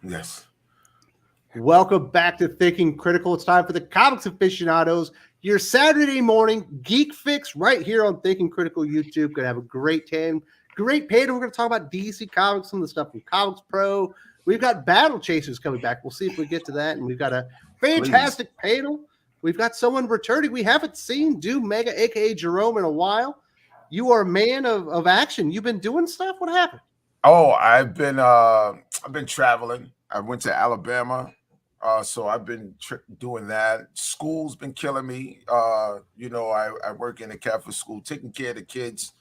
Yes. Welcome back to Thinking Critical. It's time for the Comics Aficionados, your Saturday morning geek fix right here on Thinking Critical YouTube. Gonna have a great time, great panel. We're gonna talk about DC Comics, some of the stuff from ComicsPRO. We've got Battle Chasers coming back. We'll see if we get to that. And we've got a fantastic panel. We've got someone returning we haven't seen, Do Mega, aka Jerome, in a while. You are a man of action. You've been doing stuff. What happened? Oh, I've been traveling. I went to Alabama. So I've been doing that. School's been killing me. I work in a Catholic school, taking care of the kids.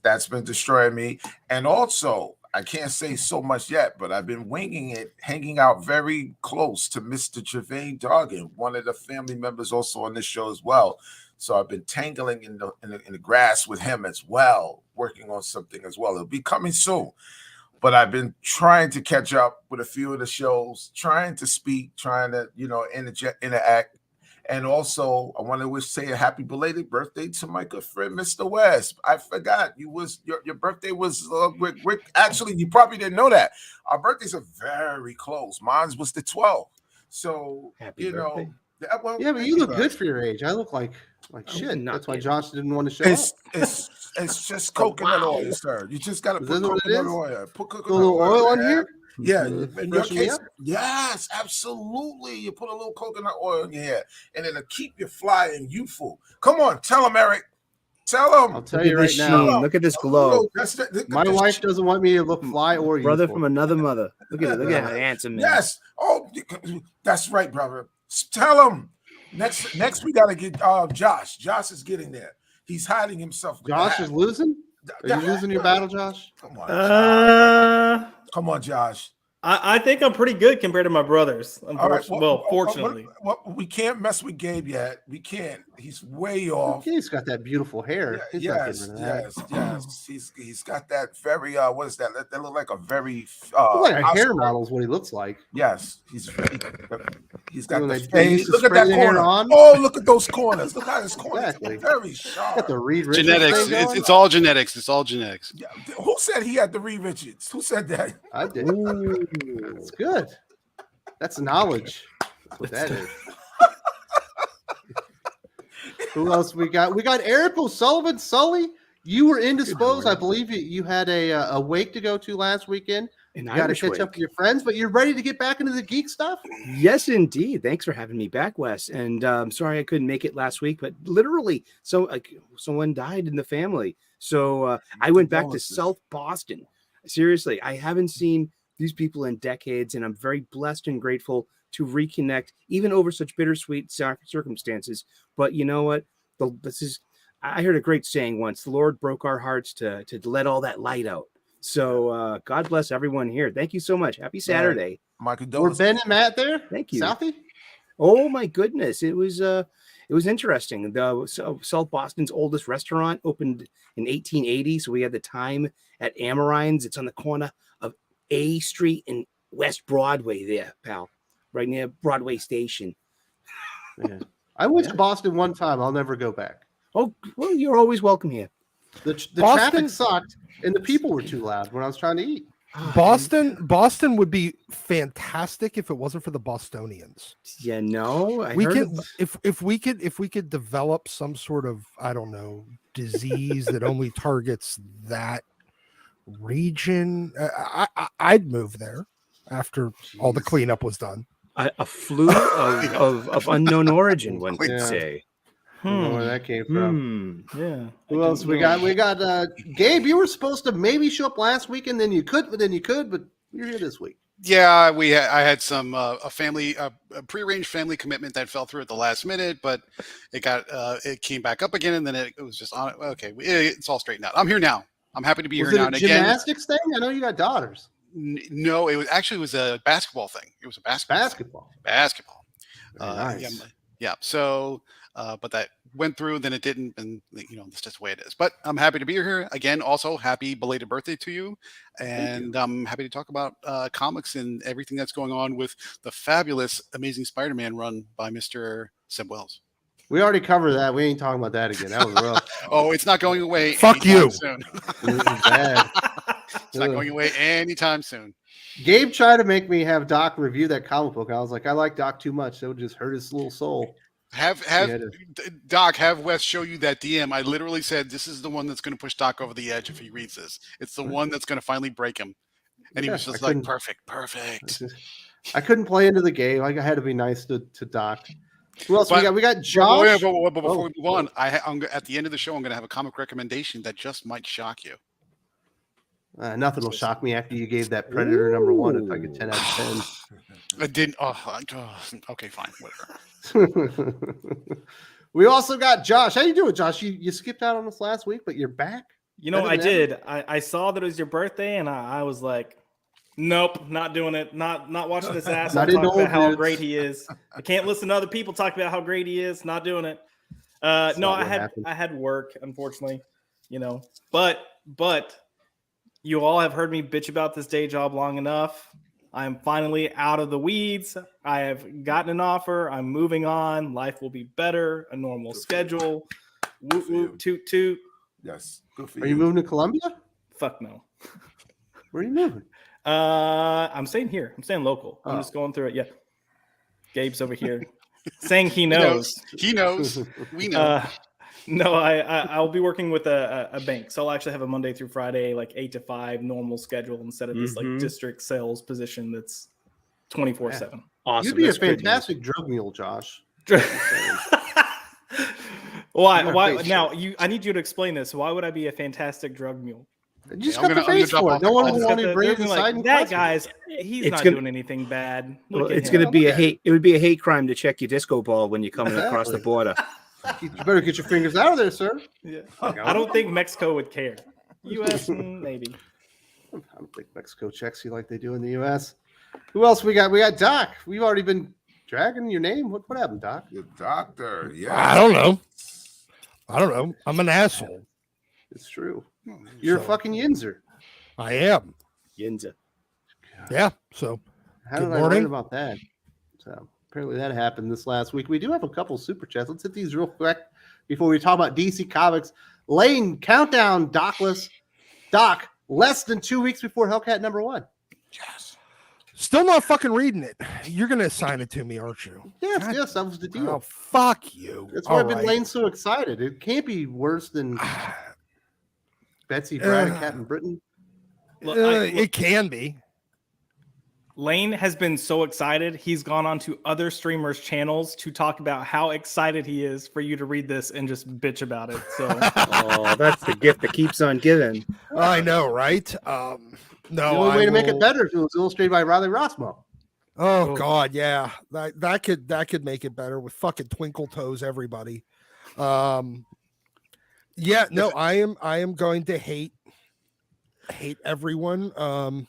That's been destroying me. And also, I can't say so much yet, but I've been winging it, hanging out very close to Mr. Trevane Dargan, one of the family members also on this show as well. So I've been tangling in the grass with him as well, working on something as well. It'll be coming soon. But I've been trying to catch up with a few of the shows, trying to speak, trying to, interact. And also, I want to say a happy belated birthday to my good friend, Mr. West. I forgot your birthday was actually, you probably didn't know that. Our birthdays are very close. Mine was the 12th. So, happy birthday. But you look good for your age. I look like shit. That's why Josh didn't want to show up. It's just coconut oil, sir. You just got to put coconut oil. Put coconut a little oil on here? Yeah. In your case, yes, absolutely. You put a little coconut oil in your hair, and it'll keep you fly and youthful. Come on, tell him, Eric. Tell him. I'll tell you right now. Look at this glow. My wife doesn't want me to look fly or brother youthful. From another mother. Look at it. Look at how handsome man. Yes. Oh, that's right, brother. Tell him. Next we gotta get Josh. Josh is getting there. He's hiding himself. Josh is losing? Are you losing your battle, Josh? Come on, Josh. Come on, Josh. I think I'm pretty good compared to my brothers. Fortunately. We can't mess with Gabe yet. We can't. He's way off. He's got that beautiful hair. Yes. He's got that very what is that? That look like a very like a hair model is what he looks like. Yes, he's got the face. Look at that corner. Oh, look at those corners. Look at his corners. Exactly. Very sharp. Got the Reed Richards genetics. It's all genetics. It's all genetics. Yeah. Who said he had the Reed Richards? Who said that? I did. That's good. That's knowledge. That's what that is. Who else we got? We got Eric O'Sullivan. Sully, you were indisposed. I believe you had a wake to go to last weekend. You got to catch up with your friends, but you're ready to get back into the geek stuff? Yes, indeed. Thanks for having me back, Wes. And I'm sorry I couldn't make it last week, but literally, someone died in the family. So I went back to South Boston. Seriously, I haven't seen these people in decades, and I'm very blessed and grateful to reconnect, even over such bittersweet circumstances. But you know what? I heard a great saying once: the Lord broke our hearts to let all that light out. So God bless everyone here. Thank you so much. Happy Saturday. My condolences. Were Ben and Matt there? Thank you. Southie? Oh my goodness. It was interesting. South Boston's oldest restaurant opened in 1880. So we had the time at Amarine's. It's on the corner of A Street and West Broadway there, pal. Right near Broadway Station. Yeah. I went to Boston one time. I'll never go back. Oh, well, you're always welcome here. The traffic sucked, and the people were too loud when I was trying to eat. Boston would be fantastic if it wasn't for the Bostonians. Yeah, no, if we could develop some sort of, I don't know, disease that only targets that region, I'd move there after all the cleanup was done. A flu of unknown origin, one could say. I don't know where that came from. Yeah. Who else we got? We got Gabe. You were supposed to maybe show up last week, and then you could, but you're here this week. Yeah, I had some a prearranged family commitment that fell through at the last minute, but it came back up again, and then it was just on. Okay, it's all straightened out. I'm here now. I'm happy to be here now. And again, gymnastics thing? I know you got daughters. No, it was a basketball thing. It was a basketball. Nice. Yeah. So, but that went through, then it didn't, and that's just the way it is. But I'm happy to be here again. Also, happy belated birthday to you, and I'm happy to talk about comics and everything that's going on with the fabulous, amazing Spider-Man run by Mr. Seb Wells. We already covered that. We ain't talking about that again. That was rough. Oh, it's not going away. Fuck you. Soon. This is bad. It's not going away anytime soon. Gabe tried to make me have Doc review that comic book. I was like, I like Doc too much. That would just hurt his little soul. Doc, have Wes show you that DM. I literally said, this is the one that's going to push Doc over the edge if he reads this. It's the one that's going to finally break him. And he was just like, perfect. I couldn't play into the game. I had to be nice to Doc. Who else we got? We got Josh. But before we move on, I'm at the end of the show, I'm going to have a comic recommendation that just might shock you. Nothing will shock me after you gave that Predator #1 if I get 10 out of 10. I didn't. Okay, fine. Whatever. We also got Josh. How you doing, Josh? You skipped out on us last week, but you're back. You know, I did. I saw that it was your birthday, and I was like, nope, not doing it. Not watching this asshole talk about how great he is. I can't listen to other people talk about how great he is. Not doing it. No, I had work, unfortunately. You know, but you all have heard me bitch about this day job long enough. I'm finally out of the weeds. I have gotten an offer. I'm moving on. Life will be better. A normal schedule. Woot woot toot toot. Yes. Good for you. Are you moving to Columbia? Fuck no. Where are you moving? I'm staying here. I'm staying local. I'm just going through it. Yeah. Gabe's over here saying he knows. He knows. We know. No, I'll be working with a bank. So I'll actually have a Monday through Friday, like 8 to 5 normal schedule instead of this like district sales position that's 24/7. Awesome. You'd be a fantastic drug mule, Josh. Why? Now I need you to explain this. Why would I be a fantastic drug mule? Just got the face for it. No one will want to bring it inside. Like, that guy's he's not doing anything bad. It's going to be it would be a hate crime to check your disco ball when you're coming across the border. You better get your fingers out of there, sir. Yeah. I don't think Mexico would care. U.S. maybe. I don't think Mexico checks you like they do in the U.S. Who else we got? We got Doc. We've already been dragging your name. What happened, Doc? The doctor. Yeah. I don't know. I'm an asshole. It's true. You're a fucking yinzer. I am. Yinzer. Yeah. So how did I learn about that? So apparently that happened this last week. We do have a couple super chats. Let's hit these real quick before we talk about DC Comics. Lane, countdown, Docless. Doc, less than 2 weeks before Hellcat #1. Yes. Still not fucking reading it. You're going to assign it to me, aren't you? Yes, that was the deal. Oh, fuck you. That's why I've been Lane so excited. It can't be worse than Betsy, Brad, and Captain Britain. It can be. Lane has been so excited. He's gone on to other streamers' channels to talk about how excited he is for you to read this and just bitch about it. So, that's the gift that keeps on giving. I know, right? No, the only way to make it better is it was illustrated by Riley Rossmo. Oh God, yeah, that could make it better with fucking twinkle toes, everybody. Yeah, no, I am going to hate everyone.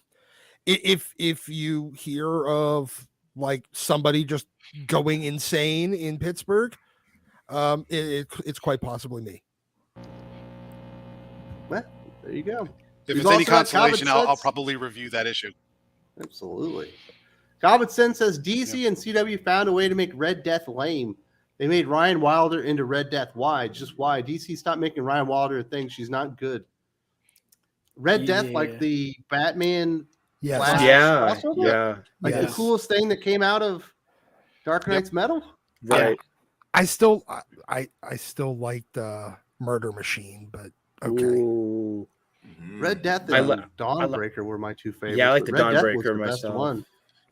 If you hear of like somebody just going insane in Pittsburgh, it's quite possibly me. Well, there you go. If it's any consolation, I'll probably review that issue. Absolutely. Common Sense says DC and CW found a way to make Red Death lame. They made Ryan Wilder into Red Death. Why? Just why? DC stopped making Ryan Wilder a thing. She's not good. Red Death, like the Batman. Yes. Yeah. Like the coolest thing that came out of Dark Knight's Metal. Right. I still like the Murder Machine, but okay. Ooh. Red Death and Dawnbreaker were my two favorites. Yeah, I like the Dawnbreaker myself. One.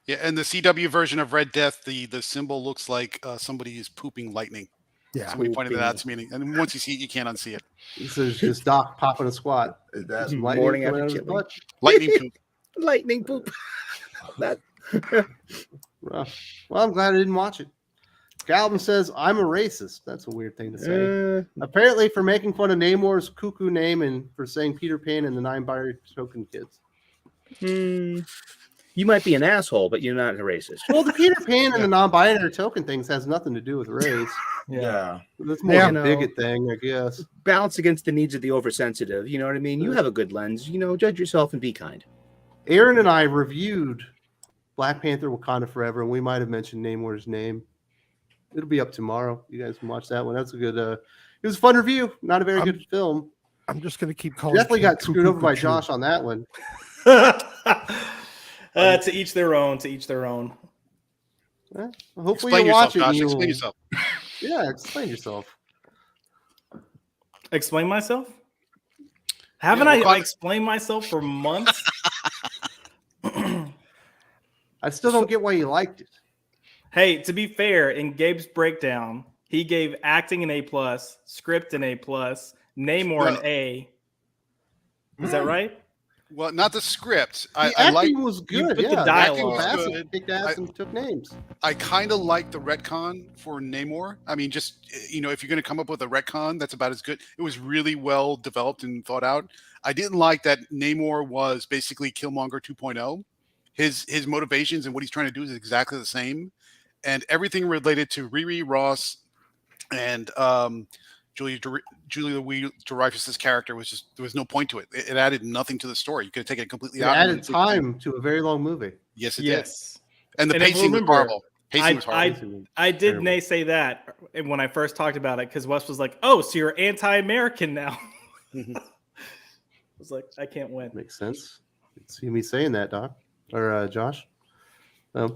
Yeah, and the CW version of Red Death, the symbol looks like somebody is pooping lightning. Yeah, somebody pointed that out to me, and once you see it, you can't unsee it. This is just Doc popping a squat. That's morning after killing. Lightning poop. Lightning poop. That. Well, I'm glad I didn't watch it. Galvin says, I'm a racist. That's a weird thing to say. Apparently for making fun of Namor's cuckoo name and for saying Peter Pan and the 9-binary token kids. You might be an asshole, but you're not a racist. Well, the Peter Pan and the non-binary token things has nothing to do with race. Yeah. That's more a bigot thing, I guess. Balance against the needs of the oversensitive. You know what I mean? You have a good lens. Judge yourself and be kind. Aaron and I reviewed Black Panther Wakanda Forever, and we might have mentioned Namor's name. It'll be up tomorrow. You guys can watch that one. That's a good it was a fun review. Not a very good film. I'm just gonna keep calling. Definitely got screwed over by Josh on that one. To each their own. To each their own. Well, hopefully Explain you watch yourself, it. Josh. Explain yourself. Yeah, explain yourself. Explain myself? Haven't I explained myself for months? I still don't get why you liked it. Hey, to be fair, in Gabe's breakdown, he gave acting an A+, script an A+, Namor an A. Is that right? Well, not the script. The acting was good. You put Yeah, the dialogue. Bassett good. Kicked ass and took names. I kind of like the retcon for Namor. I mean, just if you're going to come up with a retcon, that's about as good. It was really well developed and thought out. I didn't like that Namor was basically Killmonger 2.0. His motivations and what he's trying to do is exactly the same, and everything related to Riri Ross and Julia Louis-Dreyfus's character was just, there was no point to it. It added nothing to the story. You could have taken it completely out. It added time to a very long movie. Yes, it did. And the pacing was horrible. I did naysay that when I first talked about it because Wes was like, "Oh, so you're anti-American now." I was like, "I can't win." Makes sense. You can see me saying that, Doc or Josh.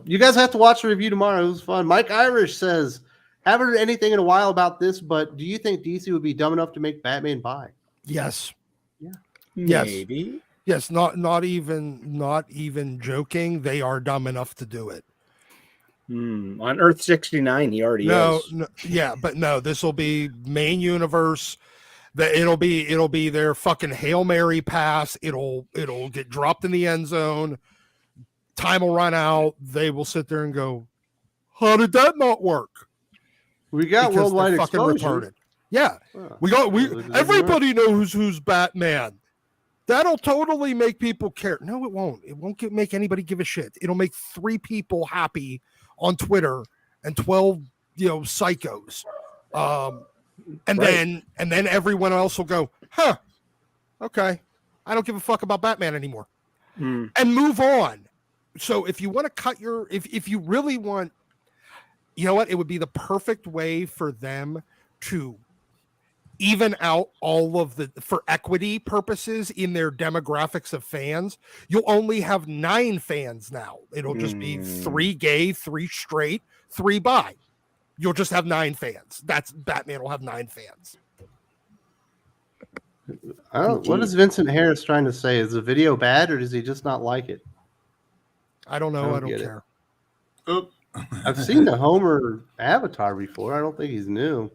You guys have to watch the review tomorrow. It was fun. Mike Irish says, "Haven't heard anything in a while about this, but do you think DC would be dumb enough to make Batman bi?" Yes. Yeah. Yes. Maybe. Yes. Not even joking. They are dumb enough to do it. On Earth 69, he already is. No, yeah, but no. This will be main universe. That it'll be their fucking Hail Mary pass. It'll get dropped in the end zone. Time will run out. They will sit there and go, "How did that not work?" We got because worldwide fucking exposure. Retarded. Yeah, everybody knows who's Batman. That'll totally make people care. No, it won't. It won't make anybody give a shit. It'll make 3 people happy on Twitter and 12 psychos. And then everyone else will go, "Huh, okay, I don't give a fuck about Batman anymore," and move on. So if you want to cut if you really want, you know what, it would be the perfect way for them to even out all of for equity purposes in their demographics of fans. You'll only have 9 fans now. It'll just be 3 gay, 3 straight, 3 bi. You'll just have 9 fans. That's Batman will have 9 fans. What is Vincent Harris trying to say? Is the video bad or does he just not like it? I don't know. I don't care. I've seen the Homer avatar before. I don't think he's new.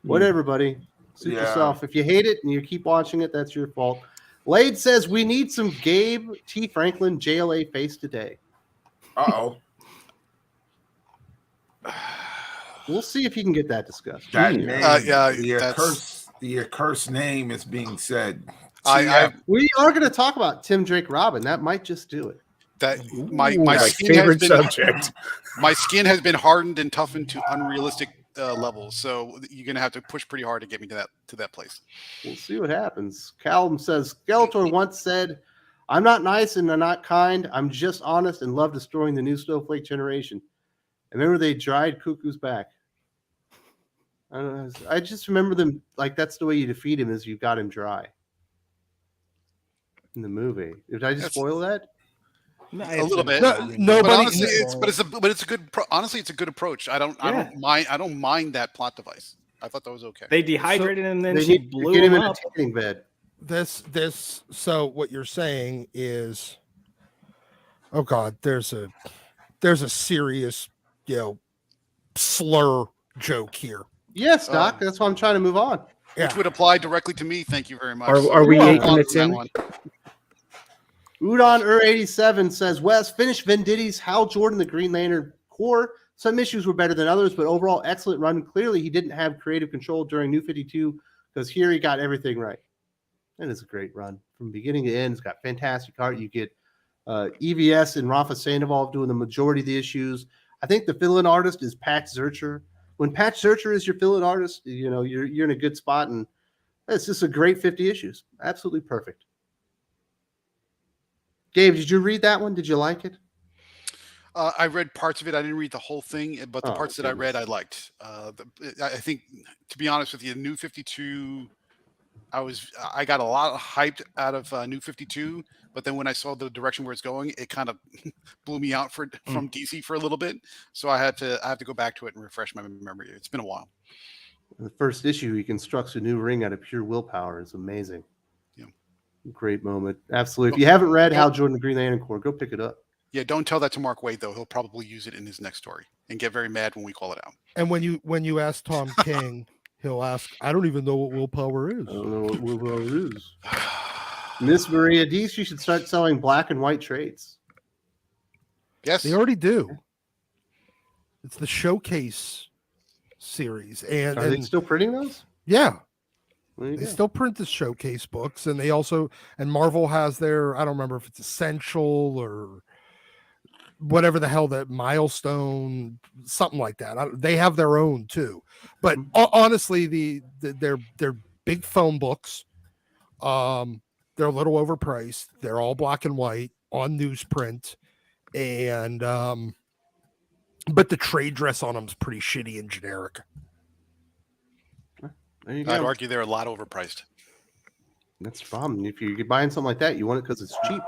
Whatever, buddy. Suit yourself. If you hate it and you keep watching it, that's your fault. Lade says we need some Gabe T. Franklin JLA face today. Uh-oh. We'll see if you can get that discussed. That name, the accursed name is being said. We are going to talk about Tim Drake Robin. That might just do it. My skin favorite subject. My skin has been hardened and toughened to unrealistic levels, so you're going to have to push pretty hard to get me to that place. We'll see what happens. Callum says Skeletor once said, "I'm not nice and I'm not kind. I'm just honest and love destroying the new snowflake generation." And remember, they dried Cuckoo's back. I don't know. I just remember them like that's the way you defeat him is you got him dry. In the movie, did I just spoil that? A little bit. No, but honestly, it's a good. Honestly, it's a good approach. I don't mind that plot device. I thought that was okay. They dehydrated him, and then she blew him him in up. a tanning bed. So what you're saying is, oh God, there's a serious, slur joke here. Yes, Doc. That's why I'm trying to move on. Which would apply directly to me. Thank you very much. Are we making it in? Udon 87 says, "Wes, finish Venditti's Hal Jordan, the Green Lantern core. Some issues were better than others, but overall excellent run. Clearly, he didn't have creative control during New 52 because here he got everything right." That is a great run from beginning to end. It's got fantastic art. You get EVS and Rafa Sandoval doing the majority of the issues. I think the fill-in artist is Patch Zurcher. When Patch Zurcher is your fill-in artist, you're in a good spot, and it's just a great 50 issues. Absolutely perfect. Gabe, did you read that one? Did you like it? I read parts of it. I didn't read the whole thing, but the parts that I read, I liked. I think, to be honest with you, New 52, I got a lot of hyped out of New 52, but then when I saw the direction where it's going, it kind of blew me out from DC for a little bit. So I have to go back to it and refresh my memory. It's been a while. The first issue, he constructs a new ring out of pure willpower. It's amazing. Yeah, great moment. Absolutely. If you haven't read Hal Jordan, the Green Lantern Corps, go pick it up. Yeah, don't tell that to Mark Waid though. He'll probably use it in his next story and get very mad when we call it out. And when you ask Tom King, he'll ask, "I don't even know what willpower is." I don't know what willpower is. Miss Maria DC should start selling black and white trades. Yes, they already do. It's the Showcase series, and are they still printing those? Yeah, they still print the Showcase books, and they also Marvel has their, I don't remember if it's Essential or whatever the hell, that Milestone, something like that. They have their own too. But honestly, they're big phone books. They're a little overpriced. They're all black and white on newsprint, and but the trade dress on them is pretty shitty and generic. I'd argue they're a lot overpriced. That's the problem. If you're buying something like that, you want it because it's cheap.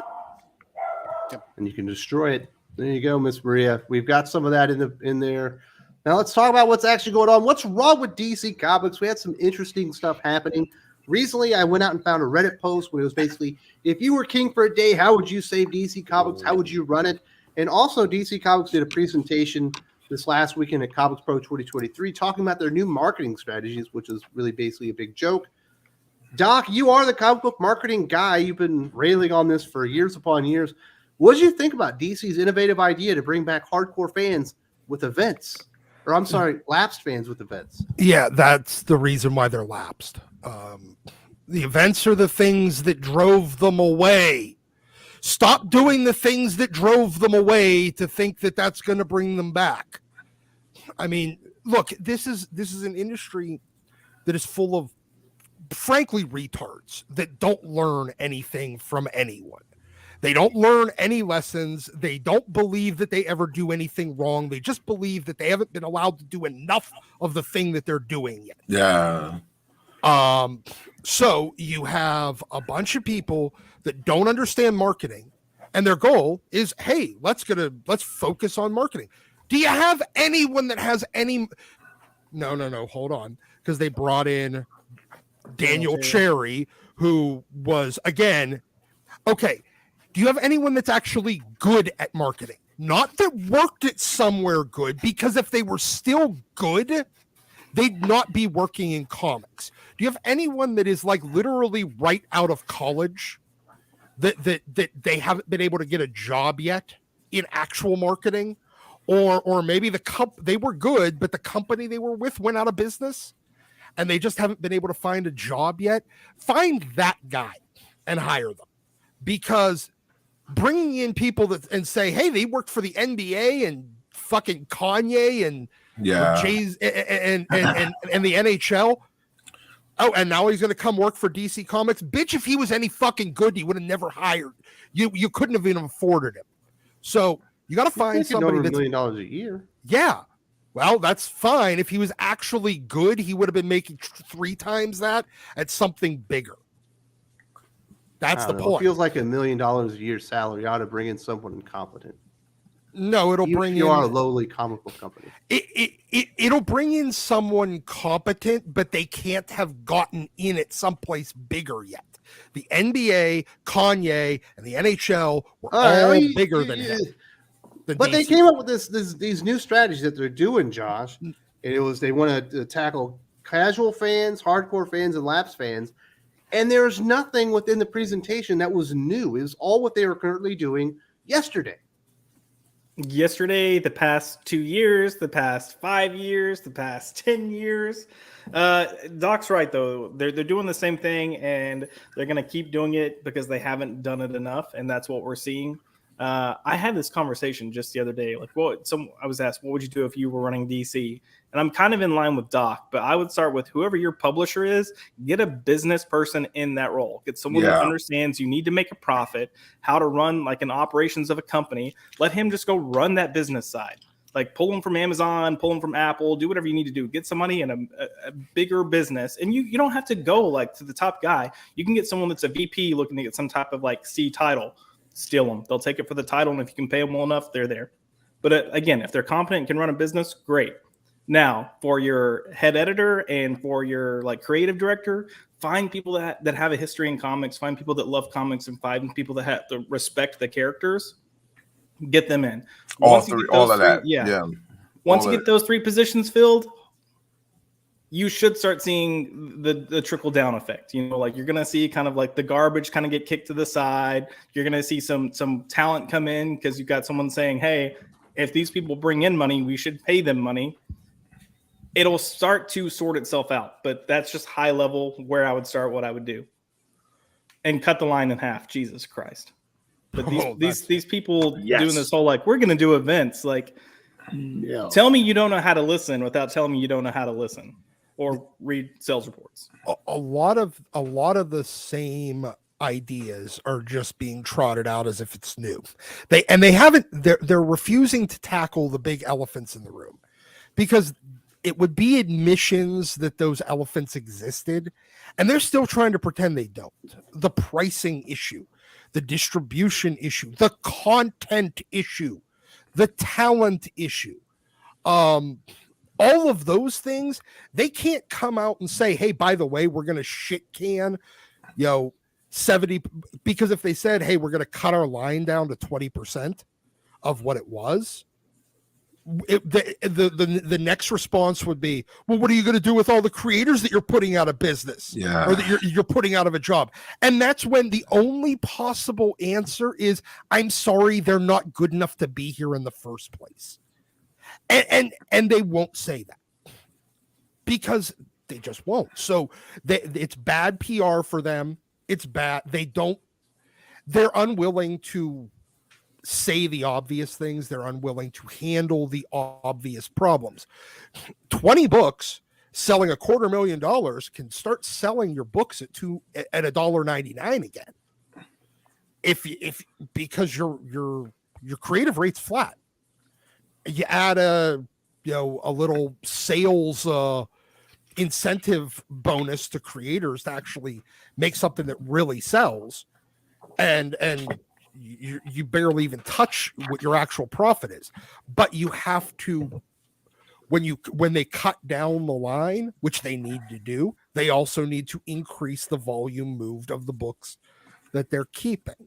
Yep. And you can destroy it. There you go, Miss Maria. We've got some of that in there. Now let's talk about what's actually going on. What's wrong with DC Comics? We had some interesting stuff happening. Recently, I went out and found a Reddit post where it was basically, if you were king for a day, how would you save DC Comics? How would you run it? And also, DC Comics did a presentation this last weekend at ComicsPRO 2023 talking about their new marketing strategies, which is really basically a big joke. Doc, you are the comic book marketing guy. You've been railing on this for years upon years. What did you think about DC's innovative idea to bring back hardcore fans with events? Or I'm sorry, lapsed fans with events. Yeah, that's the reason why they're lapsed. The events are the things that drove them away. Stop doing the things that drove them away to think that that's going to bring them back. I mean, look, this is an industry that is full of, frankly, retards that don't learn anything from anyone. They don't learn any lessons. They don't believe that they ever do anything wrong. They just believe that they haven't been allowed to do enough of the thing that they're doing yet. Yeah. So you have a bunch of people that don't understand marketing, and their goal is, hey, let's focus on marketing. Do you have anyone that has any? No, hold on, because they brought in Daniel Cherry, who was, again, okay. Do you have anyone that's actually good at marketing? Not that worked at somewhere good, because if they were still good, they'd not be working in comics. Do you have anyone that is like literally right out of college that they haven't been able to get a job yet in actual marketing? Or maybe they were good, but the company they were with went out of business and they just haven't been able to find a job yet? Find that guy and hire them, because bringing in people and say, hey, they worked for the NBA and fucking Kanye and Jay's and the NHL. Oh, and now he's going to come work for DC Comics. Bitch, if he was any fucking good, he would have never hired you. You couldn't have even afforded him. So you got to find somebody that's $1 million a year. Yeah. Well, that's fine. If he was actually good, he would have been making 3 times that at something bigger. That's the point. It feels like $1 million a year salary. You ought to bring in someone incompetent. No, it'll bring in. You are a lowly comic book company. It'll bring in someone competent, but they can't have gotten in at someplace bigger yet. The NBA, Kanye, and the NHL were all bigger than him. But they came up with these new strategies that they're doing, Josh. And it was, they want to tackle casual fans, hardcore fans, and lapsed fans. And there's nothing within the presentation that was new. It was all what they were currently doing yesterday. Yesterday, the past 2 years, the past 5 years, the past 10 years. Doc's right, though. They're doing the same thing, and they're going to keep doing it because they haven't done it enough, and that's what we're seeing. I had this conversation just the other day. Like, I was asked, what would you do if you were running DC? And I'm kind of in line with Doc, but I would start with whoever your publisher is. Get a business person in that role. Get someone who understands you need to make a profit, how to run like an operations of a company. Let him just go run that business side. Like pull them from Amazon, pull them from Apple, do whatever you need to do. Get some money in a bigger business. And you don't have to go like to the top guy. You can get someone that's a VP looking to get some type of like C title. Steal them. They'll take it for the title. And if you can pay them well enough, they're there. But again, if they're competent and can run a business, great. Now, for your head editor and for your like creative director, find people that have a history in comics, find people that love comics, and find people that have to respect the characters. Get them in. All of that. Yeah. Once you get those 3 positions filled, you should start seeing the trickle down effect. You know, like you're gonna see kind of like the garbage kind of get kicked to the side. You're gonna see some talent come in because you've got someone saying, "Hey, if these people bring in money, we should pay them money." It'll start to sort itself out, but that's just high level where I would start, what I would do, and cut the line in half. Jesus Christ! But these people doing this whole like we're gonna do events, like tell me you don't know how to listen without telling me you don't know how to listen or read sales reports. A lot of the same ideas are just being trotted out as if it's new. They're refusing to tackle the big elephants in the room, because it would be admissions that those elephants existed, and they're still trying to pretend they don't. The pricing issue, the distribution issue, the content issue, the talent issue, all of those things, they can't come out and say, hey, by the way, we're going to shit can, 70, because if they said, hey, we're going to cut our line down to 20% of what it was, the next response would be, well, what are you going to do with all the creators that you're putting out of business, or that you're putting out of a job? And that's when the only possible answer is, I'm sorry, they're not good enough to be here in the first place. And they won't say that because they just won't. So it's bad PR for them. It's bad. They're unwilling to say the obvious things. They're unwilling to handle the obvious problems. 20 books selling $250,000 can start selling your books at $1.99 again. Because your creative rate's flat. You add a little sales incentive bonus to creators to actually make something that really sells, and you barely even touch what your actual profit is. But you have to, when they cut down the line, which they need to do, they also need to increase the volume moved of the books that they're keeping.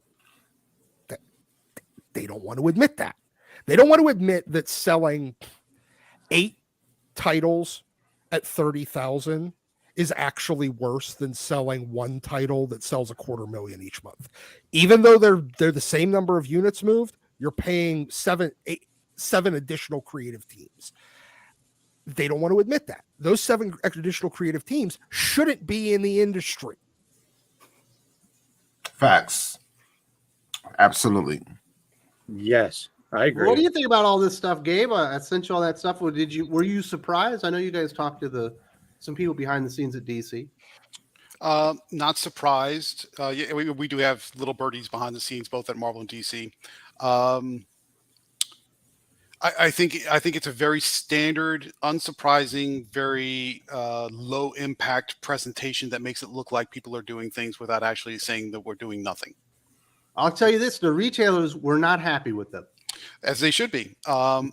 They don't want to admit that. They don't want to admit that selling 8 titles at 30,000 is actually worse than selling 1 title that sells $250,000 each month. Even though they're the same number of units moved, you're paying 7 additional creative teams. They don't want to admit that. Those 7 additional creative teams shouldn't be in the industry. Facts. Absolutely. Yes, I agree. What do you think about all this stuff, Gabe? I sent you all that stuff. Were you surprised? I know you guys talked to some people behind the scenes at DC. Not surprised. Yeah, we do have little birdies behind the scenes, both at Marvel and DC. I think it's a very standard, unsurprising, very low impact presentation that makes it look like people are doing things without actually saying that we're doing nothing. I'll tell you this: the retailers were not happy with them, as they should be. And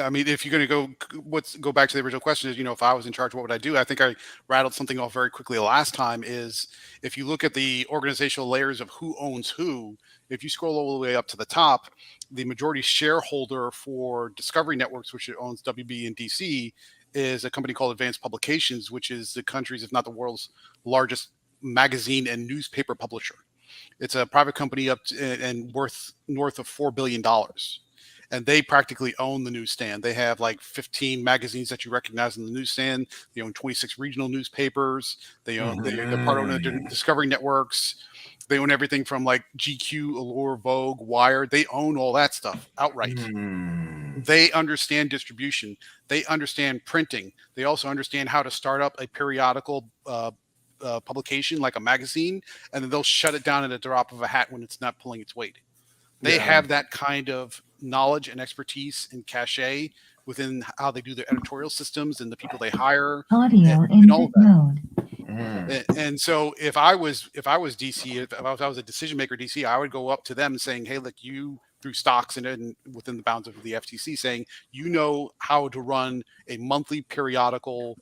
I mean, if you're going to go back to the original question, is, if I was in charge, what would I do? I think I rattled something off very quickly last time. Is if you look at the organizational layers of who owns who, if you scroll all the way up to the top, the majority shareholder for Discovery Networks, which owns WB and DC, is a company called Advanced Publications, which is the country's, if not the world's, largest magazine and newspaper publisher. It's a private company and worth north of $4 billion. And they practically own the newsstand. They have like 15 magazines that you recognize in the newsstand. They own 26 regional newspapers. They're part owner of the Discovery Networks. They own everything from like GQ, Allure, Vogue, Wired. They own all that stuff outright. They understand distribution. They understand printing. They also understand how to start up a periodical publication like a magazine, and then they'll shut it down at a drop of a hat when it's not pulling its weight. They have that kind of knowledge and expertise and cachet within how they do their editorial systems and the people they hire. Audio and all of input that. mode. And so if I was DC, if I was a decision maker DC, I would go up to them saying, hey, look, you through stocks and within the bounds of the FTC saying, you know how to run a monthly periodical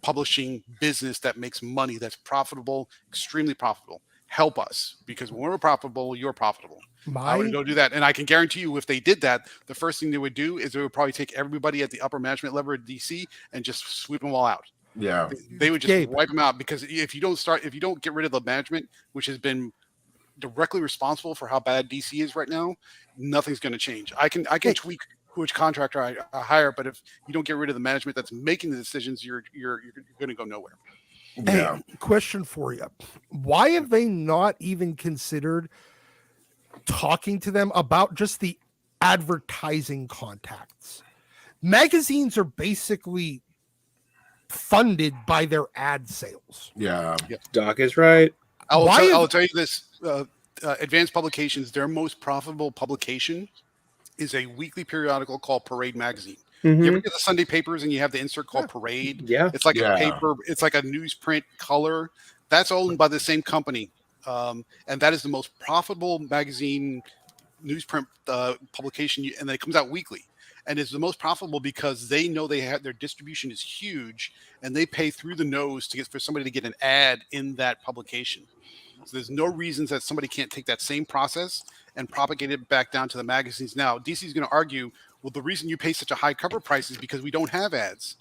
publishing business that makes money, that's profitable, extremely profitable. Help us, because when we're profitable, you're profitable. I would go do that. And I can guarantee you, if they did that, the first thing they would do is they would probably take everybody at the upper management level at DC and just sweep them all out. Yeah. They would just wipe them out, because if you don't get rid of the management, which has been directly responsible for how bad DC is right now, nothing's going to change. I can tweak which contractor I hire, but if you don't get rid of the management that's making the decisions, you're going to go nowhere. Hey, question for you. Why have they not even considered talking to them about just the advertising contacts? Magazines are basically funded by their ad sales. Yeah. Doc is right. I'll tell you this. Advanced Publications, their most profitable publication is a weekly periodical called Parade Magazine. Mm-hmm. You ever get the Sunday papers and you have the insert called Parade? Yeah. It's like a paper. It's like a newsprint color. That's owned by the same company. And that is the most profitable magazine newsprint publication. And it comes out weekly. And it's the most profitable because they know their distribution is huge, and they pay through the nose for somebody to get an ad in that publication. So there's no reasons that somebody can't take that same process and propagate it back down to the magazines. Now, DC is going to argue, well, the reason you pay such a high cover price is because we don't have ads.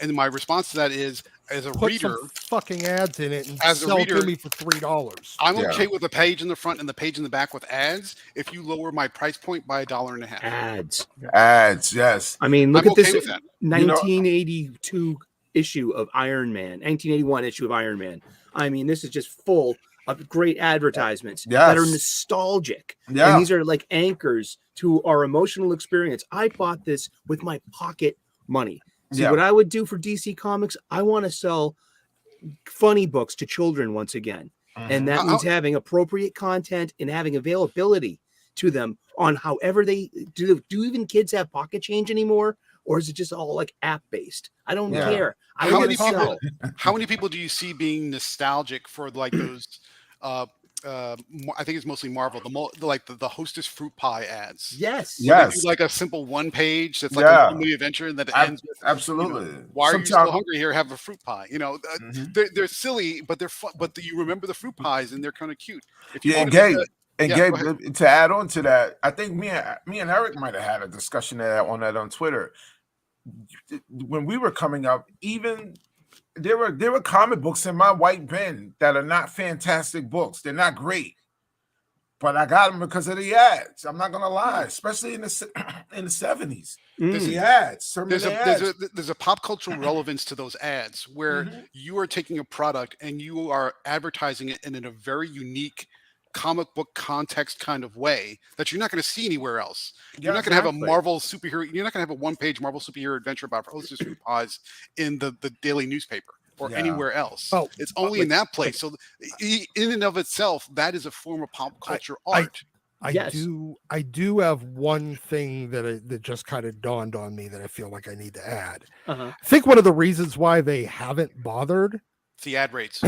And my response to that is, as a reader, some fucking ads in it and as sell a reader, to me for $3. I'm okay with the page in the front and the page in the back with ads if you lower my price point by $1.50. Ads, yes. I mean, look I'm at this with that. 1982 issue of Iron Man, 1981 issue of Iron Man. I mean, this is just full of great advertisements that are nostalgic. Yeah. And these are like anchors to our emotional experience. I bought this with my pocket money. See, what I would do for DC Comics, I want to sell funny books to children once again. And that means having appropriate content and having availability to them on however they do. Do even kids have pocket change anymore? Or is it just all like app based? I don't care. How many people do you see being nostalgic for like those I think it's mostly Marvel, the Hostess fruit pie ads. Yes. They do like a simple one page that's like a movie adventure, and that it ends with, absolutely. You know, why are you still hungry here? Have a fruit pie. You know, they're silly, but they're fun. But you remember the fruit pies, and they're kind of cute. If you Gabe, to add on to that, I think me and Eric might have had a discussion on that on Twitter. When we were coming up, even there were comic books in my white bin that are not fantastic books. They're not great, but I got them because of the ads. I'm not gonna lie, especially in the 70s. There's the ads. There's a pop cultural relevance to those ads where you are taking a product and you are advertising it in a very unique comic book context kind of way that you're not going to see anywhere else. You're not going to have a Marvel superhero. You're not going to have a one-page Marvel superhero adventure about Hostess fruit pies in the daily newspaper or anywhere else. It's only in that place. So in and of itself, that is a form of pop culture art. I do have one thing that just kind of dawned on me that I feel like I need to add. I think one of the reasons why they haven't bothered, the ad rates.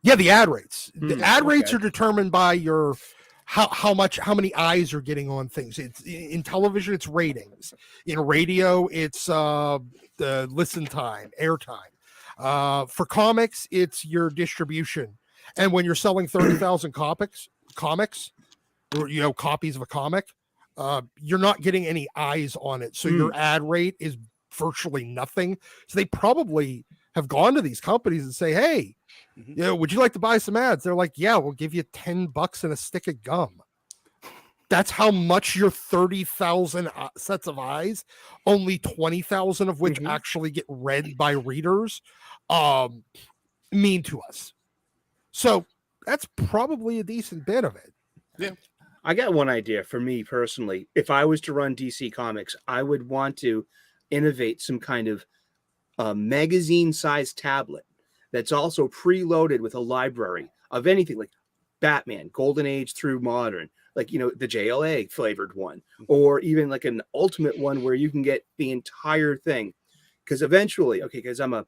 Yeah, the ad rates. The ad rates are determined by your how many eyes you're getting on things. It's in television, it's ratings. In radio, it's the listen time, airtime. For comics, it's your distribution. And when you're selling 30,000 comics, or copies of a comic, you're not getting any eyes on it. So your ad rate is virtually nothing. So they probably have gone to these companies and say, hey, would you like to buy some ads? They're like, yeah, we'll give you $10 and a stick of gum. That's how much your 30,000 sets of eyes, only 20,000 of which actually get read by readers, mean to us. So that's probably a decent bit of it. Yeah. I got one idea for me personally. If I was to run DC Comics, I would want to innovate some kind of magazine-sized tablet that's also preloaded with a library of anything like Batman, Golden Age through modern, like, you know, the JLA flavored one, or even like an ultimate one where you can get the entire thing. Because eventually, okay, because I'm a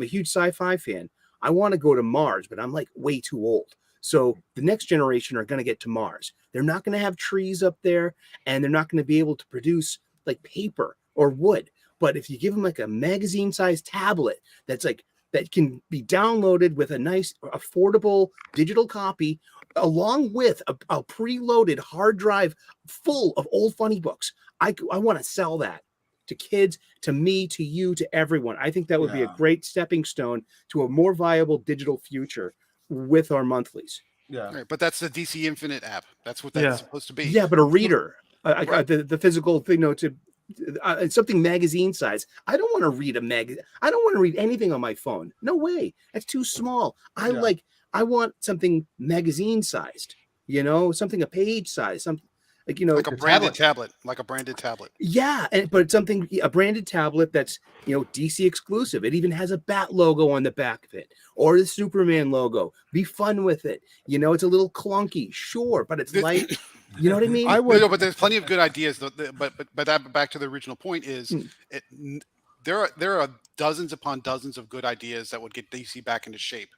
huge sci-fi fan. I want to go to Mars, but I'm like way too old. So the next generation are going to get to Mars. They're not going to have trees up there, and they're not going to be able to produce like paper or wood. But if you give them like a magazine-sized tablet that's like that can be downloaded with a nice, affordable digital copy, along with a preloaded hard drive full of old funny books, I want to sell that to kids, to me, to you, to everyone. I think that would be a great stepping stone to a more viable digital future with our monthlies. Yeah, right, but that's the DC Infinite app. That's what that's supposed to be. Yeah, but a reader, the physical thing, something magazine size. I don't want to read a magazine. I don't want to read anything on my phone. No way. That's too small. I want something magazine sized. You know, something a page size. Something like, you know, like a branded tablet. Like a branded tablet. Yeah, but something, a branded tablet that's, you know, DC exclusive. It even has a bat logo on the back of it, or the Superman logo. Be fun with it. You know, it's a little clunky, sure, but it's light. You know what I mean? No, but there's plenty of good ideas. But that, back to the original point is, there are dozens upon dozens of good ideas that would get DC back into shape.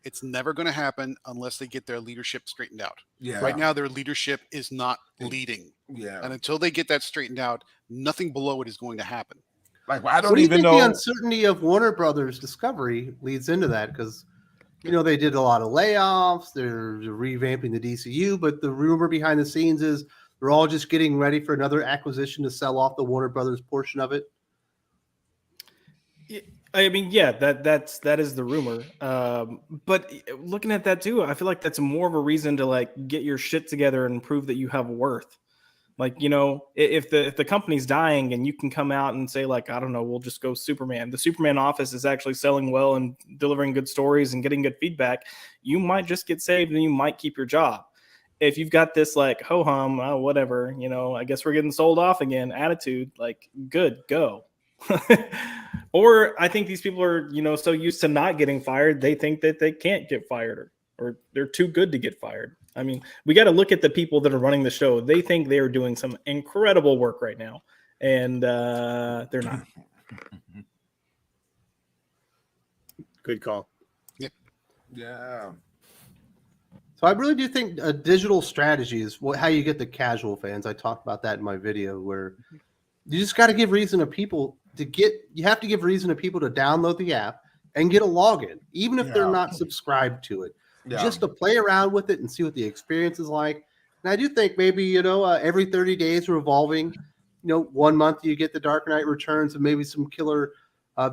It's never going to happen unless they get their leadership straightened out. Yeah. Right now, their leadership is not leading. Yeah. And until they get that straightened out, nothing below it is going to happen. Like, I don't what do you even think know. The uncertainty of Warner Brothers Discovery leads into that, because, you know, they did a lot of layoffs. They're revamping the DCU, but the rumor behind the scenes is they're all just getting ready for another acquisition to sell off the Warner Brothers portion of it. I mean, yeah, that is the rumor. But looking at that too, I feel like that's more of a reason to like get your shit together and prove that you have worth. Like, you know, if the company's dying and you can come out and say like, I don't know, we'll just go Superman. The Superman office is actually selling well and delivering good stories and getting good feedback. You might just get saved and you might keep your job. If you've got this like ho hum, whatever, you know, I guess we're getting sold off again attitude, like, good, go. Or I think these people are, you know, so used to not getting fired, they think that they can't get fired, or they're too good to get fired. I mean, we got to look at the people that are running the show. They think they are doing some incredible work right now, and they're not. Good call. Yep. Yeah. So I really do think a digital strategy is how you get the casual fans. I talked about that in my video, where you just got to give reason to people you have to give reason to people to download the app and get a login, even if they're not subscribed to it, just to play around with it and see what the experience is like. And I do think maybe, you know, every 30 days revolving, you know, 1 month you get the Dark Knight Returns and maybe some killer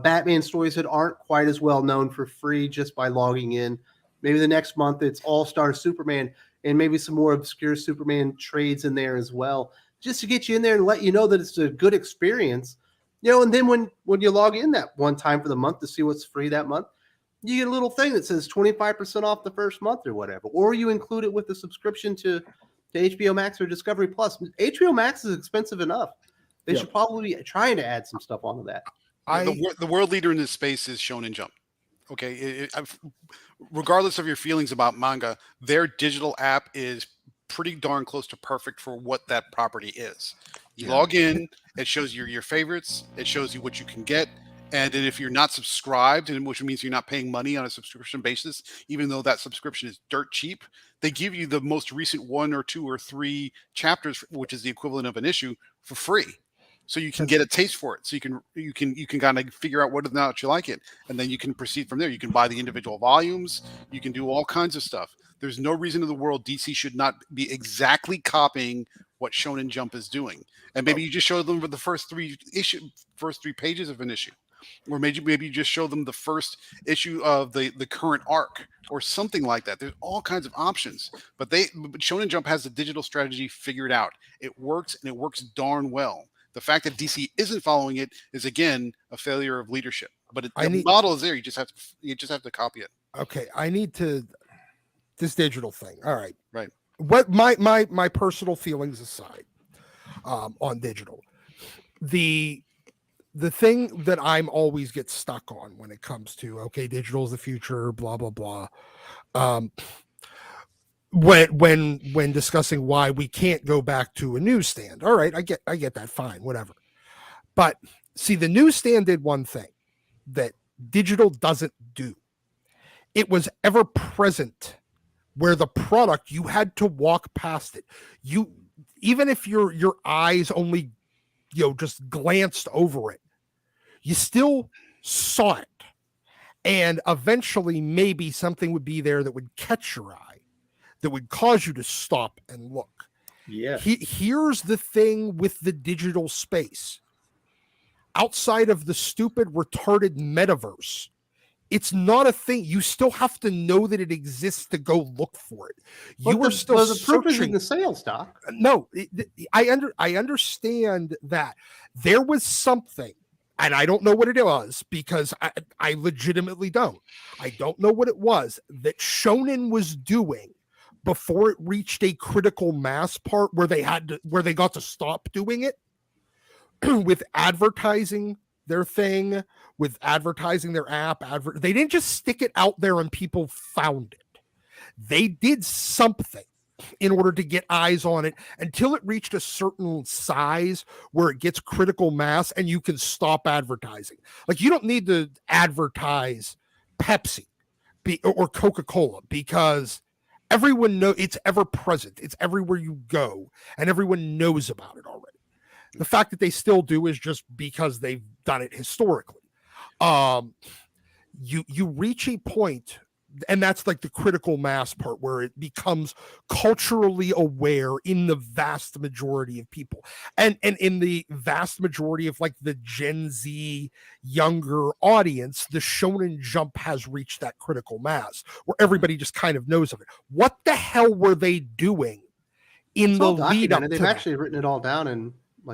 Batman stories that aren't quite as well known for free just by logging in. Maybe the next month it's All-Star Superman and maybe some more obscure Superman trades in there as well, just to get you in there and let you know that it's a good experience. You know, and then when you log in that one time for the month to see what's free that month, you get a little thing that says 25% off the first month or whatever. Or you include it with the subscription to HBO Max or Discovery Plus. HBO Max is expensive enough. They should probably be trying to add some stuff onto that. The world leader in this space is Shonen Jump. Okay, regardless of your feelings about manga, their digital app is pretty darn close to perfect for what that property is. You log in, it shows you your favorites, it shows you what you can get, and then if you're not subscribed, and which means you're not paying money on a subscription basis, even though that subscription is dirt cheap, they give you the most recent 1 or 2 or 3 chapters, which is the equivalent of an issue, for free. So you can get a taste for it. So you can kind of figure out whether or not you like it, and then you can proceed from there. You can buy the individual volumes. You can do all kinds of stuff. There's no reason in the world DC should not be exactly copying what Shonen Jump is doing. And maybe you just show them the first 3 pages of an issue, or maybe you just show them the first issue of the current arc or something like that. There's all kinds of options, but Shonen Jump has the digital strategy figured out. It works, and it works darn well. The fact that DC isn't following it is, again, a failure of leadership. But the model is there. You just have to copy it. Okay, I need to this digital thing. All right, right. What my personal feelings aside, on digital, the thing that I'm always get stuck on when it comes to digital is the future, blah blah blah. when discussing why we can't go back to a newsstand. All right, I get that, fine, whatever. But see, the newsstand did one thing that digital doesn't do. It was ever present, where the product, you had to walk past it. You, even if your eyes only, just glanced over it, you still saw it. And eventually maybe something would be there that would catch your eye, that would cause you to stop and look. Yeah. Here's the thing with the digital space. Outside of the stupid, retarded metaverse, it's not a thing. You still have to know that it exists to go look for it. You are still the proof is in the sales, Doc. No, I understand that there was something, and I don't know what it was, because I legitimately don't. I don't know what it was that Shonen was doing before it reached a critical mass part where they got to stop doing it with advertising their thing, with advertising their app. They didn't just stick it out there and people found it. They did something in order to get eyes on it until it reached a certain size where it gets critical mass and you can stop advertising. Like, you don't need to advertise Pepsi or Coca-Cola, because everyone knows it's ever present. It's everywhere you go and everyone knows about it already. The fact that they still do is just because they've done it historically. You reach a point, and that's like the critical mass part, where it becomes culturally aware in the vast majority of people. And in the vast majority of like the Gen Z younger audience, the Shonen Jump has reached that critical mass where everybody just kind of knows of it. What the hell were they doing in the lead up to They've actually written it all down and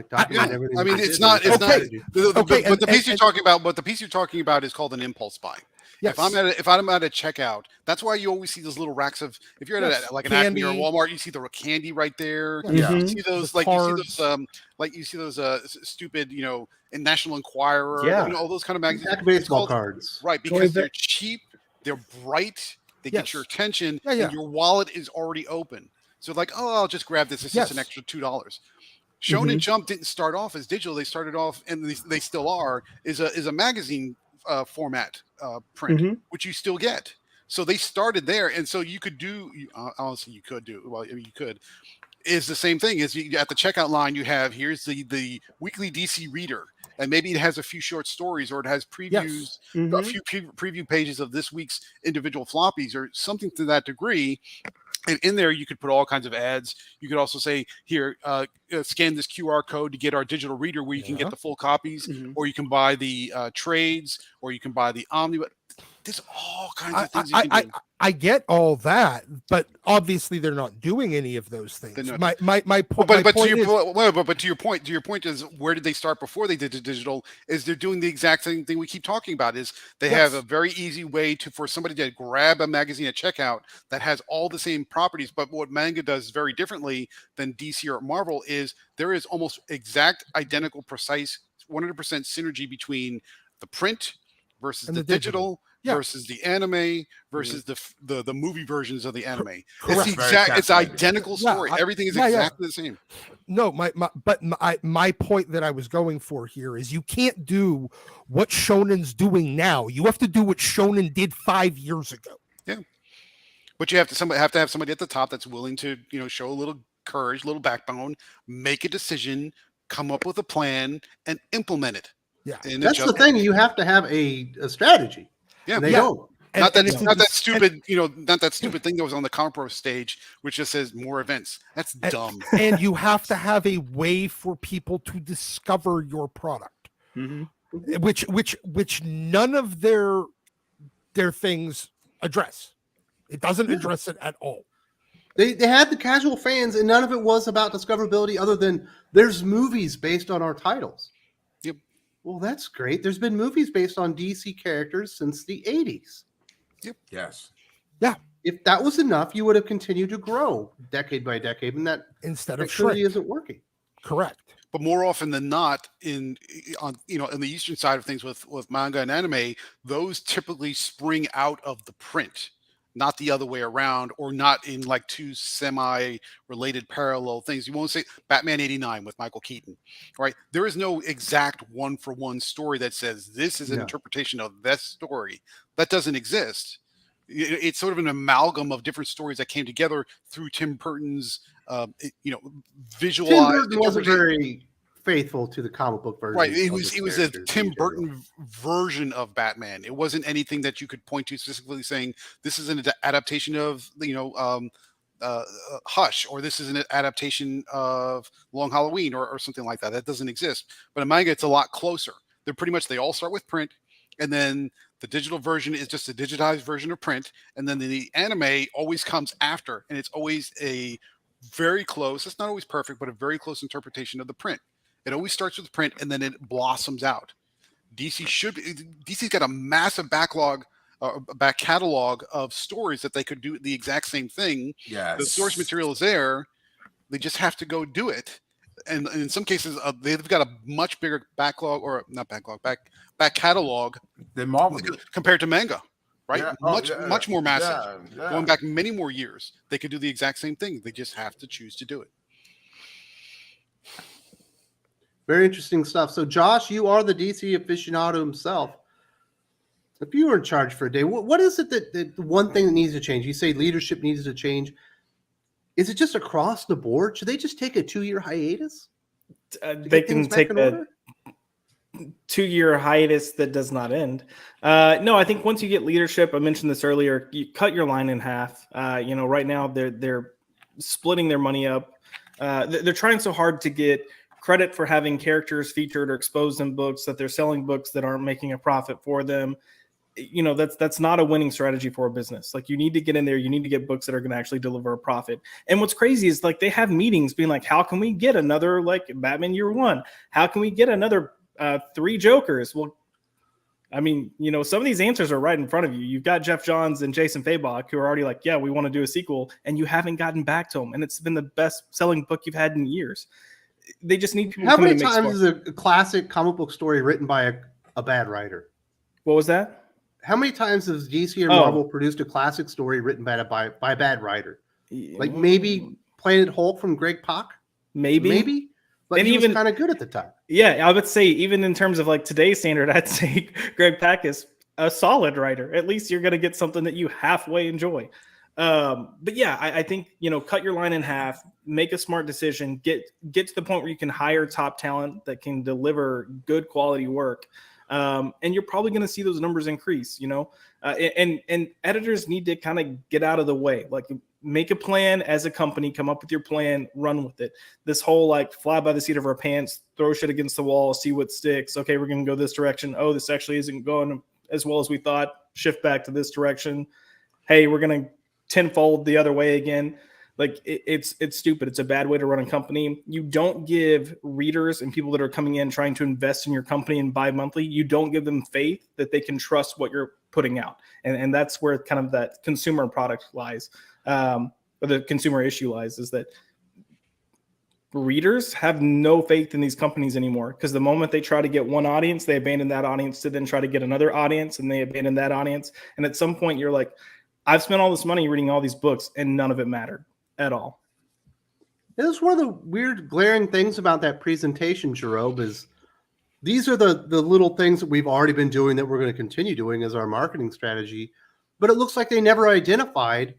document everything. I mean, it's not. But the piece you're talking about, what the piece you're talking about is called an impulse buy. Yes. If I'm at a checkout, that's why you always see those little racks of. If you're at like an Acme or a Walmart, you see the candy right there. Yeah. You see those you see those stupid, in National Enquirer, all those kind of magazines. Baseball cards, right? Because they're cheap, they're bright, they get your attention, and your wallet is already open. So like, I'll just grab this. It's just an extra $2. Shonen Jump didn't start off as digital. They started off, and they still are, is a magazine format print, which you still get. So they started there, and so you could do. Honestly, you could do. Well, you could. Is the same thing as at the checkout line. You have here's the weekly DC Reader, and maybe it has a few short stories, or it has previews, a few preview pages of this week's individual floppies, or something to that degree. And in there, you could put all kinds of ads. You could also say, here, scan this QR code to get our digital reader, where you can get the full copies, or you can buy the trades, or you can buy the omnibus. There's all kinds of things you can do. I get all that, but obviously they're not doing any of those things. My point. But to your point is, where did they start before they did the digital? Is they're doing the exact same thing we keep talking about. Is they have a very easy way for somebody to grab a magazine at checkout that has all the same properties. But what manga does very differently than DC or Marvel is there is almost exact, identical, precise, 100% synergy between the print versus the digital. Versus the anime versus the movie versions of the anime. It's identical story. Everything is exactly the same. No, my point that I was going for here is you can't do what Shonen's doing now. You have to do what Shonen did 5 years ago. Yeah, but you have to have somebody at the top that's willing to show a little courage, a little backbone, make a decision, come up with a plan, and implement it. Yeah, that's the thing. You have to have a strategy. Yeah, they don't. Not that stupid thing that was on the ComicsPRO stage, which just says more events. That's dumb. And you have to have a way for people to discover your product, which none of their things address. It doesn't address it at all. They had the casual fans, and none of it was about discoverability, other than there's movies based on our titles. Yep. Well, that's great. There's been movies based on DC characters since the 80s. Yep. Yes. Yeah. If that was enough, you would have continued to grow decade by decade, and that instead of clearly isn't working. Correct. But more often than not, in the Eastern side of things with manga and anime, those typically spring out of the print. not the other way around, or not in like two semi-related parallel things. You won't say Batman 89 with Michael Keaton, right? There is no exact one-for-one story that says this is an interpretation of this story. That doesn't exist. It's sort of an amalgam of different stories that came together through Tim Burton's, visualized. Tim Burton wasn't very faithful to the comic book version. Right. It was a Tim Burton version of Batman. It wasn't anything that you could point to specifically saying this is an adaptation of, Hush, or this is an adaptation of Long Halloween, or something like that. That doesn't exist. But in manga, it's a lot closer. They all start with print, and then the digital version is just a digitized version of print, and then the anime always comes after, and it's always a very close, it's not always perfect, but a very close interpretation of the print. It always starts with print, and then it blossoms out. DC's got a massive backlog, back catalog of stories that they could do the exact same thing. Yes. The source material is there. They just have to go do it. And in some cases, they've got a much bigger backlog, or not backlog, back catalog than Marvel compared to manga, right? Yeah. Much more massive. Yeah. Going back many more years, they could do the exact same thing. They just have to choose to do it. Very interesting stuff. So, Josh, you are the DC aficionado himself. If you were in charge for a day, what is it that the one thing that needs to change? You say leadership needs to change. Is it just across the board? Should they just take a 2-year hiatus? They can take a 2-year hiatus that does not end. No, I think once you get leadership, I mentioned this earlier, you cut your line in half. Right now they're splitting their money up. They're trying so hard to get credit for having characters featured or exposed in books that they're selling books that aren't making a profit for them. That's not a winning strategy for a business. Like, you need to get in there, you need to get books that are going to actually deliver a profit. And what's crazy is, like, they have meetings being like, how can we get another, like, Batman Year One? How can we get another 3 Jokers? Well, I mean, some of these answers are right in front of you. You've got Jeff Johns and Jason Fabok who are already like, yeah, we want to do a sequel, and you haven't gotten back to them. And it's been the best selling book you've had in years. They just need people. How many times is a classic comic book story written by a bad writer? What was that? How many times has DC or Marvel produced a classic story written by a bad writer? Like maybe Planet Hulk from Greg Pak? Maybe. But he was kind of good at the time. Yeah, I would say even in terms of like today's standard, I'd say Greg Pak is a solid writer. At least you're going to get something that you halfway enjoy. But yeah, I think, cut your line in half, make a smart decision, get to the point where you can hire top talent that can deliver good quality work. And you're probably going to see those numbers increase, and editors need to kind of get out of the way, like make a plan as a company, come up with your plan, run with it. This whole like fly by the seat of our pants, throw shit against the wall, see what sticks. Okay, we're going to go this direction. Oh, this actually isn't going as well as we thought. Shift back to this direction. Hey, we're going to tenfold the other way again. Like it's stupid. It's a bad way to run a company. You don't give readers and people that are coming in trying to invest in your company and buy monthly, you don't give them faith that they can trust what you're putting out. And that's where kind of that consumer product lies, or the consumer issue lies, is that readers have no faith in these companies anymore, because the moment they try to get one audience, they abandon that audience to then try to get another audience, and they abandon that audience. And at some point you're like, I've spent all this money reading all these books and none of it mattered at all. This is one of the weird glaring things about that presentation, Jerome, is these are the little things that we've already been doing that we're going to continue doing as our marketing strategy. But it looks like they never identified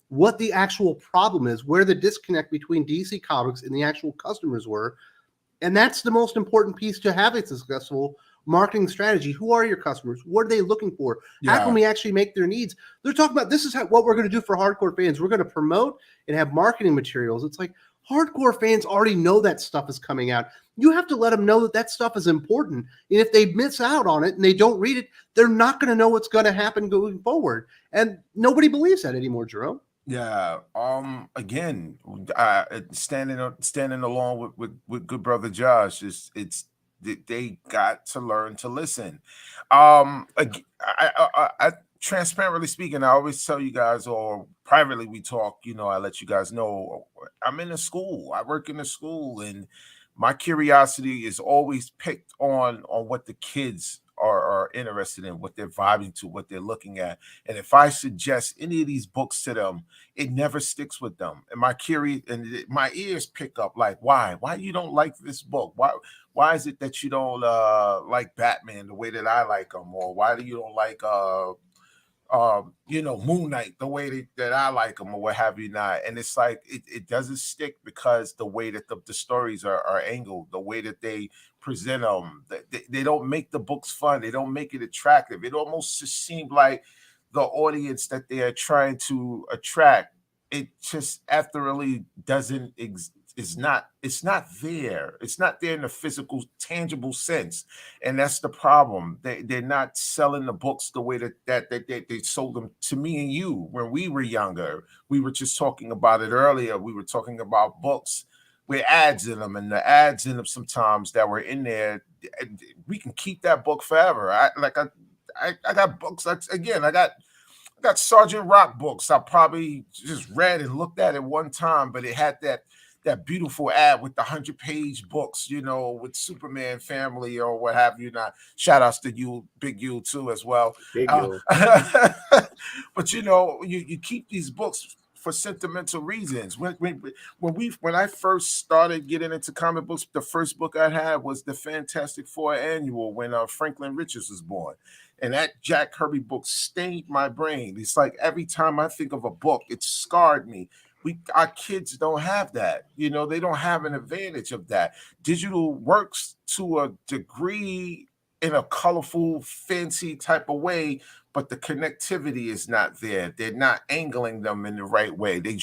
what the actual problem is, where the disconnect between DC Comics and the actual customers were. And that's the most important piece to have a successful marketing strategy. Who are your customers? What are they looking for? How can we actually make their needs? They're talking about this is what we're going to do for hardcore fans. We're going to promote and have marketing materials. It's like hardcore fans already know that stuff is coming out. You have to let them know that that stuff is important. And if they miss out on it and they don't read it, they're not going to know what's going to happen going forward. And nobody believes that anymore, Jerome. Yeah. Again, standing along with good brother Josh, it's they got to learn to listen. I transparently speaking, I always tell you guys, or privately we talk, I let you guys know I'm in a school. I work in a school, and my curiosity is always picked on what the kids are interested in, what they're vibing to, what they're looking at. And if I suggest any of these books to them, it never sticks with them. And my ears pick up like, why you don't like this book? Why is it that you don't like Batman the way that I like him? Or why do you don't like Moon Knight the way that I like them, or what have you not? And it's like it doesn't stick because the way that the stories are angled, the way that they present them, they don't make the books fun, they don't make it attractive. It almost just seemed like the audience that they are trying to attract, it just afterly doesn't it's not there. It's not there in the physical, tangible sense. And that's the problem. They're not selling the books the way that they sold them to me and you when we were younger. We were just talking about it earlier. We were talking about books with ads in them, and the ads in them sometimes that were in there, we can keep that book forever. I got books. I got Sergeant Rock books I probably just read and looked at one time, but it had that beautiful ad with the 100-page books, with Superman family or what have you not. Shout outs to you, Big U too, as well. Big U. But you keep these books for sentimental reasons. When I first started getting into comic books, the first book I had was the Fantastic Four Annual when Franklin Richards was born. And that Jack Kirby book stained my brain. It's like every time I think of a book, it scarred me. Our kids don't have that. They don't have an advantage of that. Digital works to a degree in a colorful, fancy type of way, but the connectivity is not there. They're not angling them in the right way. Then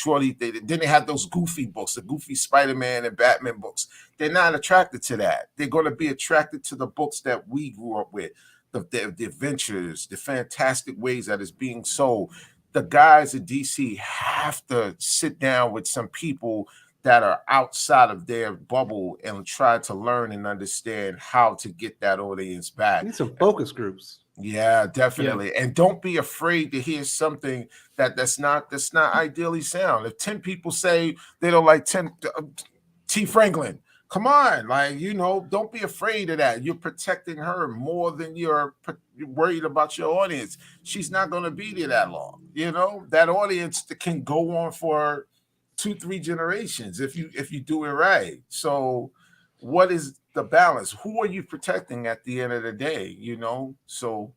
they have those goofy books, the goofy Spider-Man and Batman books. They're not attracted to that. They're going to be attracted to the books that we grew up with, the adventures, the fantastic ways that it's being sold. The guys at DC have to sit down with some people that are outside of their bubble and try to learn and understand how to get that audience back. Need some focus groups. Yeah, definitely. Yeah. And don't be afraid to hear something that's not ideally sound. If 10 people say they don't like T. Franklin, come on, don't be afraid of that. You're protecting her more than you're worried about your audience. She's not going to be there that long. That audience can go on for 2-3 generations if you do it right. So what is the balance? Who are you protecting at the end of the day? So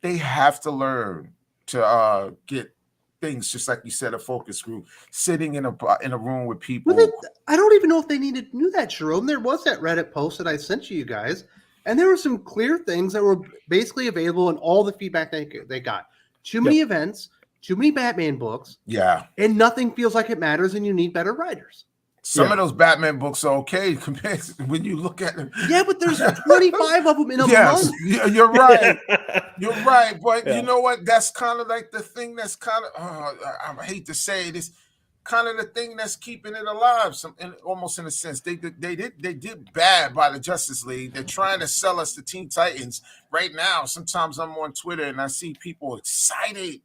they have to learn to get things, just like you said, a focus group, sitting in a room with people. I don't even know if they needed to do that, Jerome. There was that Reddit post that I sent to you guys, and there were some clear things that were basically available in all the feedback they got. Too many events, too many Batman books, and nothing feels like it matters, and you need better writers. Some of those Batman books are okay compared to when you look at them. Yeah, but there's 25 of them in a month. You're right. You're right. But you know what? That's kind of like the thing that's kind of, I hate to say it, it's kind of the thing that's keeping it alive. Almost in a sense. They did bad by the Justice League. They're trying to sell us the Teen Titans right now. Sometimes I'm on Twitter and I see people excited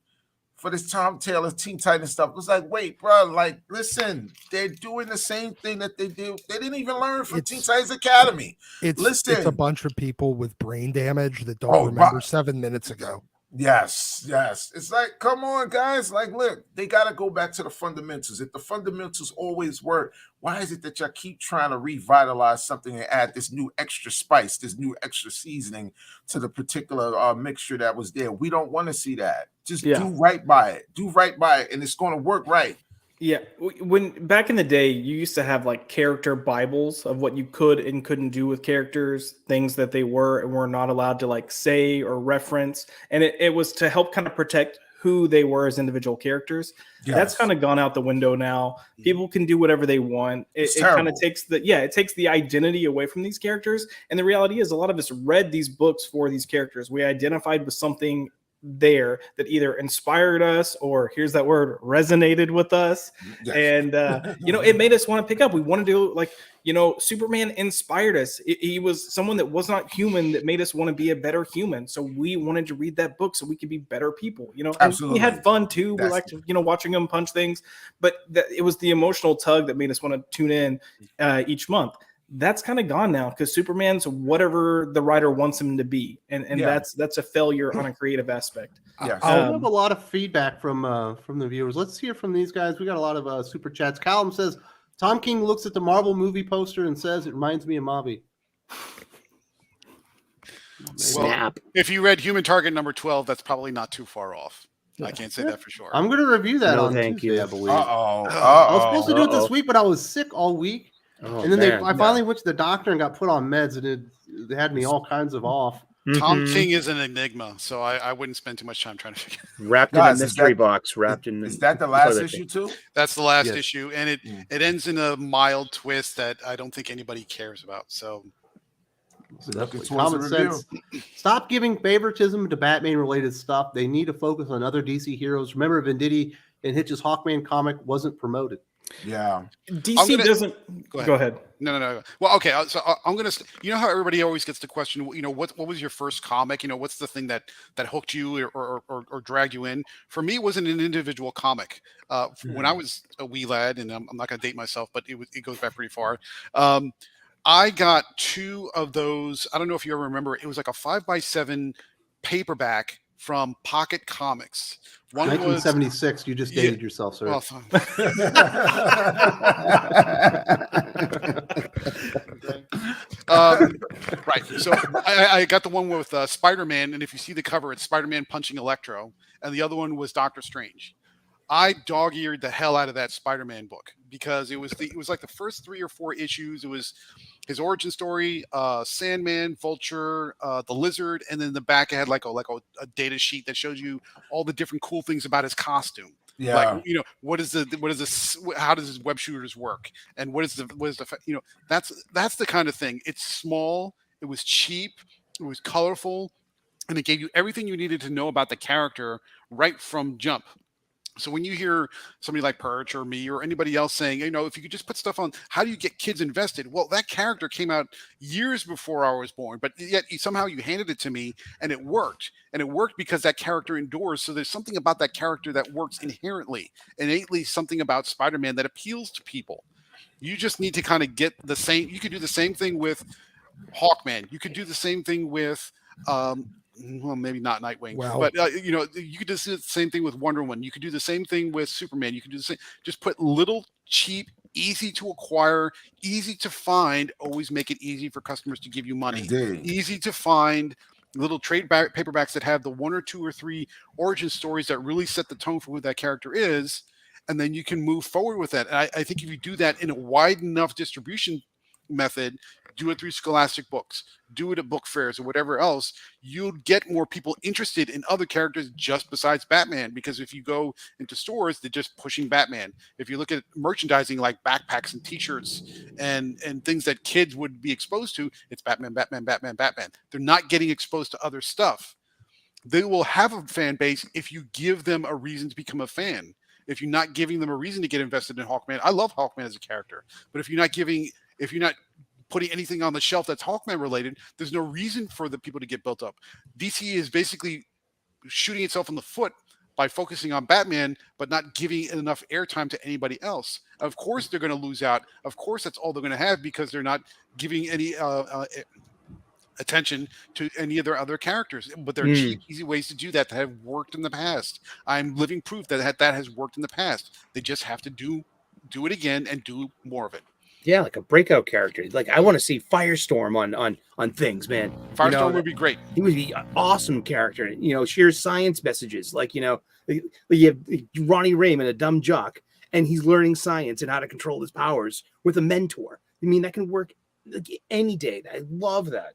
for this Tom Taylor Teen Titans stuff. It's like, wait, bro, listen, they're doing the same thing that they do. They didn't even learn from Teen Titans Academy. It's a bunch of people with brain damage that don't remember 7 minutes ago. Yes. It's like, come on, guys. Look, they got to go back to the fundamentals. If the fundamentals always work, why is it that y'all keep trying to revitalize something and add this new extra spice, this new extra seasoning to the particular mixture that was there? We don't want to see that. Just do right by it. Do right by it, and it's going to work right. Yeah, when back in the day, you used to have character Bibles of what you could and couldn't do with characters, things that they were and were not allowed to say or reference, and it was to help kind of protect who they were as individual characters. Yes. That's kind of gone out the window now. People can do whatever they want. It kind of takes the identity away from these characters, and the reality is a lot of us read these books for these characters. We identified with something there that either inspired us or, here's that word, resonated with us. Yes. And it made us want to pick up. We wanted to Superman inspired us. He was someone that was not human that made us want to be a better human. So we wanted to read that book so we could be better people. Absolutely. We had fun too. We liked watching them punch things, but it was the emotional tug that made us want to tune in each month. that's kind of gone now because Superman's whatever the writer wants him to be, and that's a failure on a creative aspect. Yeah, we have a lot of feedback from the viewers. Let's hear from these guys. We got a lot of super chats. Callum says Tom King looks at the Marvel movie poster and says it reminds me of Mobby. Snap. Well, if you read Human Target number 12, that's probably not too far off. I can't say that for sure. I'm going to review that on Tuesday, I believe. I was supposed to do it this week, but I was sick all week. And then I finally went to the doctor and got put on meds, and they had me all kinds of off. Tom King is an enigma, so I wouldn't spend too much time trying to figure it out. Wrapped in a mystery box. Wrapped in. Is that the last issue too? That's the last issue, and it ends in a mild twist that I don't think anybody cares about. So. Common sense. Stop giving favoritism to Batman-related stuff. They need to focus on other DC heroes. Remember, Venditti in Hitch's Hawkman comic wasn't promoted. Yeah, DC doesn't. Go ahead. No. Well, okay. So I'm gonna. You know how everybody always gets the question. You know, what was your first comic? You know, what's the thing that hooked you or dragged you in? For me, it wasn't an individual comic. When I was a wee lad, and I'm not gonna date myself, but it goes back pretty far. I got 2 of those. I don't know if you ever remember. It was like a 5x7 paperback from Pocket Comics. 1976. You just dated yourself, sir. Well, right. So I got the one with Spider-Man, and if you see the cover, it's Spider-Man punching Electro, and the other one was Doctor Strange. I dog-eared the hell out of that Spider-Man book because it was like the first 3 or 4 issues. It was his origin story, Sandman, Vulture, the Lizard, and then the back it had like a data sheet that shows you all the different cool things about his costume. Yeah, like how does his web shooters work, and what is the that's the kind of thing. It's small, it was cheap, it was colorful, and it gave you everything you needed to know about the character right from jump. So when you hear somebody like Perch or me or anybody else saying, if you could just put stuff on, how do you get kids invested? Well, that character came out years before I was born, but yet somehow you handed it to me and it worked. And it worked because that character endures. So there's something about that character that works innately, something about Spider-Man that appeals to people. You just need to kind of get the same. You could do the same thing with Hawkman. You could do the same thing with, well, maybe not Nightwing, but you could just do the same thing with Wonder Woman. You could do the same thing with Superman. You could do the same. Just put little, cheap, easy to acquire, easy to find. Always make it easy for customers to give you money. Indeed. Easy to find. Little trade paperbacks that have the 1 or 2 or 3 origin stories that really set the tone for who that character is, and then you can move forward with that. And I think if you do that in a wide enough distribution method, do it through Scholastic Books, do it at book fairs or whatever else, you'll get more people interested in other characters just besides Batman. Because if you go into stores, they're just pushing Batman. If you look at merchandising like backpacks and t-shirts and things that kids would be exposed to, it's Batman. They're not getting exposed to other stuff. They will have a fan base if you give them a reason to become a fan. If you're not giving them a reason to get invested in Hawkman, I love Hawkman as a character, but if you're not putting anything on the shelf that's Hawkman related, there's no reason for the people to get built up. DC is basically shooting itself in the foot by focusing on Batman, but not giving enough airtime to anybody else. Of course, they're going to lose out. Of course, that's all they're going to have because they're not giving any attention to any of their other characters. But there are cheap, easy ways to do that have worked in the past. I'm living proof that has worked in the past. They just have to do it again and do more of it. Yeah, like a breakout character. Like I want to see Firestorm on things, man. Firestorm would be great. He would be an awesome character. Shares science messages. Like you have Ronnie Raymond, a dumb jock, and he's learning science and how to control his powers with a mentor. I mean, that can work any day. I love that.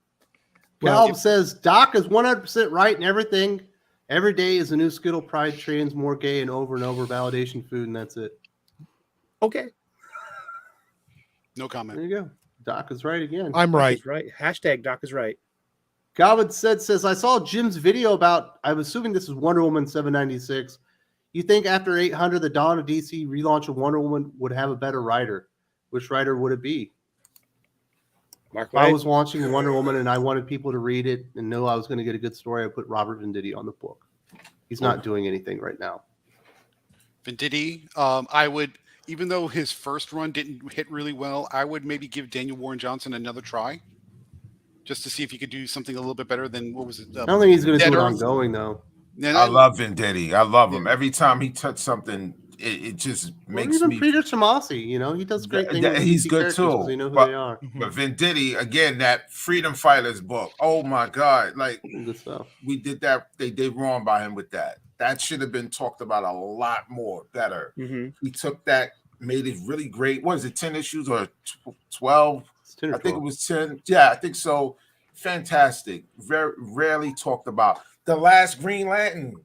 Caleb says Doc is 100% right in everything. Every day is a new Skittle Pride trains more gay and over validation food, and that's it. Okay. No comment. There you go. Doc is right again. I'm right. Doc is right. Hashtag Doc is right. Calvin says, I saw Jim's video about, I'm assuming this is Wonder Woman 796. You think after 800, the Dawn of DC relaunch of Wonder Woman would have a better writer? Which writer would it be? Mark If I was watching Wonder Woman and I wanted people to read it and know I was going to get a good story, I put Robert Venditti on the book. He's not doing anything right now. Venditti, I would... even though his first run didn't hit really well, I would maybe give Daniel Warren Johnson another try, just to see if he could do something a little bit better than what was it? I don't think he's going to do it ongoing though. I love Venditti. I love him. Every time he touched something, it just makes even me. Peter Tomasi, he does great things. He's good too. You know who they are. But Venditti, again, that Freedom Fighters book. Oh my God! Like good stuff. We did that. They did wrong by him with that. That should have been talked about a lot more better. He took that, made it really great. What is it? 10 issues or 12? 10 or 12. I think it was 10. Yeah, I think so. Fantastic. Very rarely talked about. The last Green Lantern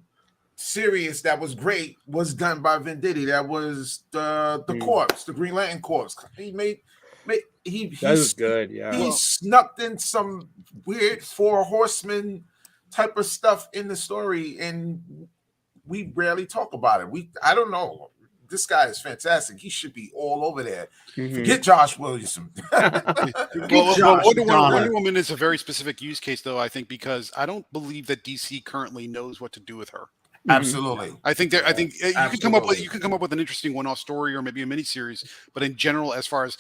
series that was great was done by Venditti. That was the corpse, the Green Lantern corpse. He made that was good. Yeah, he snuck in some weird Four Horsemen type of stuff in the story, and we rarely talk about it. I don't know. This guy is fantastic. He should be all over there. Forget Josh Williamson. Wonder Woman is a very specific use case, though, I think, because I don't believe that DC currently knows what to do with her. Absolutely. I think you can come up with an interesting one-off story or maybe a miniseries, but in general, as far as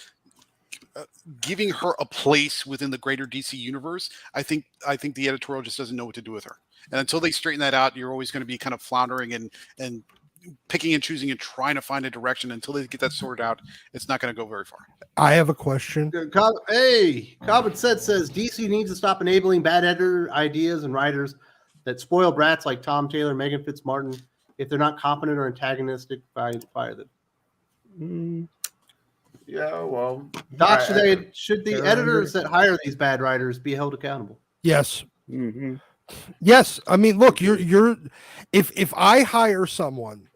giving her a place within the greater DC universe, I think the editorial just doesn't know what to do with her. And until they straighten that out, you're always going to be kind of floundering and picking and choosing and trying to find a direction. Until they get that sorted out, it's not going to go very far. I have a question. Common Sense says DC needs to stop enabling bad editor ideas and writers that spoil brats like Tom Taylor, Megan Fitzmartin. If they're not competent or antagonistic, fire them. Yeah, well, Doc, should the editors that hire these bad writers be held accountable? Yes. Yes. I mean, look, if I hire someone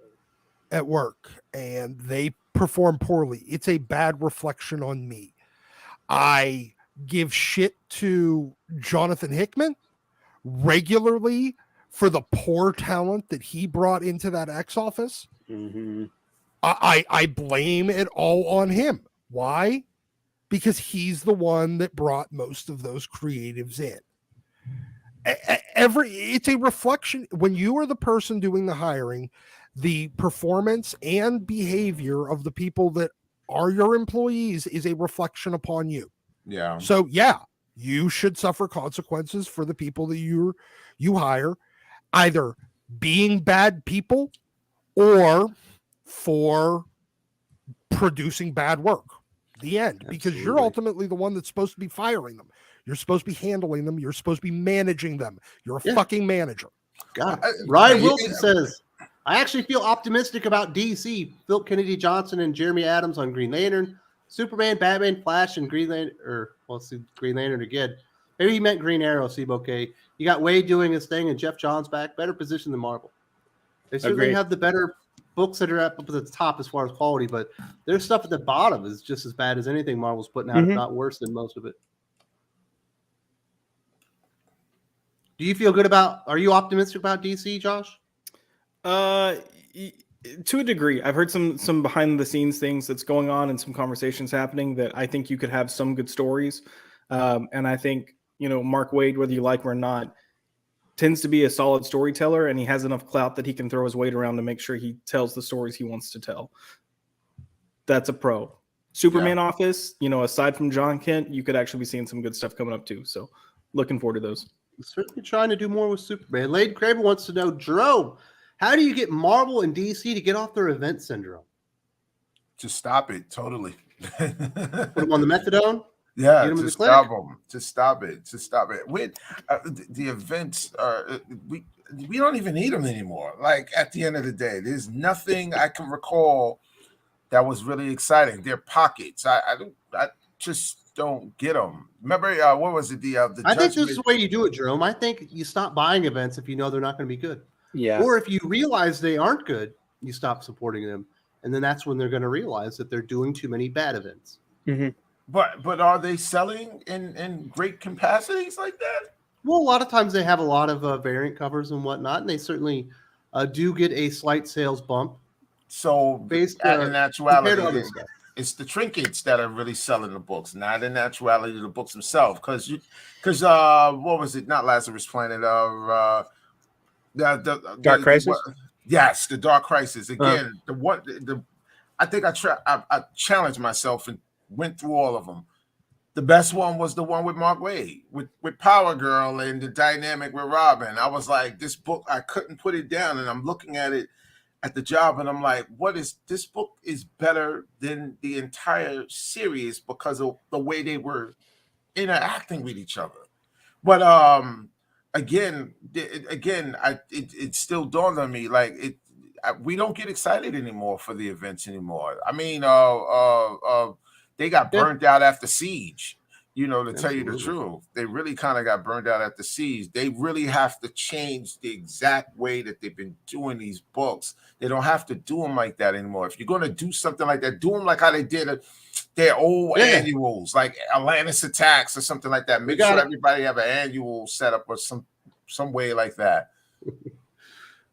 at work and they perform poorly, it's a bad reflection on me. I give shit to Jonathan Hickman regularly for the poor talent that he brought into that X office. I blame it all on him. Why? Because he's the one that brought most of those creatives in. It's a reflection. When you are the person doing the hiring, the performance and behavior of the people that are your employees is a reflection upon you. Yeah. So yeah, you should suffer consequences for the people that you hire, either being bad people or for producing bad work. The end. Absolutely. Because you're ultimately the one that's supposed to be firing them. You're supposed to be handling them. You're supposed to be managing them. You're a fucking manager. God. Ryan Wilson says, I actually feel optimistic about DC. Phil Kennedy Johnson and Jeremy Adams on Green Lantern, Superman, Batman, Flash, and Green Lantern, Green Lantern again. Maybe he meant Green Arrow, Steve. Okay. You got Wade doing his thing and Jeff Johns back. Better position than Marvel. They certainly have the better books that are up at the top as far as quality, but their stuff at the bottom is just as bad as anything Marvel's putting out, if not worse than most of it. Do you feel good are you optimistic about DC, Josh? To a degree. I've heard some behind the scenes things that's going on and some conversations happening that I think you could have some good stories. And I think, Mark Waid, whether you like him or not, tends to be a solid storyteller, and he has enough clout that he can throw his weight around to make sure he tells the stories he wants to tell. That's a pro. Superman office, aside from John Kent, you could actually be seeing some good stuff coming up too. So looking forward to those. Certainly trying to do more with Superman. Lade Craven wants to know, Jerome, how do you get Marvel and DC to get off their event syndrome? Just stop it totally. Put them on the methadone? Yeah, just stop them. Just stop it. The events we don't even need them anymore. Like at the end of the day, there's nothing I can recall that was really exciting. They're pockets. I just don't get them. Remember what was it? I think this is the way you do it, Jerome. I think you stop buying events if you know they're not going to be good. Yeah. Or if you realize they aren't good, you stop supporting them, and then that's when they're going to realize that they're doing too many bad events. But are they selling in great capacities like that? Well, a lot of times they have a lot of variant covers and whatnot, and they certainly do get a slight sales bump. So based on actuality, it's the trinkets that are really selling the books, not in actuality of the books themselves. Because what was it? Not Lazarus Planet. The Dark Crisis. Yes, the Dark Crisis again. I think I challenged myself and went through all of them. The best one was the one with Mark Waid, with Power Girl and the dynamic with Robin. I was like, this book, I couldn't put it down, and I'm looking at it at the job, and I'm like, this book is better than the entire series because of the way they were interacting with each other. But again, it still dawned on me, like, we don't get excited anymore for the events anymore. I mean, they got burnt out after Siege. You know, to tell you the truth, they really kind of got burned out after Siege. They really have to change the exact way that they've been doing these books. They don't have to do them like that anymore. If you're going to do something like that, do them like how they did their old annuals, like Atlantis Attacks or something like that. Make sure everybody have an annual setup or some way like that.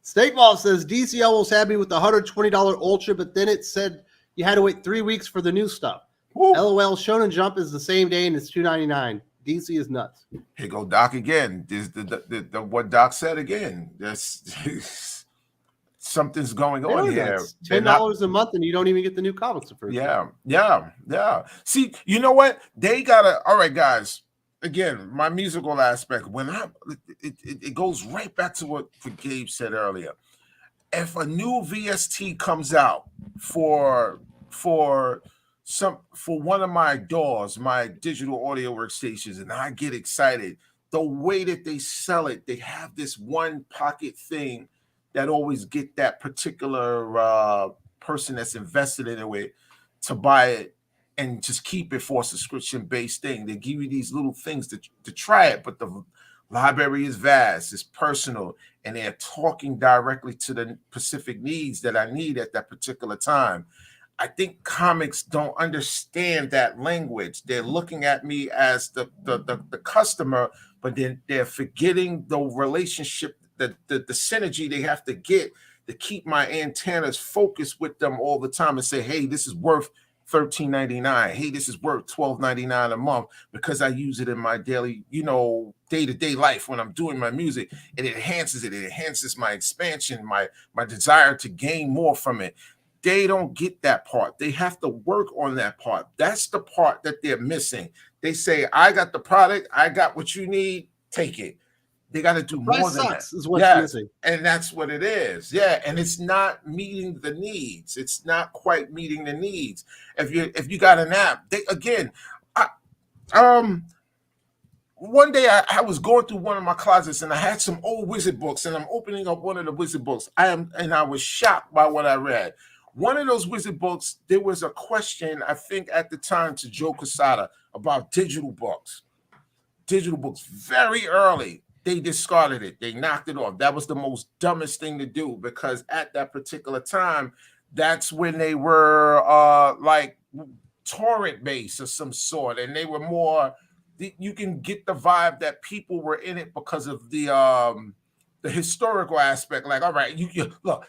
Steakball says DC almost had me with the $120 Ultra, but then it said you had to wait 3 weeks for the new stuff. Woo. LOL, Shonen Jump is the same day and it's $2.99. DC is nuts. Here go Doc again. This the what Doc said again. Something's going on here. $10 a month and you don't even get the new comics the first time. Yeah. See, you know what? They gotta. All right, guys. Again, my musical aspect. When it goes right back to what Gabe said earlier. If a new VST comes out for one of my DAWs, my digital audio workstations, and I get excited, the way that they sell it, they have this one pocket thing that always get that particular person that's invested in it to buy it and just keep it for a subscription-based thing. They give you these little things to try it, but the library is vast, it's personal, and they're talking directly to the specific needs that I need at that particular time. I think comics don't understand that language. They're looking at me as the customer, but then they're forgetting the relationship, the synergy they have to get to keep my antennas focused with them all the time and say, hey, this is worth $13.99. Hey, this is worth $12.99 a month because I use it in my daily, day-to-day life when I'm doing my music. It enhances it. It enhances my expansion, my desire to gain more from it. They don't get that part. They have to work on that part. That's the part that they're missing. They say, I got the product. I got what you need. Take it. They got to do more than that. Is what's missing. And that's what it is. Yeah. And it's not meeting the needs. It's not quite meeting the needs. If you got an app, one day I was going through one of my closets and I had some old wizard books and I'm opening up one of the wizard books. I was shocked by what I read. One of those wizard books, there was a question, I think at the time, to Joe Quesada about digital books. Digital books, very early, they discarded it. They knocked it off. That was the most dumbest thing to do because at that particular time, that's when they were like torrent based of some sort. And they were more, you can get the vibe that people were in it because of the historical aspect. Like, all right, you look,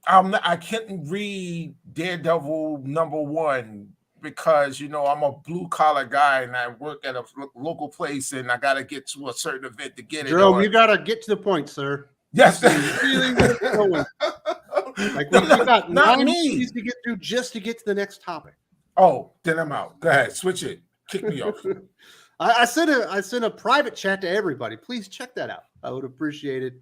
I couldn't read Daredevil #1 because, I'm a blue collar guy and I work at a local place and I got to get to a certain event to get it. Jerome, you got to get to the point, sir. Yes. Like, we got 9 movies to get through just to get to the next topic. Oh, then I'm out. Go ahead. Switch it. Kick me off. I sent a private chat to everybody. Please check that out. I would appreciate it.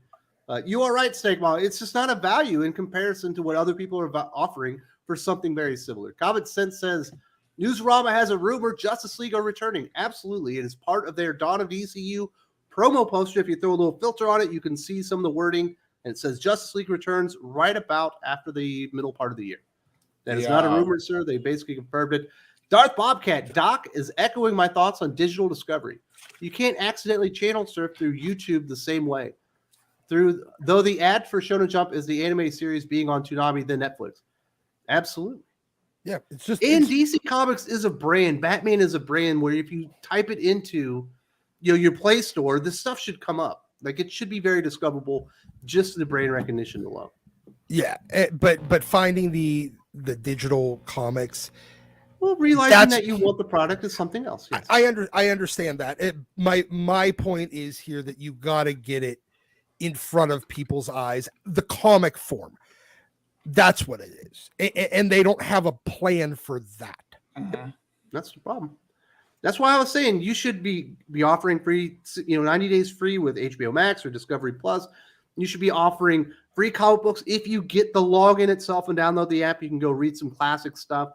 You are right, Steak Mom. It's just not a value in comparison to what other people are offering for something very similar. Common Sense says, Newsarama has a rumor Justice League are returning. Absolutely. It is part of their Dawn of DCU promo poster. If you throw a little filter on it, you can see some of the wording. And it says Justice League returns right about after the middle part of the year. That is not a rumor, sir. They basically confirmed it. Darth Bobcat, Doc is echoing my thoughts on digital discovery. You can't accidentally channel surf through YouTube the same way. Though the ad for Shonen Jump is the anime series being on Toonami than Netflix. Absolutely. Yeah, it's just DC Comics is a brand. Batman is a brand where if you type it into your Play Store, this stuff should come up. Like, it should be very discoverable just the brand recognition alone. Yeah, but finding the digital comics, well, realizing that you want the product is something else. Yes. I understand that. My point is here that you got to get it in front of people's eyes, the comic form. That's what it is. And they don't have a plan for that. Mm-hmm. That's the problem. That's why I was saying you should be offering free, 90 days free with HBO Max or Discovery Plus. You should be offering free comic books. If you get the login itself and download the app, you can go read some classic stuff.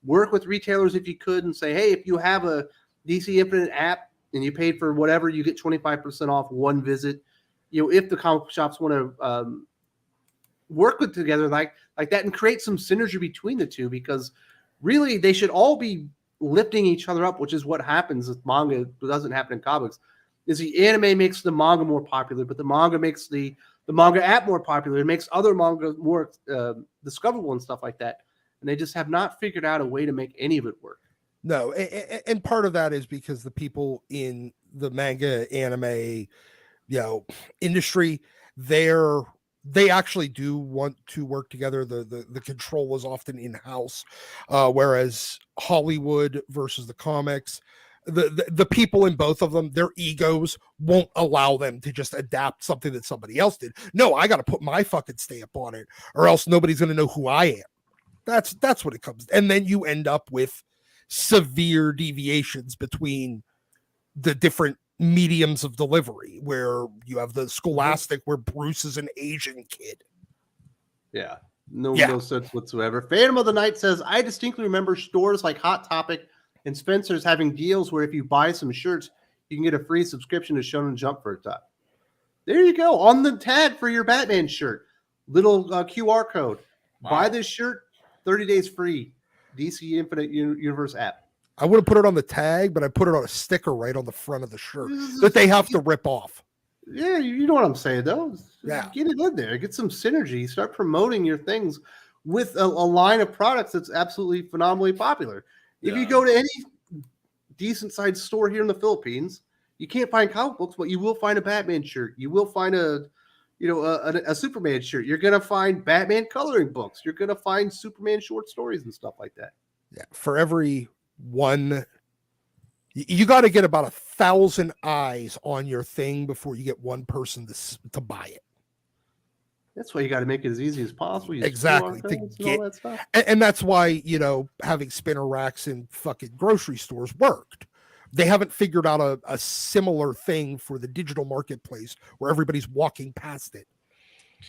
Work with retailers if you could and say, hey, if you have a DC Infinite app and you paid for whatever, you get 25% off one visit. If the comic shops want to work with together like that and create some synergy between the two, because really they should all be lifting each other up, which is what happens with manga. It doesn't happen in comics. Is the anime makes the manga more popular, but the manga makes the manga app more popular. It makes other manga more discoverable and stuff like that. And they just have not figured out a way to make any of it work. No, and part of that is because the people in the manga anime, industry, they actually do want to work together. The control is often in-house, whereas Hollywood versus the comics, the people in both of them, their egos won't allow them to just adapt something that somebody else did. No, I got to put my fucking stamp on it, or else nobody's going to know who I am. That's what it comes. And then you end up with severe deviations between the different mediums of delivery, where you have the Scholastic where Bruce is an Asian kid. Yeah. No sense whatsoever. Phantom of the Night says, I distinctly remember stores like Hot Topic and Spencer's having deals where if you buy some shirts, you can get a free subscription to Shonen Jump for a time. There you go. On the tag for your Batman shirt. Little QR code. Wow. Buy this shirt, 30 days free. DC Infinite Universe app. I wouldn't put it on the tag, but I put it on a sticker right on the front of the shirt that they have to rip off. Yeah, you know what I'm saying, though. Yeah. Get it in there. Get some synergy. Start promoting your things with a line of products that's absolutely phenomenally popular. If you go to any decent-sized store here in the Philippines, you can't find comic books, but you will find a Batman shirt. You will find a Superman shirt. You're going to find Batman coloring books. You're going to find Superman short stories and stuff like that. Yeah, for every one, you got to get about 1,000 eyes on your thing before you get one person to buy it. That's why you got to make it as easy as possible. Exactly. To get, all that stuff. And that's why, having spinner racks in fucking grocery stores worked. They haven't figured out a similar thing for the digital marketplace where everybody's walking past it.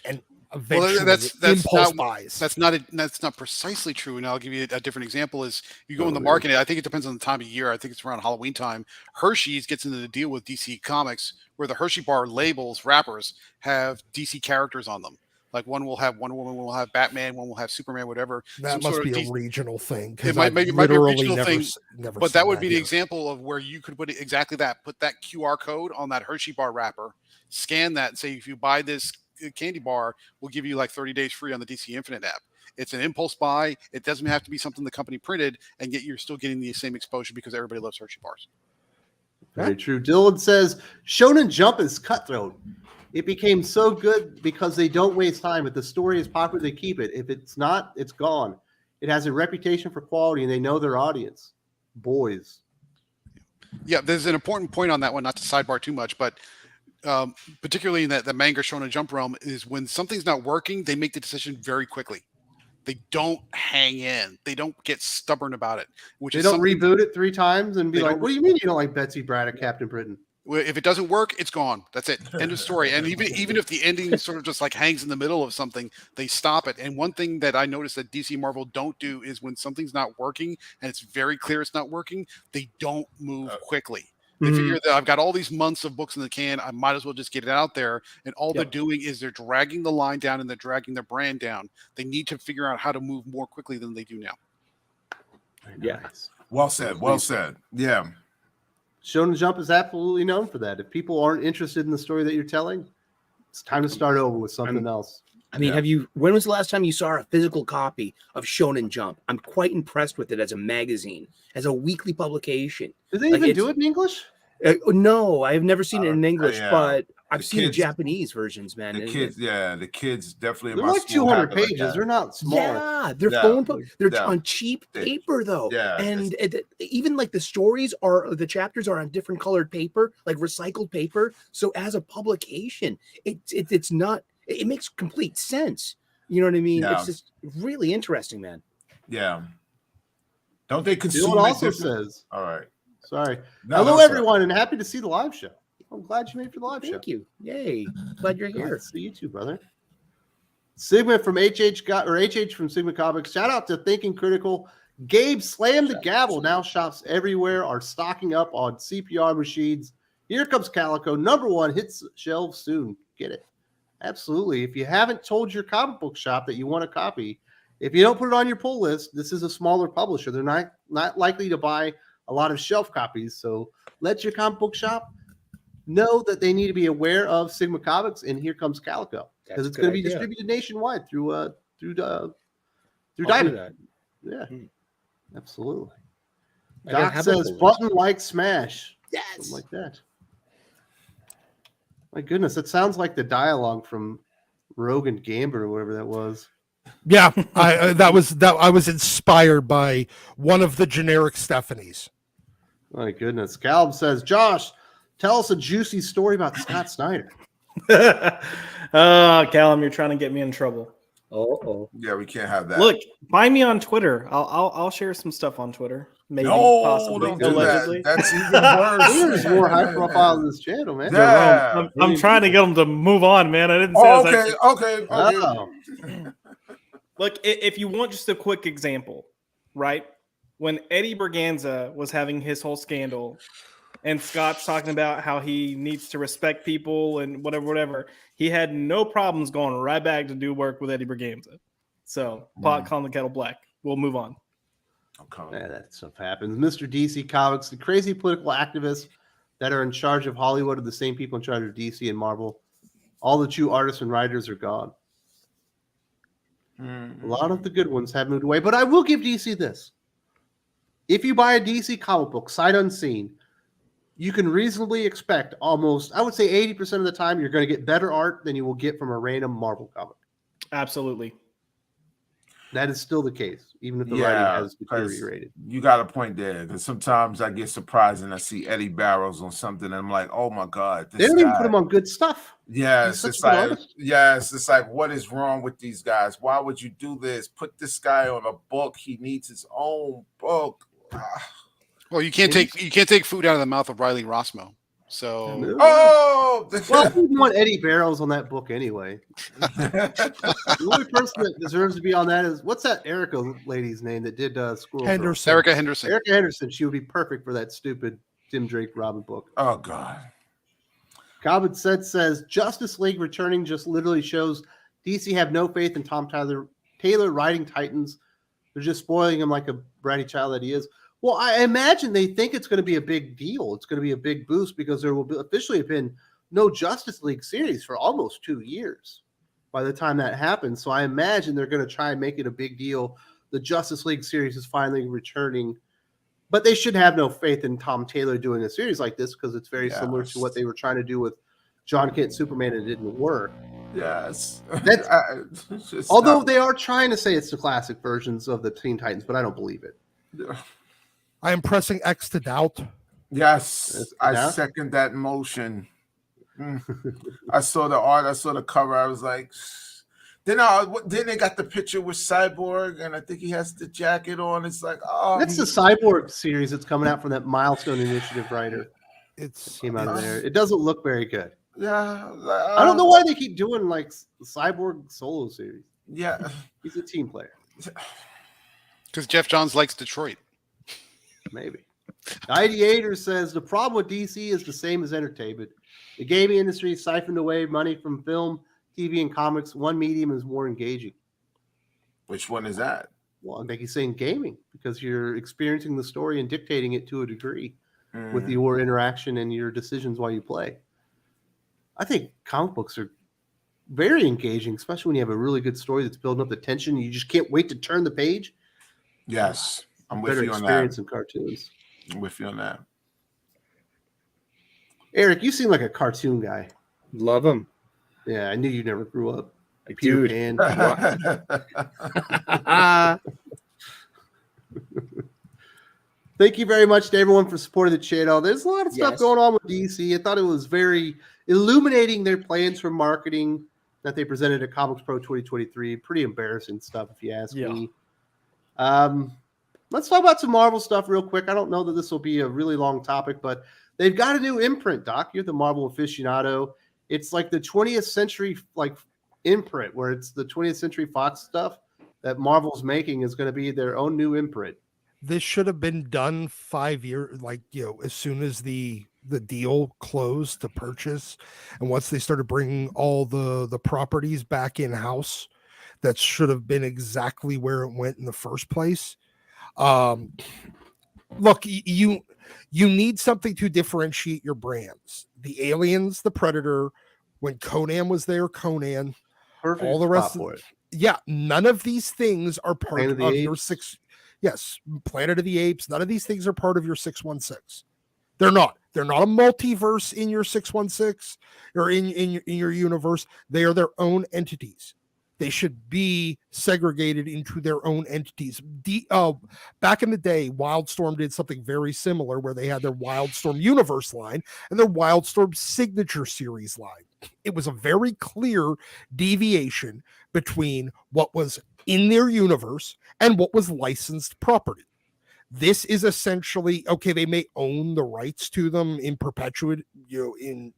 And eventually impulse buys. That's not precisely true. And I'll give you a different example. Is you go in the market, I think it depends on the time of year. I think it's around Halloween time. Hershey's gets into the deal with DC Comics where the Hershey bar labels, wrappers, have DC characters on them. Like one will have Wonder Woman, one will have Batman, one will have Superman, whatever. That must be a regional thing. It might be a regional thing, but that would be the example of where you could put exactly that. Put that QR code on that Hershey bar wrapper, scan that, and say if you buy this candy bar, we'll give you like 30 days free on the DC Infinite app. It's an impulse buy. It doesn't have to be something the company printed, and yet you're still getting the same exposure because everybody loves Hershey bars. Very true. Dylan says Shonen Jump is cutthroat. It became so good because they don't waste time. If the story is popular, they keep it. If it's not, it's gone. It has a reputation for quality, and they know their audience. Boys. Yeah, there's an important point on that one, not to sidebar too much, but particularly in the manga Shonen Jump realm, is when something's not working, they make the decision very quickly. They don't hang in. They don't get stubborn about it. They don't reboot it 3 times and be like, what do you mean you don't like Betsy Braddock, Captain Britain? If it doesn't work, it's gone. That's it. End of story. And even if the ending sort of just like hangs in the middle of something, they stop it. And one thing that I noticed that DC Marvel don't do is when something's not working and it's very clear it's not working, they don't move quickly. They figure that I've got all these months of books in the can. I might as well just get it out there. And all they're doing is they're dragging the line down and they're dragging their brand down. They need to figure out how to move more quickly than they do now. Yeah. Well said. Well said. Yeah. Shonen Jump is absolutely known for that. If people aren't interested in the story that you're telling, it's time to start over with something else. I mean, when was the last time you saw a physical copy of Shonen Jump? I'm quite impressed with it as a magazine, as a weekly publication. Do they even do it in English? No, I've never seen it in English, but I've seen the Japanese versions, man. The kids definitely. They're like 200 pages. Like they're not small. Yeah, they're on cheap paper though. Yeah, and even like the chapters are on different colored paper, like recycled paper. So as a publication, it's not. It makes complete sense. You know what I mean? Yeah. It's just really interesting, man. Yeah. Don't they consume Dylan it also different? says, All right. sorry. No, Hello, no, sir. everyone, and happy to see the live show. I'm glad you made for the live show. Thank you. Yay. Glad you're Glad here. to see you too, brother. Sigma from HH from Sigma Comics. Shout out to Thinking Critical. Gabe slammed the gavel. Now shops everywhere are stocking up on CPR machines. Here comes Calico. #1 hits shelves soon. Get it. Absolutely. If you haven't told your comic book shop that you want a copy, if you don't put it on your pull list, this is a smaller publisher. They're not likely to buy a lot of shelf copies. So let your comic book shop know that they need to be aware of Sigma Comics, and here comes Calico, because it's going to be distributed nationwide through Diamond. Yeah, absolutely. Doc says button like smash. Yes, something like that. My goodness, that sounds like the dialogue from Rogue and Gambit or whatever that was. Yeah, I was inspired by one of the generic Stephanies. My goodness. Caleb says, Josh, tell us a juicy story about Scott Snyder. Callum, you're trying to get me in trouble. Yeah, we can't have that. Look, find me on Twitter. I'll share some stuff on Twitter. Maybe, no, possibly, don't do allegedly. that. That's even worse. There's more high profile in this channel, man. Yeah. I'm trying to get them to move on, man. I didn't say okay. Oh. Look, if you want just a quick example, right? When Eddie Berganza was having his whole scandal, and Scott's talking about how he needs to respect people and whatever, he had no problems going right back to do work with Eddie Berganza. So, pot calling the kettle black. We'll move on. Okay. Yeah, that stuff happens. Mr. DC Comics, the crazy political activists that are in charge of Hollywood are the same people in charge of DC and Marvel. All the true artists and writers are gone. A lot of the good ones have moved away, but I will give DC this. If you buy a DC comic book, sight unseen, you can reasonably expect almost, I would say 80% of the time, you're going to get better art than you will get from a random Marvel comic. Absolutely. That is still the case, even if the writing has deteriorated. You got a point there, because sometimes I get surprised and I see Eddie Barrows on something, and I'm like, oh my God. They don't even put him on good stuff. Yes, it's like, what is wrong with these guys? Why would you do this? Put this guy on a book. He needs his own book. Well, you can't take food out of the mouth of Riley Rossmo. So, well, we want Eddie Barrows on that book anyway. The only person that deserves to be on that is, what's that Erica lady's name that did Squirrel Henderson. Erica Henderson. Erica Henderson. She would be perfect for that stupid Tim Drake Robin book. Oh God. Cobbett says Justice League returning just literally shows DC have no faith in Tom Taylor writing Titans. They're just spoiling him like a bratty child that he is. Well, I imagine they think it's going to be a big deal. It's going to be a big boost because there will officially have been no Justice League series for almost 2 years by the time that happens. So I imagine they're going to try and make it a big deal. The Justice League series is finally returning, but they should have no faith in Tom Taylor doing a series like this because it's very similar to what they were trying to do with John Kent Superman and it didn't work. Yes. Although they are trying to say it's the classic versions of the Teen Titans, but I don't believe it. I am pressing X to doubt. Yes, I second that motion. I saw the art, I saw the cover. I was like, then they got the picture with Cyborg, and I think he has the jacket on. It's like, oh, that's the Cyborg series that's coming out from that Milestone Initiative writer. It came out of there. It doesn't look very good. Yeah, I don't know why they keep doing like the Cyborg solo series. Yeah, he's a team player. Because Jeff Johns likes Detroit. Maybe. The Ideator says the problem with DC is the same as entertainment. The gaming industry siphoned away money from film, TV, and comics. One medium is more engaging. Which one is that? Well, I think he's saying gaming because you're experiencing the story and dictating it to a degree with your interaction and your decisions while you play. I think comic books are very engaging, especially when you have a really good story that's building up the tension. You just can't wait to turn the page. Yes. I'm with better you on experience that. in cartoons. I'm with you on that. Eric, you seem like a cartoon guy. Love them. Yeah, I knew you never grew up. Dude. Thank you very much to everyone for supporting the channel. There's a lot of stuff going on with DC. I thought it was very illuminating their plans for marketing that they presented at Comics Pro 2023. Pretty embarrassing stuff, if you ask me. Let's talk about some Marvel stuff real quick. I don't know that this will be a really long topic, but they've got a new imprint, Doc. You're the Marvel aficionado. It's like the 20th century imprint, where it's the 20th Century Fox stuff that Marvel's making is going to be their own new imprint. This should have been done 5 years, as soon as the deal closed to purchase, and once they started bringing all the properties back in house, that should have been exactly where it went in the first place. Look, you need something to differentiate your brands. The Aliens, the Predator, when Conan was there, Conan. Perfect. All the rest of it. Yeah, none of these things are part of your six. Yes, Planet of the Apes. None of these things are part of your 616. They're not. They're not a multiverse in your 616 or in your universe. They are their own entities. They should be segregated into their own entities. Back in the day, Wildstorm did something very similar where they had their Wildstorm Universe line and their Wildstorm Signature Series line. It was a very clear deviation between what was in their universe and what was licensed property. This is essentially, okay, they may own the rights to them in perpetuity, in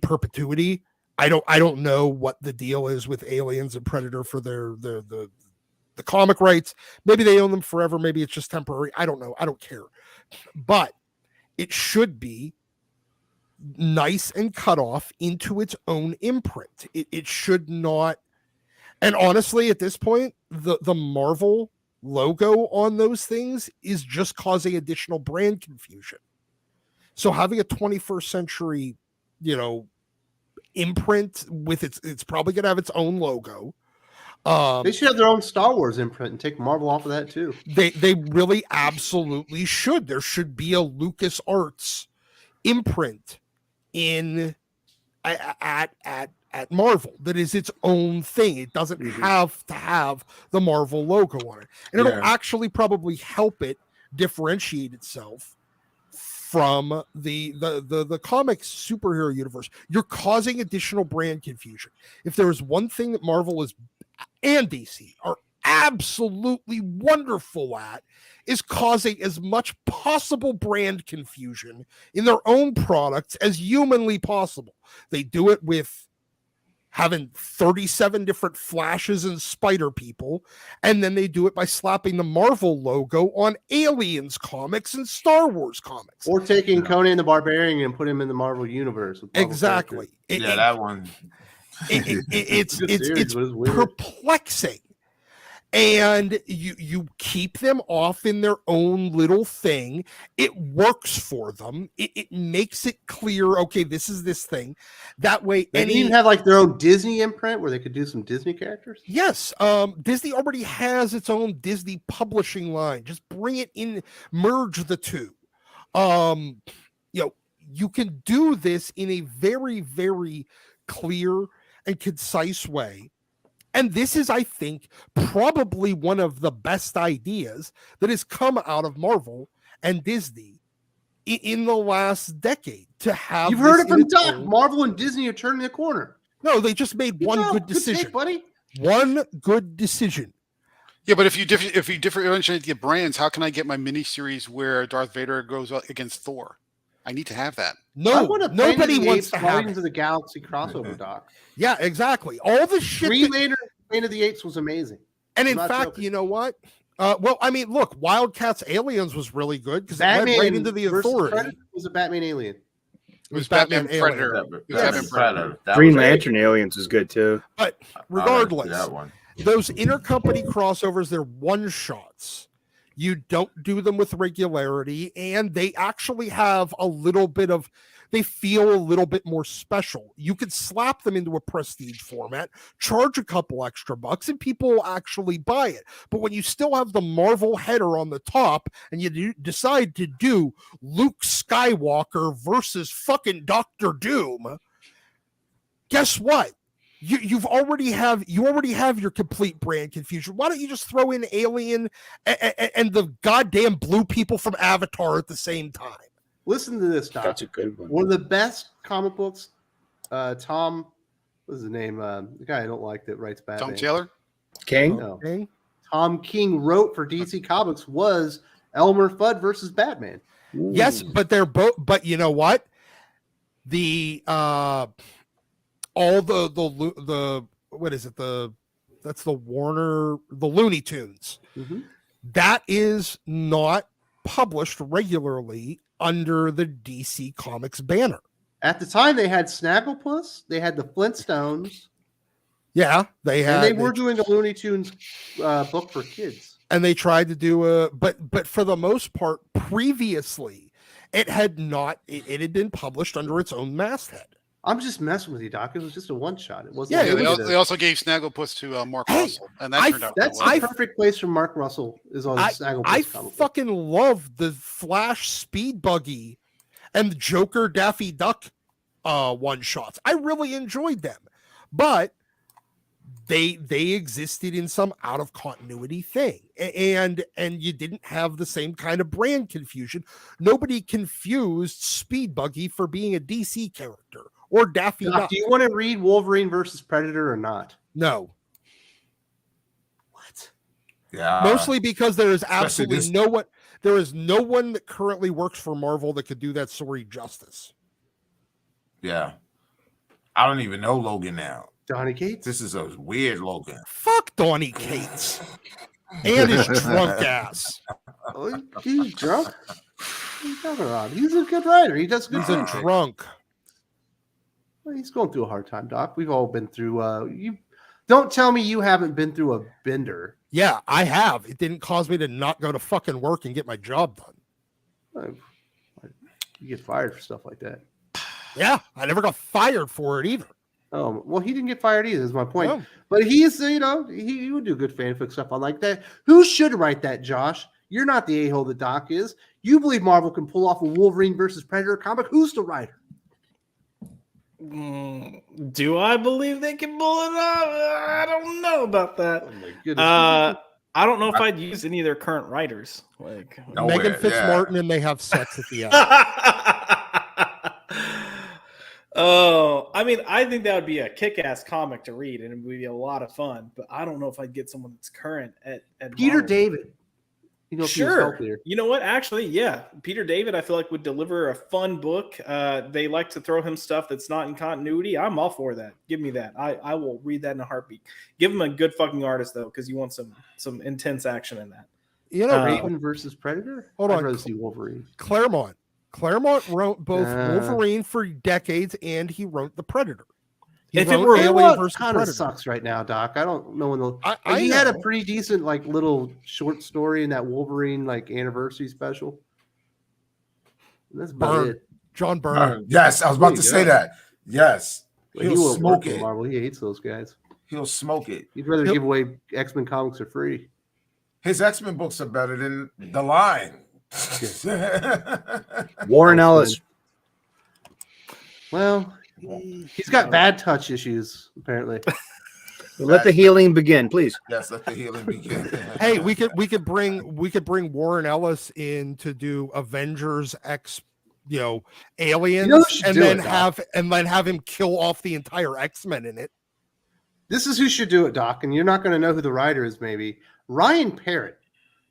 perpetuity. I don't know what the deal is with Aliens and Predator for the comic rights. Maybe they own them forever. Maybe it's just temporary. I don't know. I don't care. But it should be nice and cut off into its own imprint. It should not. And honestly, at this point, the Marvel logo on those things is just causing additional brand confusion. So having a 21st century, imprint with it's probably going to have its own logo. They should have their own Star Wars imprint and take Marvel off of that too. They really absolutely should. There should be a LucasArts imprint at Marvel that is its own thing. It doesn't have to have the Marvel logo on it, and it'll actually probably help it differentiate itself from the comics superhero universe. You're causing additional brand confusion. If there is one thing that Marvel is and DC are absolutely wonderful at, is causing as much possible brand confusion in their own products as humanly possible. They do it with having 37 different Flashes and Spider people, and then they do it by slapping the Marvel logo on Aliens comics and Star Wars comics. Or taking Conan the Barbarian and put him in the Marvel universe. Exactly. That one. It's perplexing. And you keep them off in their own little thing. It works for them. It makes it clear, okay, this is this thing. That way, they even have like their own Disney imprint where they could do some Disney characters. Yes, Disney already has its own Disney publishing line. Just bring it in, merge the two. You can do this in a very, very clear and concise way. And this is, I think, probably one of the best ideas that has come out of Marvel and Disney in the last decade. To have you've heard it from Doc. Marvel and Disney are turning the corner. No, they just made one good decision, take, buddy. One good decision. Yeah, but if you differentiate the brands, how can I get my miniseries where Darth Vader goes against Thor? I need to have that. No, nobody wants to have Guardians of the Galaxy crossover, Doc. Yeah, exactly. All the shit. Planet of the Apes was amazing. And in fact, joking. You know what? Well, I mean, look, Wildcats Aliens was really good because it led right into the Authority. It was a Batman Alien. It was Batman Predator. Predator. Green Lantern Aliens is good too. But regardless, those intercompany crossovers, they're one shots. You don't do them with regularity, and they actually have a little bit of, they feel a little bit more special. You could slap them into a prestige format, charge a couple extra bucks, and people will actually buy it. But when you still have the Marvel header on the top, and you decide to do Luke Skywalker versus fucking Doctor Doom, guess what? You already have your complete brand confusion. Why don't you just throw in Alien and the goddamn blue people from Avatar at the same time? Listen to this, Doc. That's a good one. One of the best comic books Tom What's his name? The guy I don't like that writes Batman. Tom Taylor? King? No. King? Tom King wrote for DC Comics was Elmer Fudd versus Batman. Yes, but they're both. But you know what? The all the what is it? That's the Warner, the Looney Tunes. Mm-hmm. That is not published regularly under the DC Comics banner. At the time, they had Snagglepuss, they had the Flintstones. Yeah, they had. And they were doing a Looney Tunes book for kids. And they tried to do but for the most part, previously, it had not. It had been published under its own masthead. I'm just messing with you, Doc. It was just a one shot. It wasn't. Yeah, They also gave Snagglepuss to Mark Russell, and that turned out. That's the perfect place for Mark Russell. Is on Snagglepuss. I fucking love the Flash Speed Buggy and the Joker Daffy Duck one shots. I really enjoyed them, but they existed in some out of continuity thing, and you didn't have the same kind of brand confusion. Nobody confused Speed Buggy for being a DC character or Daffy Duck. Do you want to read Wolverine versus Predator or not? No. What? Yeah. Mostly because there is absolutely no one. There is no one that currently works for Marvel that could do that story justice. Yeah. I don't even know Logan now. Donny Cates? This is a weird Logan. Fuck Donny Cates and his drunk ass. Oh, he's drunk? What are you talking about? He's a good writer. He does good He's a things. drunk. Well, he's going through a hard time, Doc. We've all been through. You don't tell me you haven't been through a bender. Yeah, I have. It didn't cause me to not go to fucking work and get my job done. You get fired for stuff like that. Yeah, I never got fired for it either. Oh, well, he didn't get fired either, is my point. No. But he's, he would do good fanfic stuff on like that. Who should write that, Josh? You're not the a-hole that Doc is. You believe Marvel can pull off a Wolverine versus Predator comic? Who's the writer? Do I believe they can pull it off? I don't know about that. Oh my goodness. I don't know if I'd use any of their current writers. Like Megan Fitzmartin and they have sex at the end. Oh, I mean, I think that would be a kick-ass comic to read, and it would be a lot of fun. But I don't know if I'd get someone that's current at Peter Marvel. David. Sure. You know what? Actually, yeah, Peter David, I feel like would deliver a fun book. They like to throw him stuff that's not in continuity. I'm all for that. Give me that. I will read that in a heartbeat. Give him a good fucking artist though, because you want some intense action in that. You know, Raven versus Predator. Hold on. I'd rather see Wolverine. Claremont wrote both Wolverine for decades, and he wrote the Predator. If it were Alien versus kind of sucks right now, Doc. I don't know when he had a pretty decent like little short story in that Wolverine like anniversary special. That's about it. John Byrne. Yes, I was about to say that. Yes, he'll smoke it. Marvel. He hates those guys. He'll smoke it. He'd rather give away X-Men comics for free. His X-Men books are better than the line. Warren Ellis. Well, he's got bad touch issues, apparently. Let the healing begin, please. Yes, let the healing begin. Hey, we could bring Warren Ellis in to do Avengers X, aliens, and then have him kill off the entire X-Men in it. This is who should do it, Doc, and you're not going to know who the writer is. Maybe Ryan Parrott.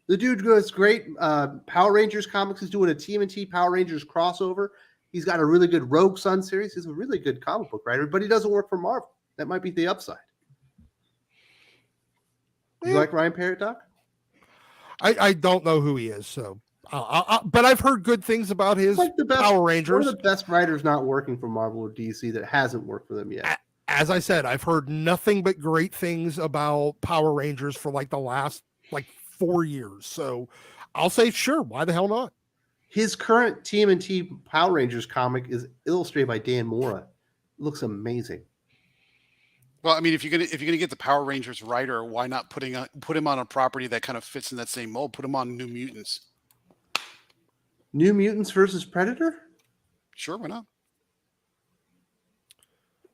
The dude goes great. Power Rangers comics is doing a TMNT Power Rangers crossover. He's got a really good Rogue Sun series. He's a really good comic book writer, but he doesn't work for Marvel. That might be the upside. You like Ryan Parrott, Doc? I don't know who he is, so but I've heard good things about his Power Rangers. One of the best writers not working for Marvel or DC that hasn't worked for them yet. As I said, I've heard nothing but great things about Power Rangers for like the last 4 years. So I'll say sure. Why the hell not? His current TMNT Power Rangers comic is illustrated by Dan Mora. It looks amazing. Well, I mean, if you're gonna get the Power Rangers writer, why not put him on a property that kind of fits in that same mold? Put him on New Mutants. New Mutants versus Predator? Sure, why not?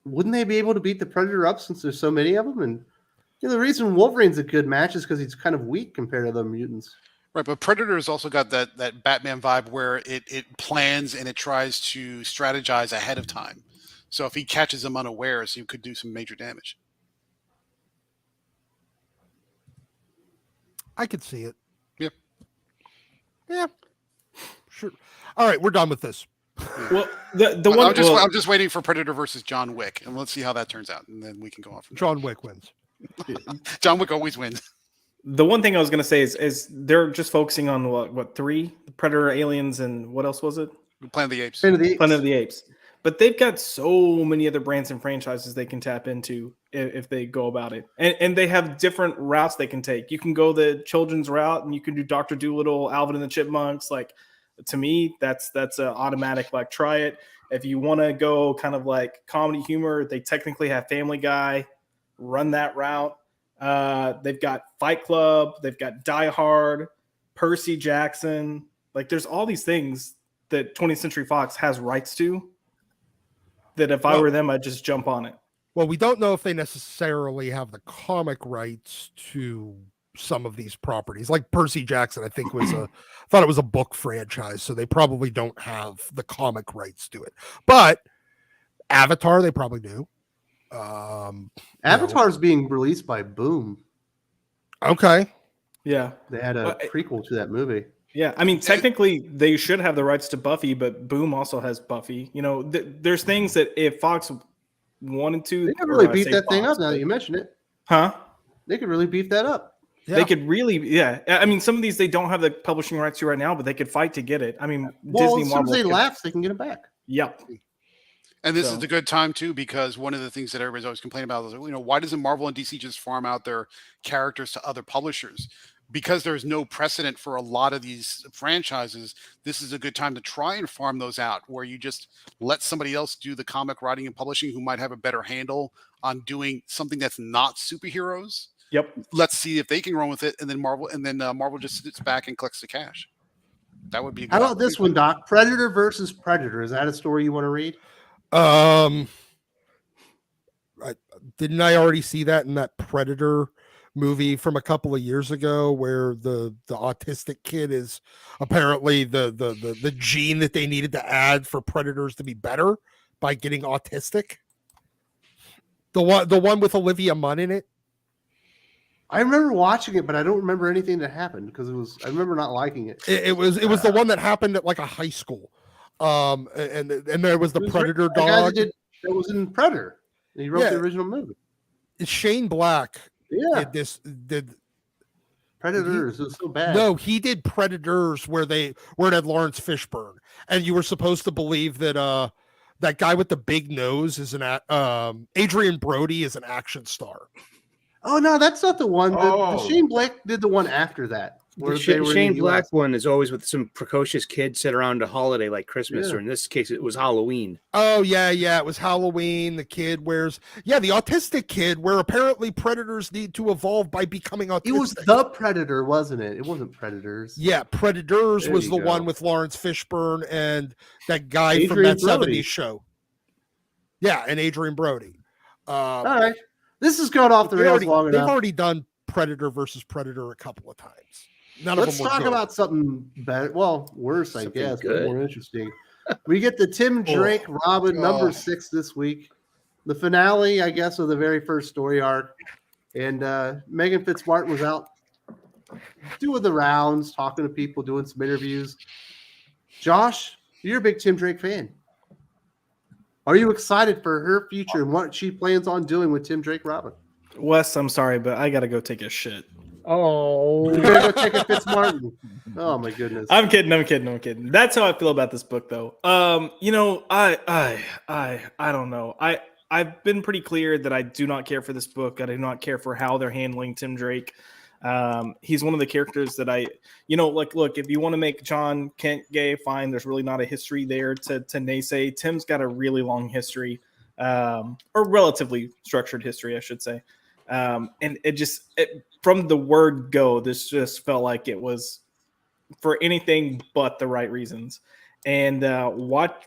Wouldn't they be able to beat the Predator up since there's so many of them? And the reason Wolverine's a good match is because he's kind of weak compared to the mutants. Right, but Predator's also got that Batman vibe where it plans and it tries to strategize ahead of time. So if he catches them unawares, he could do some major damage. I could see it. Yep. Yeah. Sure. All right, we're done with this. Well, I'm just waiting for Predator versus John Wick, and let's see how that turns out, and then we can go on from there. John Wick wins. John Wick always wins. The one thing I was going to say is they're just focusing on what 3 Predator, Aliens, and what else was it? Planet of the Apes. Planet of the Apes. But they've got so many other brands and franchises they can tap into if they go about it. And they have different routes they can take. You can go the children's route, and you can do Dr. Dolittle, Alvin and the Chipmunks. Like, to me, that's an automatic, like, try it. If you want to go kind of like comedy humor, they technically have Family Guy, run that route. They've got Fight Club. They've got Die Hard, Percy Jackson. Like, there's all these things that 20th Century Fox has rights to, that if I were them, I'd just jump on it. Well, we don't know if they necessarily have the comic rights to some of these properties. Like Percy Jackson, I think thought it was a book franchise, so they probably don't have the comic rights to it. But Avatar, they probably do. Avatar's being released by Boom. Okay. Yeah. They had a prequel to that movie. Yeah, I mean, technically, they should have the rights to Buffy, but Boom also has Buffy. You know, there's things that if Fox wanted to, they could really beef that thing up. Now that you mention it, huh? They could really beef that up. Yeah. They could really, yeah. I mean, some of these they don't have the publishing rights to right now, but they could fight to get it. I mean, well, Disney, as soon as they lapse, they can get it back. Yep. And this is the good time too, because one of the things that everybody's always complaining about is, why doesn't Marvel and DC just farm out their characters to other publishers? Because there's no precedent for a lot of these franchises, this is a good time to try and farm those out, where you just let somebody else do the comic writing and publishing who might have a better handle on doing something that's not superheroes. Yep. Let's see if they can run with it, and then Marvel just sits back and collects the cash. That would be. How about this one, Doc? Predator versus Predator. Is that a story you want to read? Didn't I already see that in that Predator movie from a couple of years ago, where the autistic kid is apparently the gene that they needed to add for predators to be better by getting autistic? The one with Olivia Munn in it. I remember watching it, but I don't remember anything that happened because I remember not liking it. It was the one that happened at like a high school. And there was the Predator dog that was in Predator. He wrote the original movie. Shane Black. Yeah, did Predators. It was so bad. No, he did Predators where it had Lawrence Fishburne, and you were supposed to believe that that guy with the big nose is Adrian Brody is an action star. Oh no, that's not the one. The Shane Black did the one after that. The Shane Black one is always with some precocious kid sit around a holiday like Christmas, or in this case, it was Halloween. Oh, yeah, it was Halloween. The kid wears, the autistic kid, where apparently predators need to evolve by becoming autistic. It was The Predator, wasn't it? It wasn't Predators. Yeah, Predators was the one with Lawrence Fishburne and that guy from that 70s show. Yeah, and Adrian Brody. All right. This is going off the rails long enough. They've already done Predator versus Predator a couple of times. Let's talk about something better. Well, worse, I guess, but more interesting. We get the Tim Drake Robin number 6 this week. The finale, I guess, of the very first story arc. And Megan Fitzmartin was out doing the rounds, talking to people, doing some interviews. Josh, you're a big Tim Drake fan. Are you excited for her future and what she plans on doing with Tim Drake Robin? Wes, I'm sorry, but I got to go take a shit. Oh, you're gonna go take a Fitzmartin. Oh my goodness. I'm kidding. That's how I feel about this book, though. I don't know. I've been pretty clear that I do not care for this book. I do not care for how they're handling Tim Drake. He's one of the characters that look, if you want to make John Kent gay, fine. There's really not a history there to naysay. Tim's got a really long history, or relatively structured history, I should say. And from the word go, this just felt like it was for anything but the right reasons. And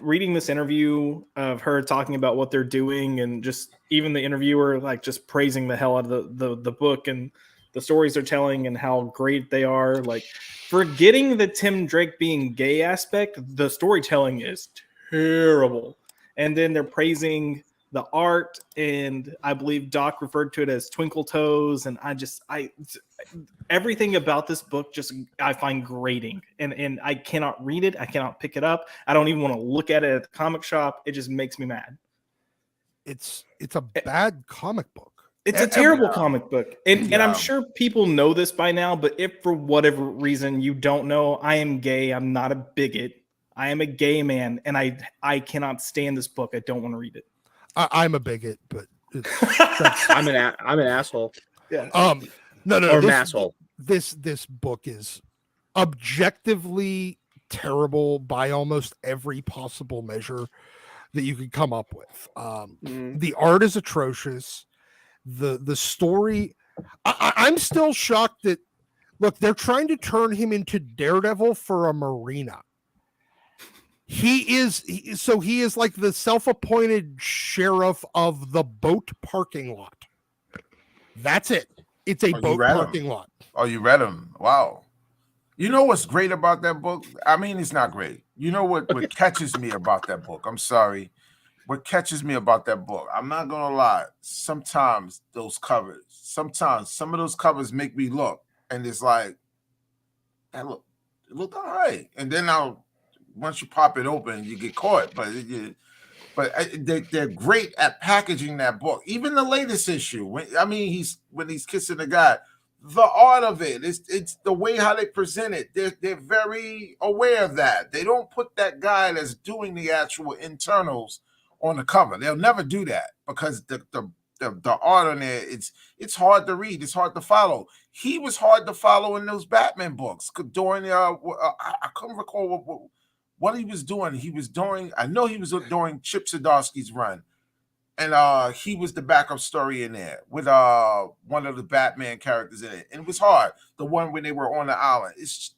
reading this interview of her talking about what they're doing, and just even the interviewer like just praising the hell out of the book and the stories they're telling and how great they are. Like, forgetting the Tim Drake being gay aspect, the storytelling is terrible. and then they're praising the art, and I believe Doc referred to it as twinkle toes, and everything about this book I find grating, and I cannot read it. I cannot pick it up. I don't even want to look at it at the comic shop. It just makes me mad. It's a bad comic book. It's a terrible comic book. And I'm sure people know this by now, but if for whatever reason you don't know, I am gay. I'm not a bigot. I am a gay man, and I cannot stand this book. I don't want to read it. I'm a bigot, but I'm an asshole. Yeah. No. Or an asshole. This book is objectively terrible by almost every possible measure that you could come up with. The art is atrocious. The story, I'm still shocked that, look, they're trying to turn him into Daredevil for a marina. He is like the self-appointed sheriff of the boat parking lot. That's it. It's a boat parking lot. Oh, you read him? Wow. You know what's great about that book? I mean, it's not great. You know what catches me about that book? I'm sorry. What catches me about that book? I'm not gonna lie. Sometimes some of those covers make me look, and it's like, it looked all right. And then once you pop it open, you get caught. But they're great at packaging that book. Even the latest issue. When he's kissing the guy, the art of it, it's the way how they present it. They're very aware of that. They don't put that guy that's doing the actual internals on the cover. They'll never do that because the art on there, it's hard to read. It's hard to follow. He was hard to follow in those Batman books during I couldn't recall what he was doing. I know he was doing Chip Zdarsky's run, and he was the backup story in there with one of the Batman characters in it. And it was hard. The one when they were on the island. It's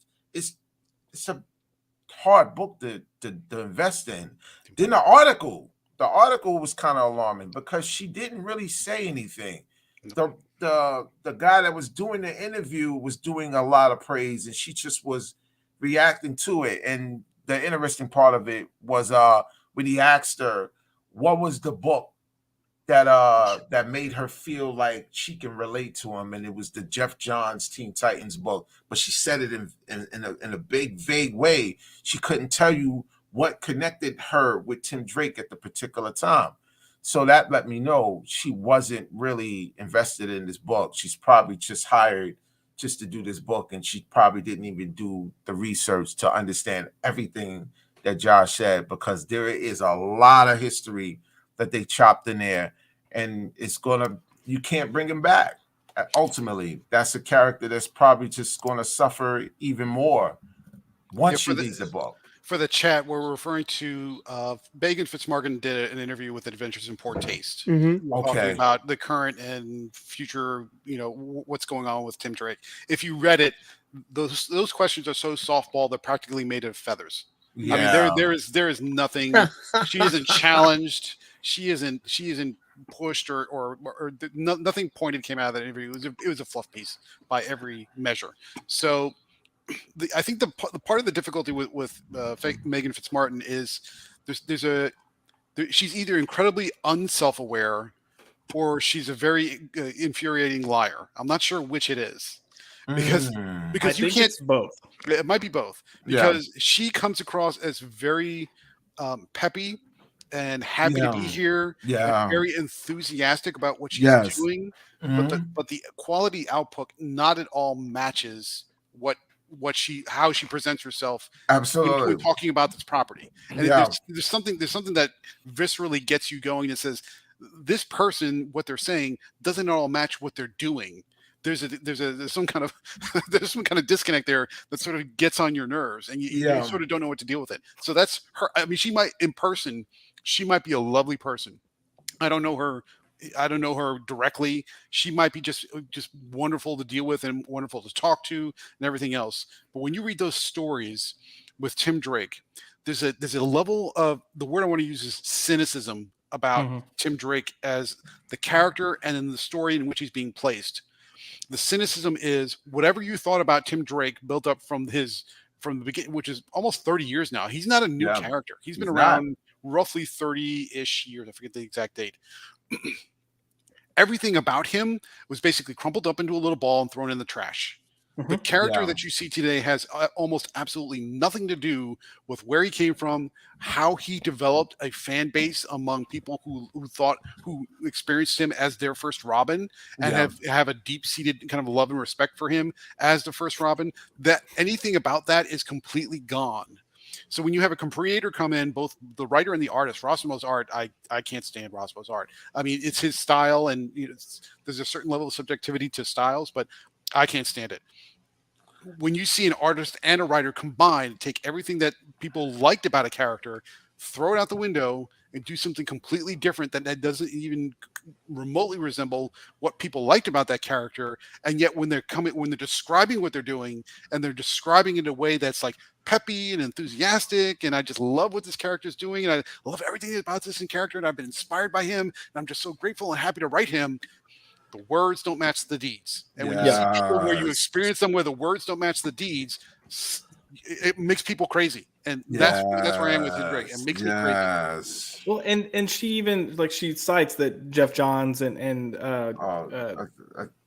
a hard book to invest in. Then the article was kind of alarming because she didn't really say anything. The guy that was doing the interview was doing a lot of praise, and she just was reacting to it. And the interesting part of it was when he asked her what was the book that made her feel like she can relate to him, and it was the Jeff Johns Teen Titans book, but she said it in a big vague way. She couldn't tell you what connected her with Tim Drake at the particular time. So that let me know she wasn't really invested in this book. She's probably just hired just to do this book, and she probably didn't even do the research to understand everything that Josh said, because there is a lot of history that they chopped in there, and you can't bring him back. Ultimately, that's a character that's probably just going to suffer even more once she reads the book. For the chat, we're referring to Megan Fitzmartin did an interview with Adventures in Poor Taste, talking about the current and future, what's going on with Tim Drake. If you read it, those questions are so softball they're practically made of feathers. Yeah. I mean, there is nothing. She isn't challenged. She isn't pushed or nothing pointed came out of that interview. It was a fluff piece by every measure. So. I think the part of the difficulty with Megan Fitzmartin is she's either incredibly unself-aware or she's a very infuriating liar. I'm not sure which it is because you can't. It's both. It might be both because she comes across as very peppy and happy to be here. And very enthusiastic about what she's doing, but the quality output not at all matches how she presents herself. Absolutely. When talking about this property. And there's something that viscerally gets you going that says this person, what they're saying doesn't at all match what they're doing. There's some kind of disconnect there that sort of gets on your nerves, and you sort of don't know what to deal with it. So that's her. I mean, she might be a lovely person. I don't know her directly. She might be just wonderful to deal with and wonderful to talk to and everything else. But when you read those stories with Tim Drake, there's a level of, the word I want to use is cynicism about Tim Drake as the character and in the story in which he's being placed. The cynicism is whatever you thought about Tim Drake built up from the beginning, which is almost 30 years now. He's not a new character. He's been around roughly 30-ish years. I forget the exact date. Everything about him was basically crumpled up into a little ball and thrown in the trash. The character that you see today has almost absolutely nothing to do with where he came from, how he developed a fan base among people who experienced him as their first Robin and have a deep-seated kind of love and respect for him as the first Robin. That anything about that is completely gone. So when you have a creator come in, both the writer and the artist, Rossimo's art, I can't stand Rossimo's art. I mean, it's his style, and there's a certain level of subjectivity to styles, but I can't stand it. When you see an artist and a writer combine, take everything that people liked about a character, throw it out the window, and do something completely different that doesn't even remotely resemble what people liked about that character, and yet when they're describing what they're doing, and they're describing it in a way that's like peppy and enthusiastic, and I just love what this character is doing, and I love everything about this character, and I've been inspired by him, and I'm just so grateful and happy to write him. The words don't match the deeds. And when you see people where you experience them where the words don't match the deeds, it makes people crazy. And that's where I am with his break. It makes me crazy. Well, and she even she cites that Jeff Johns and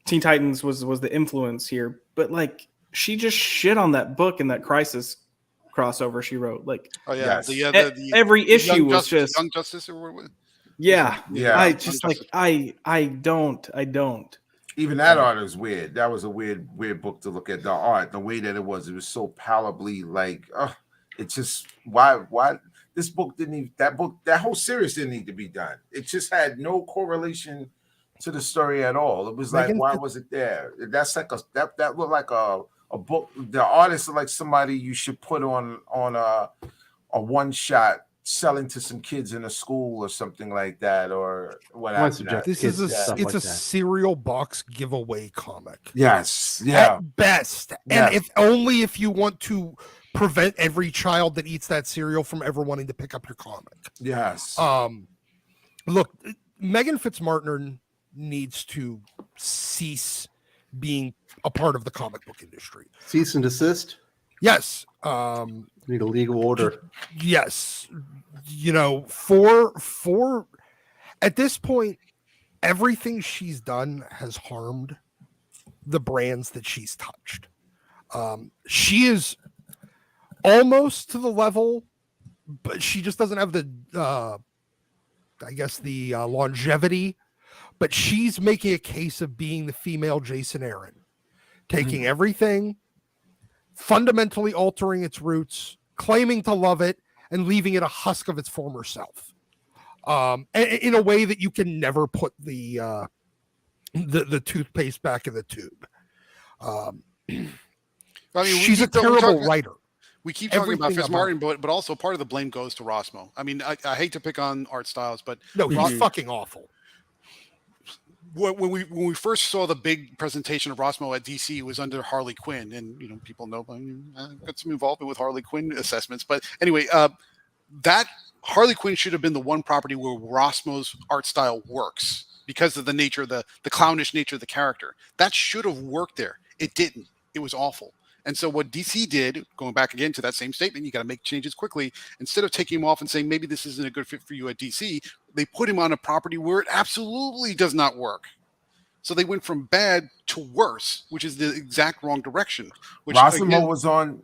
Teen Titans was the influence here, but she just shit on that book and that Crisis crossover she wrote. Every issue was just Young Justice or what? Yeah. I just I don't. Even that art is weird. That was a weird book to look at. The art, the way that it was so palpably it's just why this book didn't even, that whole series didn't need to be done. It just had no correlation to the story at all. It was like, why was it there? That's like that looked like a book. The artist is like somebody you should put on a one shot selling to some kids in a school or something like that, or whatever. This is a cereal box giveaway comic. Yes, at best, and if you want to prevent every child that eats that cereal from ever wanting to pick up your comic. Yes. Look, Megan Fitzmartin needs to cease being a part of the comic book industry. Cease and desist. Yes. Need a legal order. Yes. For at this point, everything she's done has harmed the brands that she's touched. She is almost to the level, but she just doesn't have the longevity, but she's making a case of being the female Jason Aaron, taking everything, fundamentally altering its roots, claiming to love it, and leaving it a husk of its former self. In a way that you can never put the toothpaste back in the tube. She's a terrible writer. We keep talking about Fitzmartin, but also part of the blame goes to Rossimo. I mean, I hate to pick on art styles, but no, he's fucking awful. When we first saw the big presentation of Rossimo at DC, it was under Harley Quinn, and people know I got some involvement with Harley Quinn assessments. But anyway, that Harley Quinn should have been the one property where Rossimo's art style works because of the nature of the clownish nature of the character. That should have worked there. It didn't. It was awful. And so what DC did, going back again to that same statement, you got to make changes quickly. Instead of taking him off and saying, maybe this isn't a good fit for you at DC, they put him on a property where it absolutely does not work. So they went from bad to worse, which is the exact wrong direction. Which Rossimo was on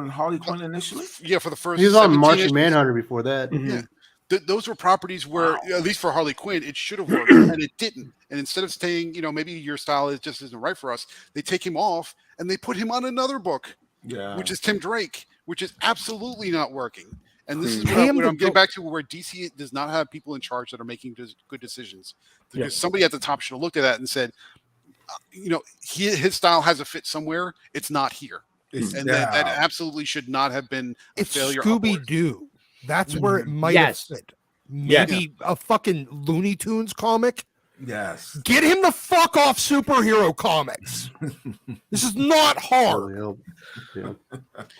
Harley Quinn initially? Yeah, for the first. He was on Martian Manhunter before that. Mm-hmm. Yeah. Those were properties where, at least for Harley Quinn, it should have worked, and it didn't. And instead of saying, maybe your style just isn't right for us, they take him off and they put him on another book, which is Tim Drake, which is absolutely not working. And this is what I'm getting back to, where DC does not have people in charge that are making good decisions. Because somebody at the top should have looked at that and said, his style has a fit somewhere. It's not here. And that absolutely should not have been a failure. Scooby-Doo. That's where it might have fit. Maybe a fucking Looney Tunes comic. Yes. Get him the fuck off superhero comics. This is not hard.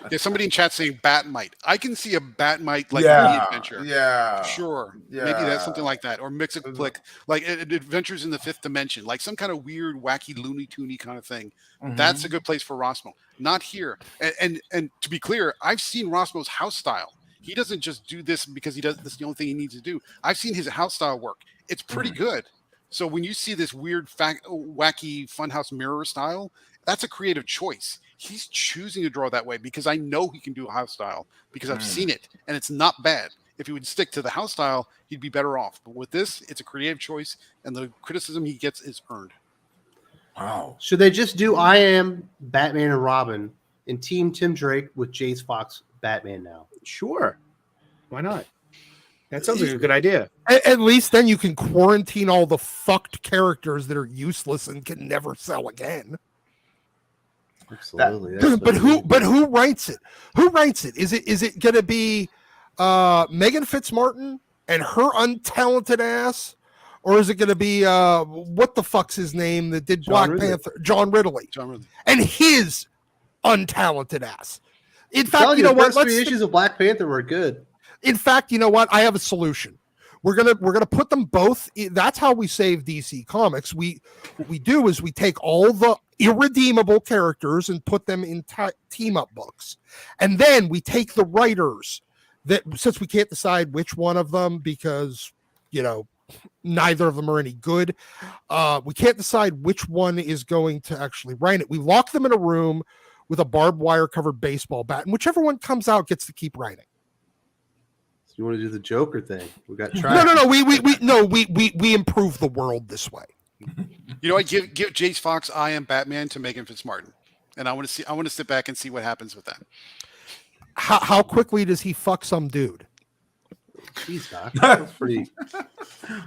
There's somebody in chat saying Batmite. I can see a Batmite adventure. Yeah. Sure. Yeah. Maybe that's something like that. Or mix it click like Adventures in the Fifth Dimension. Like some kind of weird, wacky, Looney Tunes kind of thing. Mm-hmm. That's a good place for Rossimo. Not here. And to be clear, I've seen Rossimo's house style. He doesn't just do this because he does. This is the only thing he needs to do. I've seen his house style work. It's pretty good. So when you see this weird, wacky funhouse mirror style, that's a creative choice. He's choosing to draw that way because I know he can do a house style because I've seen it and it's not bad. If he would stick to the house style, he'd be better off. But with this, it's a creative choice, and the criticism he gets is earned. Wow. Should they just do I Am Batman and Robin and Team Tim Drake with Jace Fox Batman now? Sure. Why not? That sounds like a good idea. At least then you can quarantine all the fucked characters that are useless and can never sell again. Absolutely. But who writes it? Who writes it? Is it going to be Megan Fitzmartin and her untalented ass, or is it going to be what the fuck's his name that did Black Panther? John Ridley. And his untalented ass. In fact, you know what? The first 3 issues of Black Panther were good. In fact, you know what? I have a solution. We're gonna put them both. That's how we save DC Comics. What we do is we take all the irredeemable characters and put them in team up books, and then we take the writers that, since we can't decide which one of them because neither of them are any good. We can't decide which one is going to actually write it. We lock them in a room with a barbed wire covered baseball bat, and whichever one comes out gets to keep writing. You want to do the Joker thing? We got no. We improve the world this way. You know, I give Jace Fox I Am Batman to Megan Fitzmartin, and I want to sit back and see what happens with that. How quickly does he fuck some dude? Jeez, Doc. That's pretty.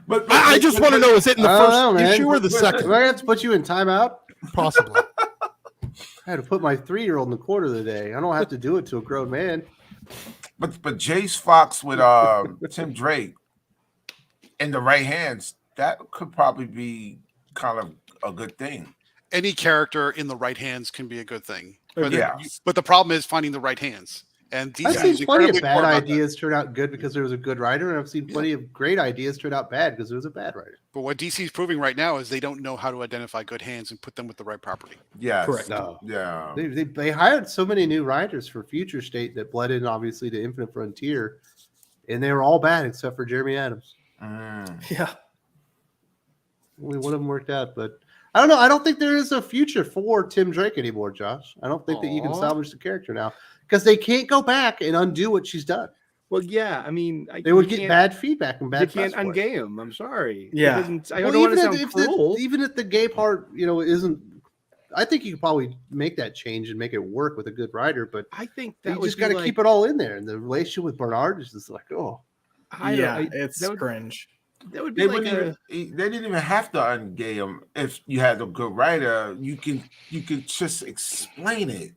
but I just want to know: is it in the first issue or the second? Do I have to put you in timeout? Possibly. I had to put my 3-year-old in the corner of the day. I don't have to do it to a grown man. But Jace Fox with Tim Drake in the right hands, that could probably be kind of a good thing. Any character in the right hands can be a good thing. But, yeah. But the problem is finding the right hands. And I've seen plenty of bad ideas turn out good because there was a good writer, and I've seen plenty of great ideas turn out bad because there was a bad writer. But what DC is proving right now is they don't know how to identify good hands and put them with the right property. Yeah, correct. No. Yeah, they hired so many new writers for Future State that bled in obviously to Infinite Frontier, and they were all bad except for Jeremy Adams. Yeah, only one of them worked out, but I don't know. I don't think there is a future for Tim Drake anymore, Josh. I don't think that you can salvage the character now because they can't go back and undo what she's done. Well, yeah, I mean, they would get bad feedback and bad. You can't ungay him. I'm sorry. Yeah, I don't want to sound cruel. Even if the gay part, isn't. I think you could probably make that change and make it work with a good writer. But I think that you just got to keep it all in there. And the relationship with Bernard is just like, it's cringe. That would be they didn't even have to ungay him if you had a good writer. You could just explain it.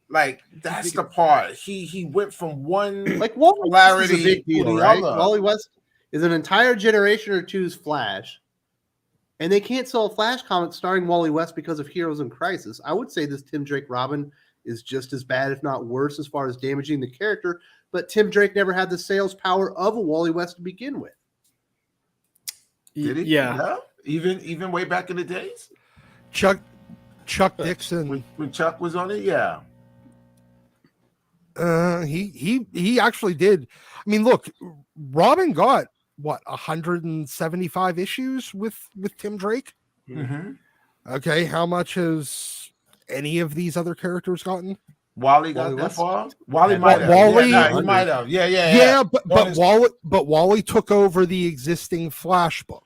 Like that's the part. He went from one polarity to the other. Wally West is an entire generation or two's Flash, and they can't sell a Flash comic starring Wally West because of Heroes in Crisis. I would say this Tim Drake Robin is just as bad, if not worse, as far as damaging the character. But Tim Drake never had the sales power of a Wally West to begin with. Did he? Yeah. Even way back in the days. Chuck Dixon when Chuck was on it, yeah. He actually did. I mean, look, Robin got 175 issues with Tim Drake. Mm-hmm. Okay, how much has any of these other characters gotten? Wally got that far. Wally might have. Wally, he might have. Yeah. But Wally took over the existing Flash book.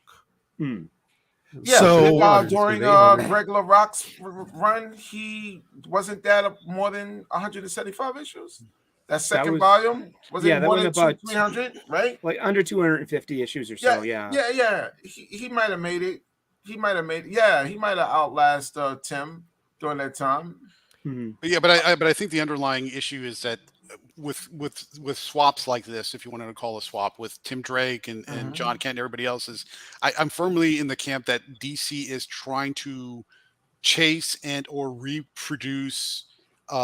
Yeah, so during regular Rock's run, he wasn't that more than 175 issues. That second volume was it more than about 300, right? Like under 250 issues or so. Yeah. He might have made it. Yeah, he might have outlasted Tim during that time. Mm-hmm. But I think the underlying issue is that with swaps like this, if you wanted to call a swap with Tim Drake and John Kent and everybody else, I'm firmly in the camp that DC is trying to chase and or reproduce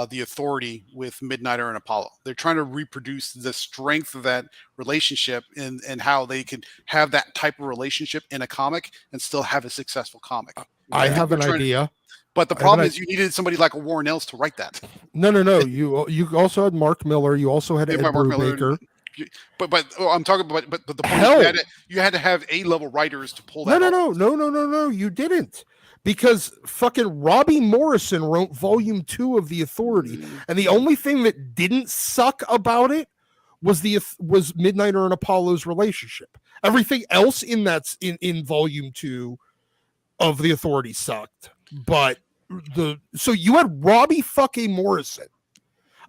the Authority with Midnighter and Apollo. They're trying to reproduce the strength of that relationship and how they could have that type of relationship in a comic and still have a successful comic. I have an idea. But the problem is you needed somebody like a Warren Ellis to write that. No. You also had Mark Miller. You also had Ed Brubaker. But I'm talking about but the point is you had to have A-level writers to pull that off. No, you didn't. Because fucking Robbie Morrison wrote volume 2 of The Authority, and the only thing that didn't suck about it was Midnighter and Apollo's relationship. Everything else in volume 2 of The Authority sucked. But so you had Robbie fucking Morrison,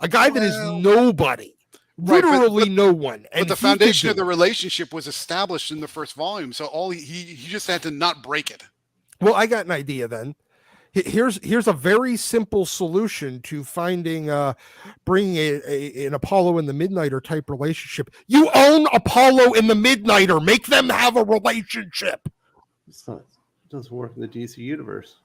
a guy that is nobody. Literally no one. But the foundation of the relationship was established in the first volume, so all he just had to not break it. Well, I got an idea then. Here's a very simple solution to bringing an Apollo and the Midnighter type relationship. You own Apollo and the Midnighter. Make them have a relationship. It doesn't work in the DC universe.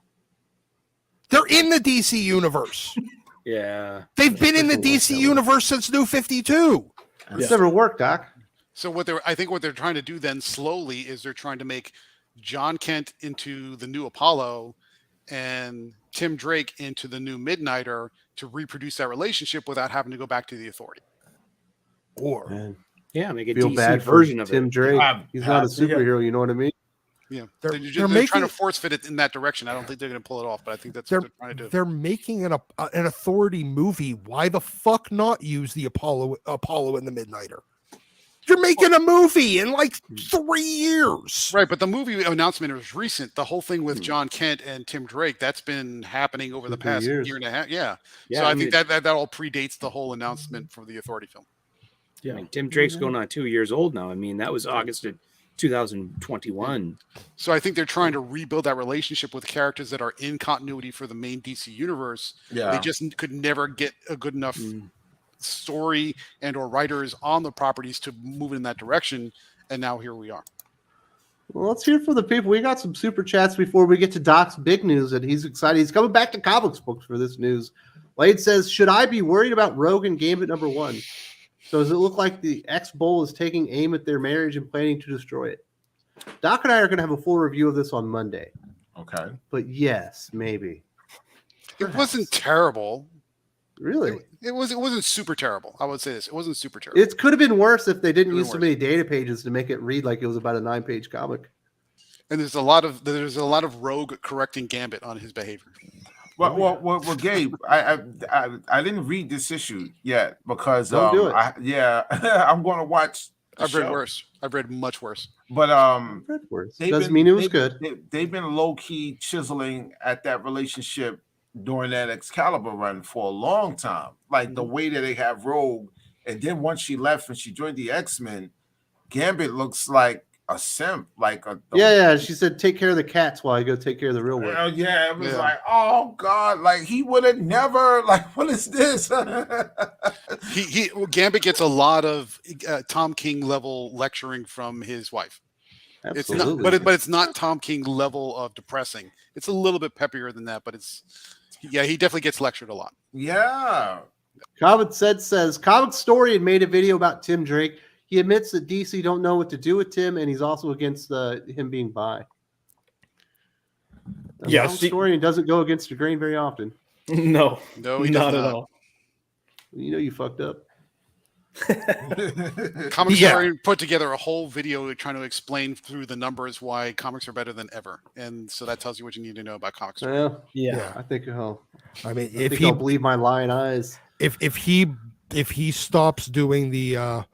They're in the DC universe. Yeah. They've been in the DC universe since New 52. It's never worked, Doc. So I think what they're trying to do then slowly is they're trying to make John Kent into the new Apollo and Tim Drake into the new Midnighter to reproduce that relationship without having to go back to the Authority. Or make a feel DC bad version for of Tim Drake. He's not a superhero, you know what I mean? Yeah, they're trying to force fit it in that direction. I don't think they're going to pull it off, but I think that's what they're trying to do. They're making an Authority movie. Why the fuck not use the Apollo and the Midnighter? You're making a movie in like 3 years. Right, but the movie announcement was recent. The whole thing with John Kent and Tim Drake, that's been happening over the past year and a half. Yeah. So I think that all predates the whole announcement for the Authority film. Yeah. I mean, Tim Drake's going on 2 years old now. I mean, that was August of 2021. So I think they're trying to rebuild that relationship with characters that are in continuity for the main DC universe. Yeah. They just could never get a good enough story and or writers on the properties to move in that direction, and now here we are. Well, let's hear from the people. We got some super chats before we get to Doc's big news, and he's excited. He's coming back to comics books for this news. Wade says, should I be worried about Rogue and Gambit #1? So does it look like the X-Bowl is taking aim at their marriage and planning to destroy it? Doc and I are going to have a full review of this on Monday. Okay. But yes, maybe. It wasn't terrible. Really? It wasn't super terrible. I would say this. It wasn't super terrible. It could have been worse if they didn't use so many data pages to make it read like it was about a 9-page comic. And there's a lot of Rogue correcting Gambit on his behavior. Well, Gabe, I didn't read this issue yet because Don't do it. I'm going to watch. I've read worse. I've read much worse. But doesn't mean it was good. They've been low key chiseling at that relationship during that Excalibur run for a long time. Like the way that they have Rogue, and then once she left and she joined the X-Men, Gambit looks like a simp. Like she said, take care of the cats while I go take care of the real work. It was like, oh God, like he would have never, like, what is this? Gambit gets a lot of Tom King level lecturing from his wife. Absolutely. It's not, but it's not Tom King level of depressing. It's a little bit peppier than that, but he definitely gets lectured a lot. Yeah. Comic says Comic Story had made a video about Tim Drake. He admits that DC don't know what to do with Tim, and he's also against him being bi. Yes, Story and doesn't go against the grain very often. No, he not does at not. all. You know you fucked up. Comics Story put together a whole video trying to explain through the numbers why comics are better than ever, and so that tells you what you need to know about Comics Story. Well, yeah, I think I'll believe my lying eyes. If he stops doing the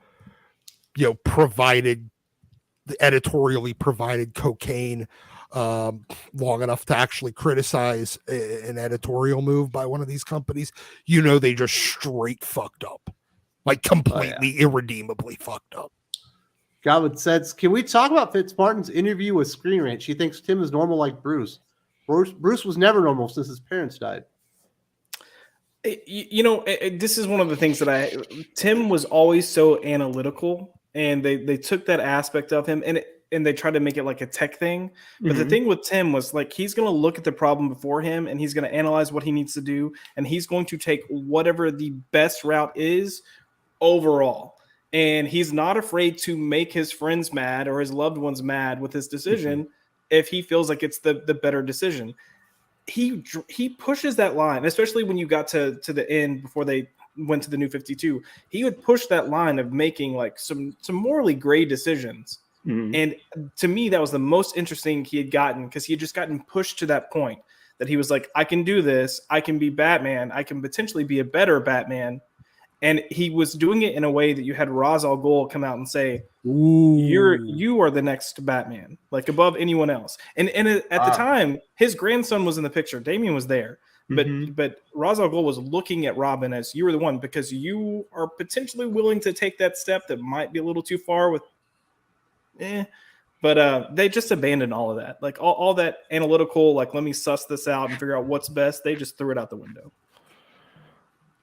editorially provided cocaine long enough to actually criticize an editorial move by one of these companies, they just straight fucked up. Like completely irredeemably fucked up. Goblin says, can we talk about Fitzmartin's interview with Screen Rant? She thinks Tim is normal like Bruce. Bruce was never normal since his parents died. This is one of the things that Tim was always so analytical, and they took that aspect of him and they tried to make it like a tech thing. But the thing with Tim was like, he's going to look at the problem before him and he's going to analyze what he needs to do. And he's going to take whatever the best route is overall. And he's not afraid to make his friends mad or his loved ones mad with his decision if he feels like it's the better decision. he pushes that line, especially when you got to the end before they went to the New 52. He would push that line of making like some morally gray decisions. Mm-hmm. And to me, that was the most interesting he had gotten, because he had just gotten pushed to that point that he was like, I can do this. I can be Batman. I can potentially be a better Batman. And he was doing it in a way that you had Ra's al Ghul come out and say, you are the next Batman, like above anyone else. And at the time, his grandson was in the picture. Damian was there. But Ra's al Ghul was looking at Robin as, you were the one, because you are potentially willing to take that step that might be a little too far with But they just abandoned all of that. Like all that analytical, like, let me suss this out and figure out what's best. They just threw it out the window.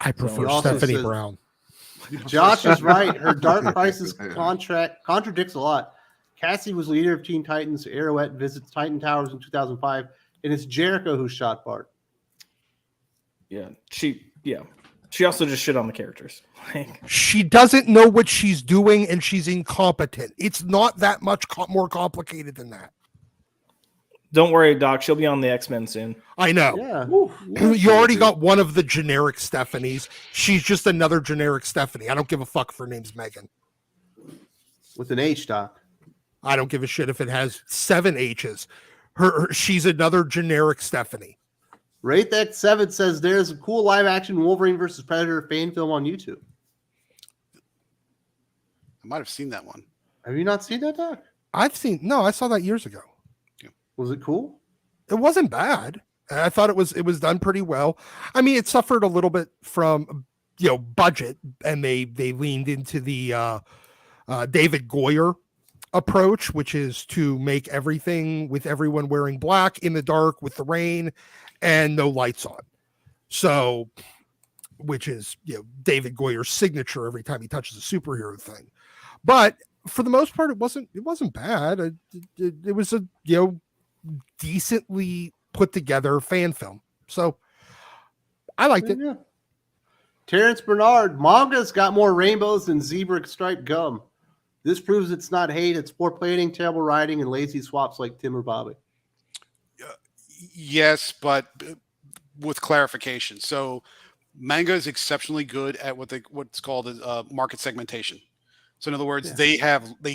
I prefer Stephanie Brown. Josh is right. Her Dark Crisis contract contradicts a lot. Cassie was leader of Teen Titans. Arrowette visits Titan Towers in 2005, and it's Jericho who shot Bart. She also just shit on the characters. She doesn't know what she's doing, and she's incompetent. It's not that much more complicated than that. Don't worry, Doc. She'll be on the X-Men soon. I know. Yeah. You already got one of the generic Stephanies. She's just another generic Stephanie. I don't give a fuck if her name's Megan. With an H, Doc. I don't give a shit if it has 7 H's. She's another generic Stephanie. Rate That 7 says there's a cool live-action Wolverine versus Predator fan film on YouTube. I might have seen that one. Have you not seen that, Doc? I saw that years ago. Was it cool? It wasn't bad. I thought it was done pretty well. I mean, it suffered a little bit from budget, and they leaned into the David Goyer approach, which is to make everything with everyone wearing black in the dark with the rain and no lights on. So, which is David Goyer's signature every time he touches a superhero thing. But for the most part, it wasn't bad. It was a decently put together fan film. So I liked it. Yeah. Terrence Bernard, manga's got more rainbows than zebra striped gum. This proves it's not hate, it's poor planning, terrible writing, and lazy swaps like Tim or Bobby. Yes, but with clarification. So manga is exceptionally good at what's called market segmentation. So in other words, they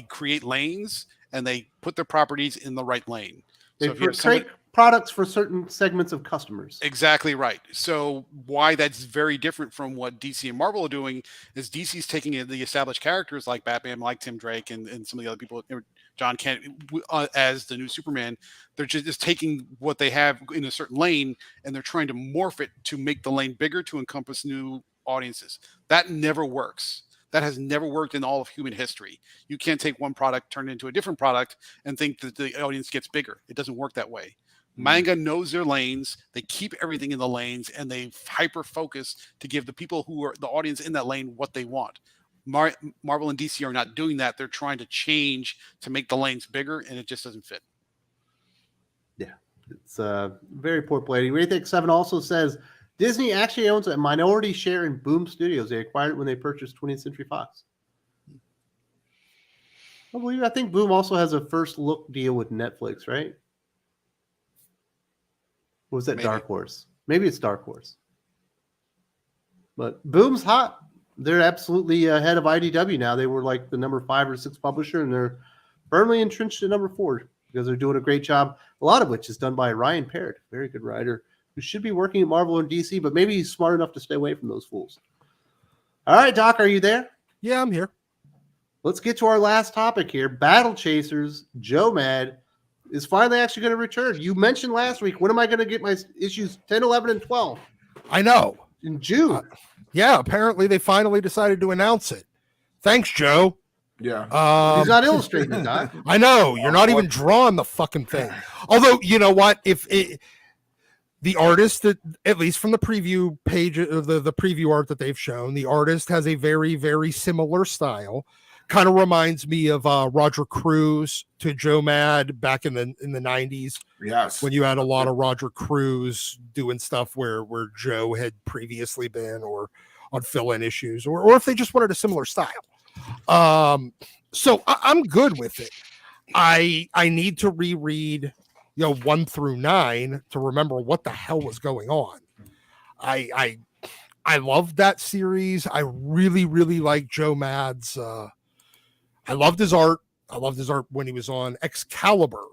create lanes and they put their properties in the right lane. They create products for certain segments of customers. Exactly right. So why that's very different from what DC and Marvel are doing is DC's taking the established characters like Batman, like Tim Drake, and some of the other people, John Kent as the new Superman. They're just taking what they have in a certain lane and they're trying to morph it to make the lane bigger to encompass new audiences. That never works. That has never worked in all of human history. You can't take one product, turn it into a different product, and think that the audience gets bigger. It doesn't work that way. Manga knows their lanes. They keep everything in the lanes, and they hyper focus to give the people who are the audience in that lane what they want. Marvel and DC are not doing that. They're trying to change to make the lanes bigger, and it just doesn't fit. Yeah, it's very poor planning. Raythick 7 also says Disney actually owns a minority share in Boom Studios. They acquired it when they purchased 20th Century Fox. I think Boom also has a first look deal with Netflix, right? Or was that Maybe. Dark Horse? Maybe it's Dark Horse. But Boom's hot. They're absolutely ahead of IDW now. They were like the number 5 or 6 publisher, and they're firmly entrenched at number 4 because they're doing a great job, a lot of which is done by Ryan Parrott, very good writer, who should be working at Marvel and DC, but maybe he's smart enough to stay away from those fools. All right, Doc, are you there? Yeah, I'm here. Let's get to our last topic here. Battle Chasers, Joe Mad, is finally actually going to return. You mentioned last week, when am I going to get my issues 10, 11, and 12? I know. In June. Yeah, apparently they finally decided to announce it. Thanks, Joe. Yeah. He's not illustrating it, Doc. I know. You're not even drawing the fucking thing. Although, you know what? The artist, that at least from the preview page of the preview art that they've shown, the artist has a very, very similar style. Kind of reminds me of Roger Cruz to Joe Mad back in the 90s. Yes. When you had a lot of Roger Cruz doing stuff where Joe had previously been, or on fill-in issues, or if they just wanted a similar style. So I'm good with it. I need to reread, 1 through 9 to remember what the hell was going on. I loved that series. I really, really like Joe Mad's. I loved his art. I loved his art when he was on Excalibur.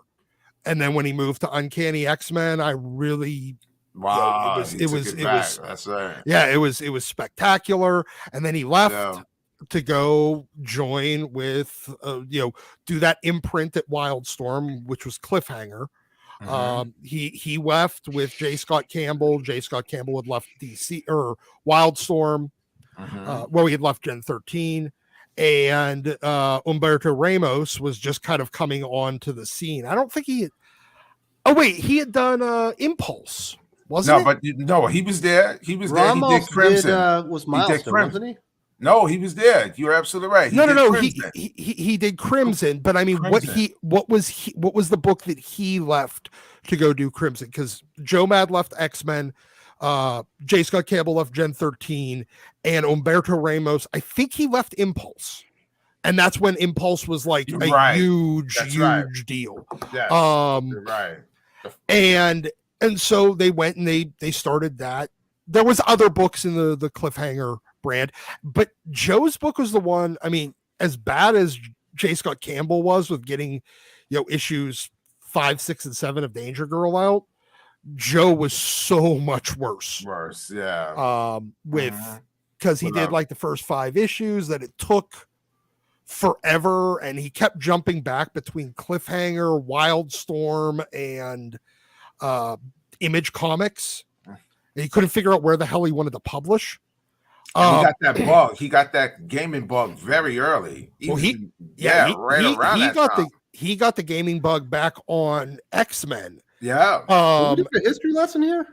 And then when he moved to Uncanny X-Men, I really wow, it was that's right. Yeah, it was spectacular. And then he left to go join with do that imprint at Wildstorm, which was Cliffhanger. He left with J. Scott Campbell. J. Scott Campbell had left DC or Wildstorm. He had left Gen 13. And Humberto Ramos was just kind of coming on to the scene. I don't think he had done Impulse, wasn't it? No, he was there. He was there. He did Crimson. Was Milestone, wasn't he? No, he was there. You're absolutely right. No. He did Crimson, but I mean, Crimson. what was the book that he left to go do Crimson? Because Joe Mad left X-Men, J. Scott Campbell left Gen 13, and Humberto Ramos, I think he left Impulse. And that's when Impulse was like huge deal. Yes, you're right. And so they went and they started that. There was other books in the Cliffhanger brand, but Joe's book was the one. I mean, as bad as J. Scott Campbell was with getting, issues 5, 6, and 7 of Danger Girl out, Joe was so much worse. Because he did like the first 5 issues that it took forever, and he kept jumping back between Cliffhanger, Wildstorm, and Image Comics. And he couldn't figure out where the hell he wanted to publish. He got that bug. He got that gaming bug very early. He got the gaming bug back on X-Men. Yeah. A history lesson here.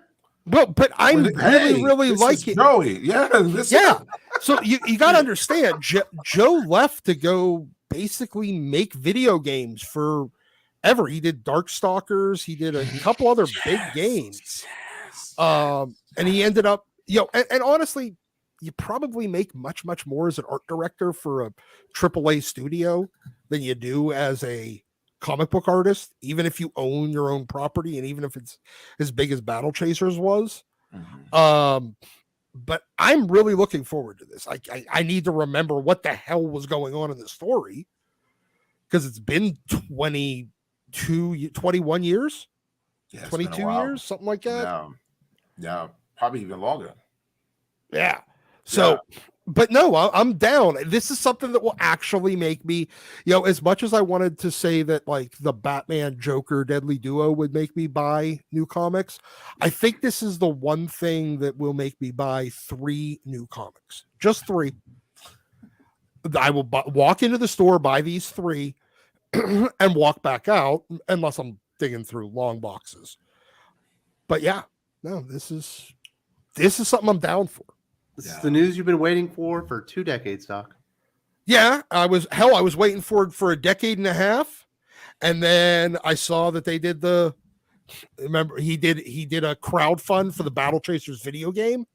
Well, but I really like it. Joey. Yeah. Yeah. So you got to understand, Joe left to go basically make video games forever. He did Darkstalkers. He did a couple other big games. And he ended up, and honestly, you probably make much, much more as an art director for a AAA studio than you do as a comic book artist, even if you own your own property and even if it's as big as Battle Chasers was. But I'm really looking forward to this. I need to remember what the hell was going on in the story, because it's been 21 years, 22 years, something like that. Yeah, probably even longer. Yeah. So, but no, I'm down. This is something that will actually make me, as much as I wanted to say that like the Batman Joker Deadly Duo would make me buy new comics, I think this is the one thing that will make me buy 3 new comics. Just 3. I will walk into the store, buy these 3, and walk back out, unless I'm digging through long boxes. But yeah, no, this is something I'm down for. This is the news you've been waiting for 2 decades, Doc. Yeah, I was waiting for it for a decade and a half, and then I saw that they did remember he did a crowdfund for the Battle Chasers video game,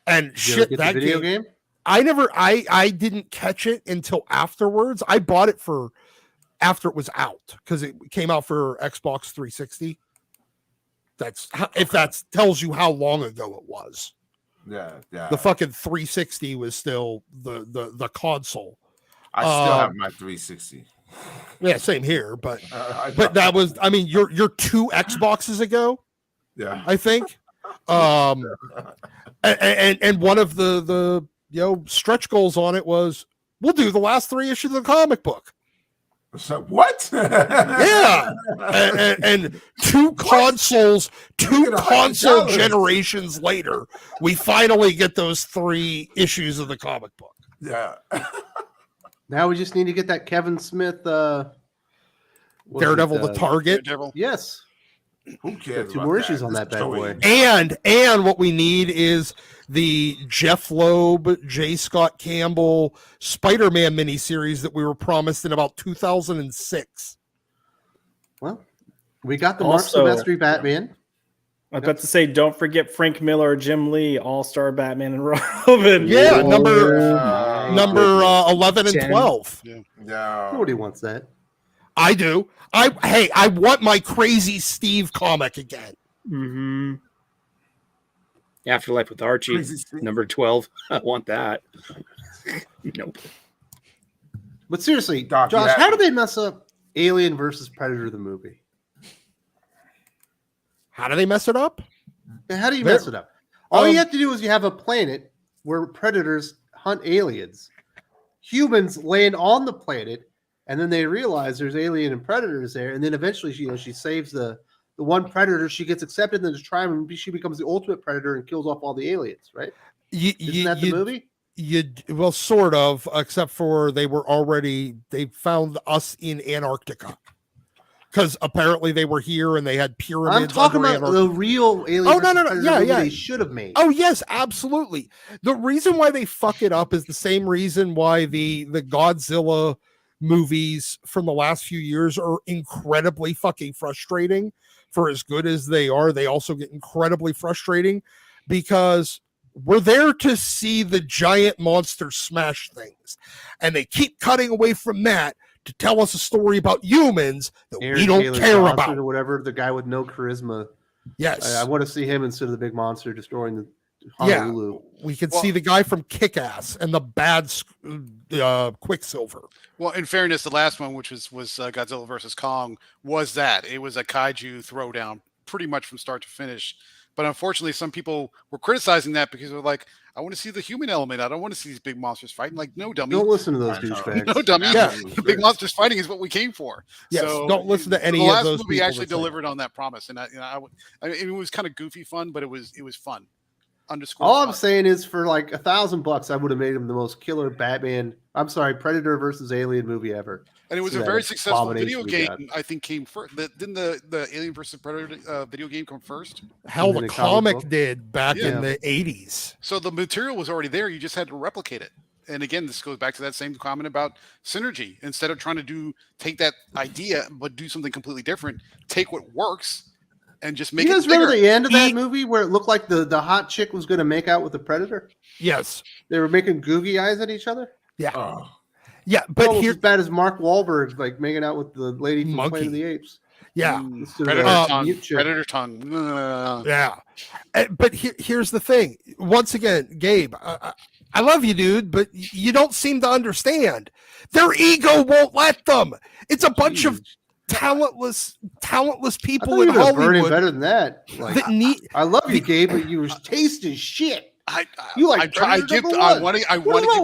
and shit, that video game. I didn't catch it until afterwards. I bought it after it was out because it came out for Xbox 360. If that tells you how long ago it was. Yeah. The fucking 360 was still the console. I still have my 360. Yeah, same here. But that was, I mean, you're 2 Xboxes ago. Yeah, I think. And one of the stretch goals on it was we'll do the last 3 issues of the comic book. So what? Yeah, and 2 consoles, 2 console generations later, we finally get those 3 issues of the comic book. Yeah. Now we just need to get that Kevin Smith, Daredevil, the Target. Daredevil. Yes. Who cares? 2 more issues on that bad boy. And what we need is the Jeff Loeb, J. Scott Campbell Spider-Man miniseries that we were promised in about 2006. Well, we got the Mark Silvestri Batman. I was about to say, don't forget Frank Miller or Jim Lee, All-Star Batman and Robin. Yeah, number 11 and 12. Yeah. Nobody wants that. I do. I want my Crazy Steve comic again. Mm-hmm. Afterlife with Archie, number 12. I want that. Nope. But seriously, Doc, Josh, how do they mess up Alien versus Predator the movie? How do they mess it up? How do you mess it up? All you have to do is you have a planet where predators hunt aliens. Humans land on the planet, and then they realize there's alien and predators there, and then eventually she saves the one predator. She gets accepted into the tribe, and she becomes the ultimate predator and kills off all the aliens, right? Isn't that the movie? Well, sort of, except for they found us in Antarctica. Because apparently they were here and they had pyramids. I'm talking about the real alien. Oh, no. Yeah. They should have made. Oh, yes, absolutely. The reason why they fuck it up is the same reason why the Godzilla movies from the last few years are incredibly fucking frustrating. For as good as they are, they also get incredibly frustrating because we're there to see the giant monster smash things. And they keep cutting away from that to tell us a story about humans that we don't care about. Or whatever, the guy with no charisma. Yes. I want to see him instead of the big monster destroying the Honolulu. Yeah, we can see the guy from Kick-Ass and the bad Quicksilver. Well, in fairness, the last one, which was Godzilla versus Kong, was that. It was a kaiju throwdown pretty much from start to finish. But unfortunately, some people were criticizing that because they're like, I want to see the human element. I don't want to see these big monsters fighting. Like, no, dummy. Don't listen to those douchebags. No, dummy. Yeah. The big monsters fighting is what we came for. Yes, so don't listen to any of those. The last movie actually delivered on that promise. And I mean, it was kind of goofy fun, but it was fun. All I'm saying is for like $1,000, I would have made him the most killer Predator versus Alien movie ever. And it was a very successful video game. I think came first. Didn't the Alien versus Predator video game come first? Hell, the comic did back in the 80s. So the material was already there. You just had to replicate it. And again, this goes back to that same comment about synergy. Instead of trying to take that idea but do something completely different, take what works and just make it bigger. You guys remember the end of that movie where it looked like the hot chick was going to make out with the predator? Yes. They were making googie eyes at each other? Yeah. Yeah, but almost as bad as Mark Wahlberg like making out with the lady from Planet of the Apes. Yeah. Predator tongue. Yeah. But here's the thing. Once again, Gabe, I love you, dude, but you don't seem to understand. Their ego won't let them. It's a bunch of talentless people in Hollywood. Better than that. Like, I love you, Gabe, but you were tasting shit. I want to give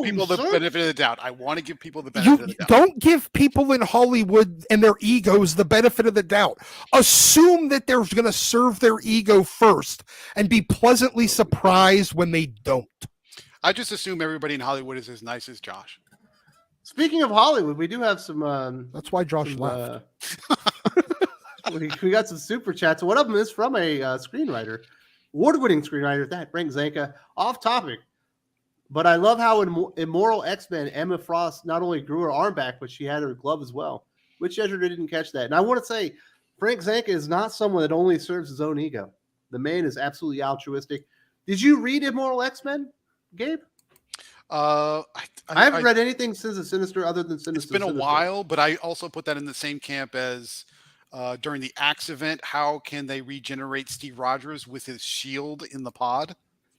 people the benefit of the doubt. I want to give people the benefit of the doubt. Don't give people in Hollywood and their egos the benefit of the doubt. Assume that they're going to serve their ego first and be pleasantly surprised when they don't. I just assume everybody in Hollywood is as nice as Josh. Speaking of Hollywood, we do have some. That's why Josh left. We got some super chats. One of them is from a screenwriter. Award-winning screenwriter, that Frank Zanka, off topic. But I love how in Immoral X-Men, Emma Frost not only grew her arm back, but she had her glove as well. Which editor didn't catch that? And I want to say, Frank Zanka is not someone that only serves his own ego. The man is absolutely altruistic. Did you read Immoral X-Men, Gabe? I haven't read anything since the Sinister other than Sinister. It's been a while, but I also put that in the same camp as during the Axe event. How can they regenerate Steve Rogers with his shield in the pod?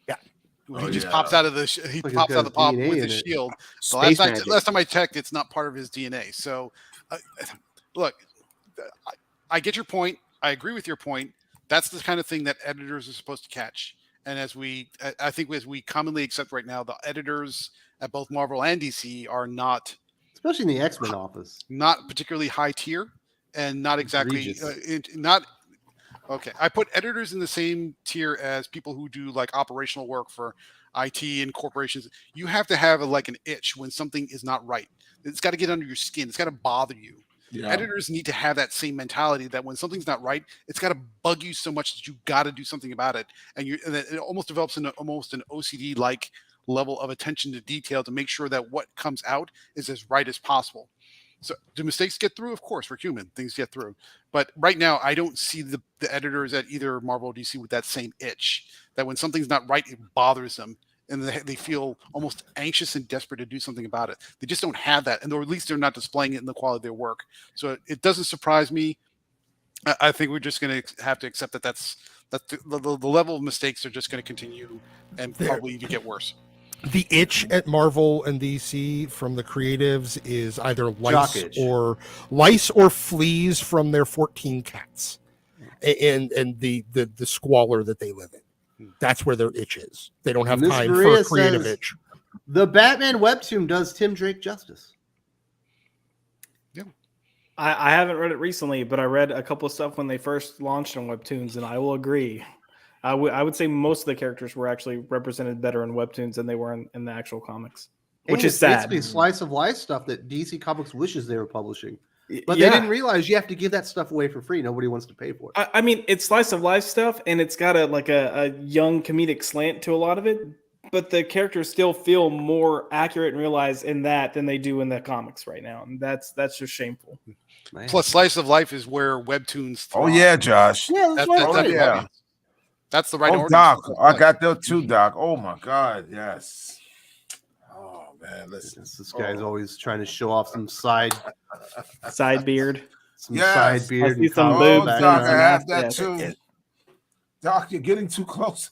Yeah, he just pops out of the pod with his shield. So last time I checked, it's not part of his DNA. So, look, I get your point. I agree with your point. That's the kind of thing that editors are supposed to catch. And I think as we commonly accept right now, the editors at both Marvel and DC are not, especially in the X-Men office, not particularly high tier and not exactly okay. I put editors in the same tier as people who do like operational work for IT and corporations. You have to have an itch when something is not right. It's got to get under your skin. It's got to bother you. Yeah. Editors need to have that same mentality that when something's not right, it's got to bug you so much that you got to do something about it. And it almost develops almost an OCD like level of attention to detail to make sure that what comes out is as right as possible. So do mistakes get through? Of course, we're human. Things get through. But right now, I don't see the editors at either Marvel or DC with that same itch that when something's not right, it bothers them and they feel almost anxious and desperate to do something about it. They just don't have that, or at least they're not displaying it in the quality of their work. So it doesn't surprise me. I think we're just going to have to accept that the level of mistakes are just going to continue and probably even get worse. The itch at Marvel and DC from the creatives is either lice or fleas from their 14 cats, and the squalor that they live in. That's where their itch is. They don't have time for a creative itch. The Batman webtoon does Tim Drake justice. Yeah, I haven't read it recently, but I read a couple of stuff when they first launched on webtoons, and I will agree. I would say most of the characters were actually represented better in webtoons than they were in the actual comics, which is sad. Basically slice of life stuff that DC Comics wishes they were publishing. But they didn't realize you have to give that stuff away for free. Nobody wants to pay for it. I mean, it's slice of life stuff, and it's got a young comedic slant to a lot of it, but the characters still feel more accurate and realized in that than they do in the comics right now. And that's just shameful. Man. Plus, slice of life is where webtoons thrive. Oh yeah, Josh. Yeah, That's the right Oh, order. Doc, I got there too, Doc. Oh my God, yes. Oh man, listen. This guy's always trying to show off some side beard. Side beard. I see some Oh, boobs. Doc, I have that too. Doc, you're getting too close.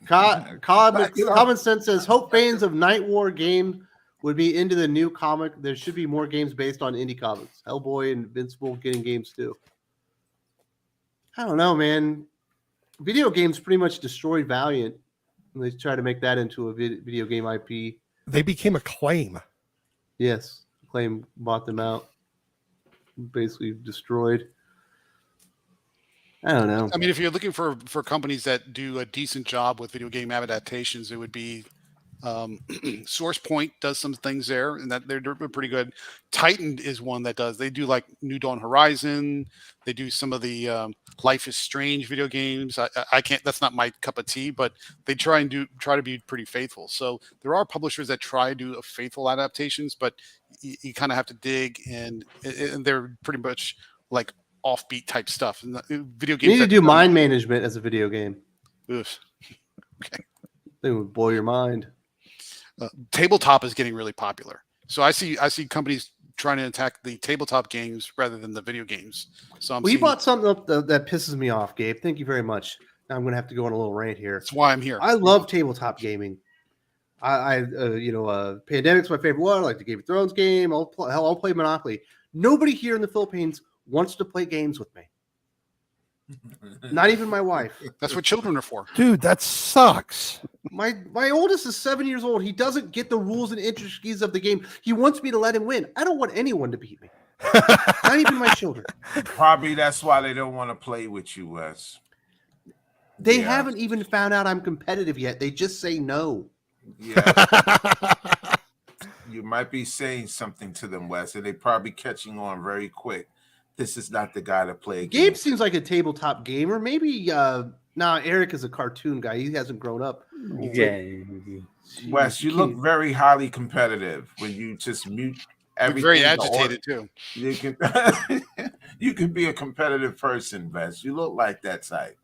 Common Sense says, hope fans of Night War game would be into the new comic. There should be more games based on indie comics. Hellboy and Invincible getting games too. I don't know, man. Video games pretty much destroyed Valiant. And they try to make that into a video game IP. They became Acclaim. Yes. Acclaim bought them out. Basically destroyed. I don't know. I mean, if you're looking for companies that do a decent job with video game adaptations, it would be Source Point does some things there, and that they're pretty good. Titan is one that does. They do like New Dawn Horizon. They do some of the Life is Strange video games. I can't. That's not my cup of tea, but they try to be pretty faithful. So there are publishers that try to do faithful adaptations, but you kind of have to dig, and they're pretty much like offbeat type stuff. And video games. You need to do mind management as a video game. Oof. Okay. They would blow your mind. Tabletop is getting really popular. So I see companies trying to attack the tabletop games rather than the video games. So we brought something up that pisses me off, Gabe. Thank you very much. Now I'm going to have to go on a little rant here. That's why I'm here. I love tabletop gaming. Pandemic's my favorite one. I like the Game of Thrones game. I'll play Monopoly. Nobody here in the Philippines wants to play games with me. Not even my wife. That's what children are for. Dude, that sucks. My oldest is 7 years old. He doesn't get the rules and intricacies of the game. He wants me to let him win. I don't want anyone to beat me. Not even my children. Probably that's why they don't want to play with you, Wes. They haven't even found out I'm competitive yet. They just say no. Yeah. You might be saying something to them, Wes, and they're probably catching on very quick. This is not the guy to play. Gabe seems like a tabletop gamer. Maybe Eric is a cartoon guy. He hasn't grown up. Yeah. Wes, you look very highly competitive when you just mute everything. Very agitated too. You can be a competitive person, Wes. You look like that type.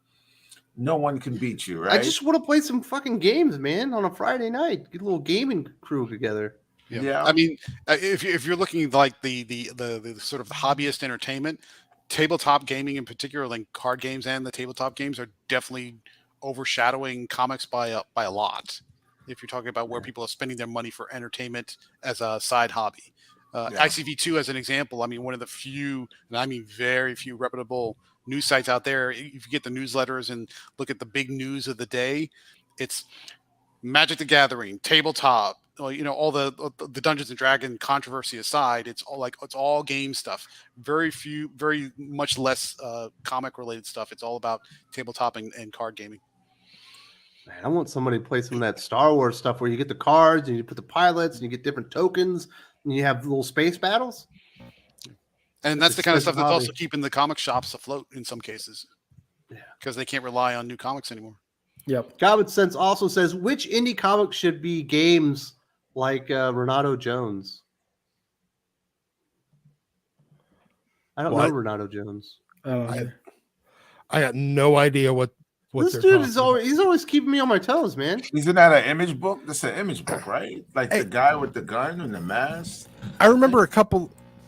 No one can beat you, right? I just want to play some fucking games, man, on a Friday night. Get a little gaming crew together. Yeah. I mean, if you're looking like the sort of hobbyist entertainment, tabletop gaming in particular, like card games and the tabletop games, are definitely overshadowing comics by a lot. If you're talking about where people are spending their money for entertainment as a side hobby, ICV2 as an example. I mean, one of the few, and I mean very few, reputable news sites out there. If you get the newsletters and look at the big news of the day, it's Magic the Gathering, tabletop. All the Dungeons and Dragons controversy aside, it's all game stuff. Very much less comic related stuff. It's all about tabletop and card gaming. Man, I want somebody to play some of that Star Wars stuff where you get the cards and you put the pilots and you get different tokens and you have little space battles. And that's the kind of stuff that's also keeping the comic shops afloat in some cases. Yeah, because they can't rely on new comics anymore. Yep. Common Sense also says, which indie comic should be games like Renato Jones? I don't know Renato Jones. I got no idea what This dude is always—he's always keeping me on my toes, man. Isn't that an image book? That's an image book, right? Like the guy with the gun and the mask. I remember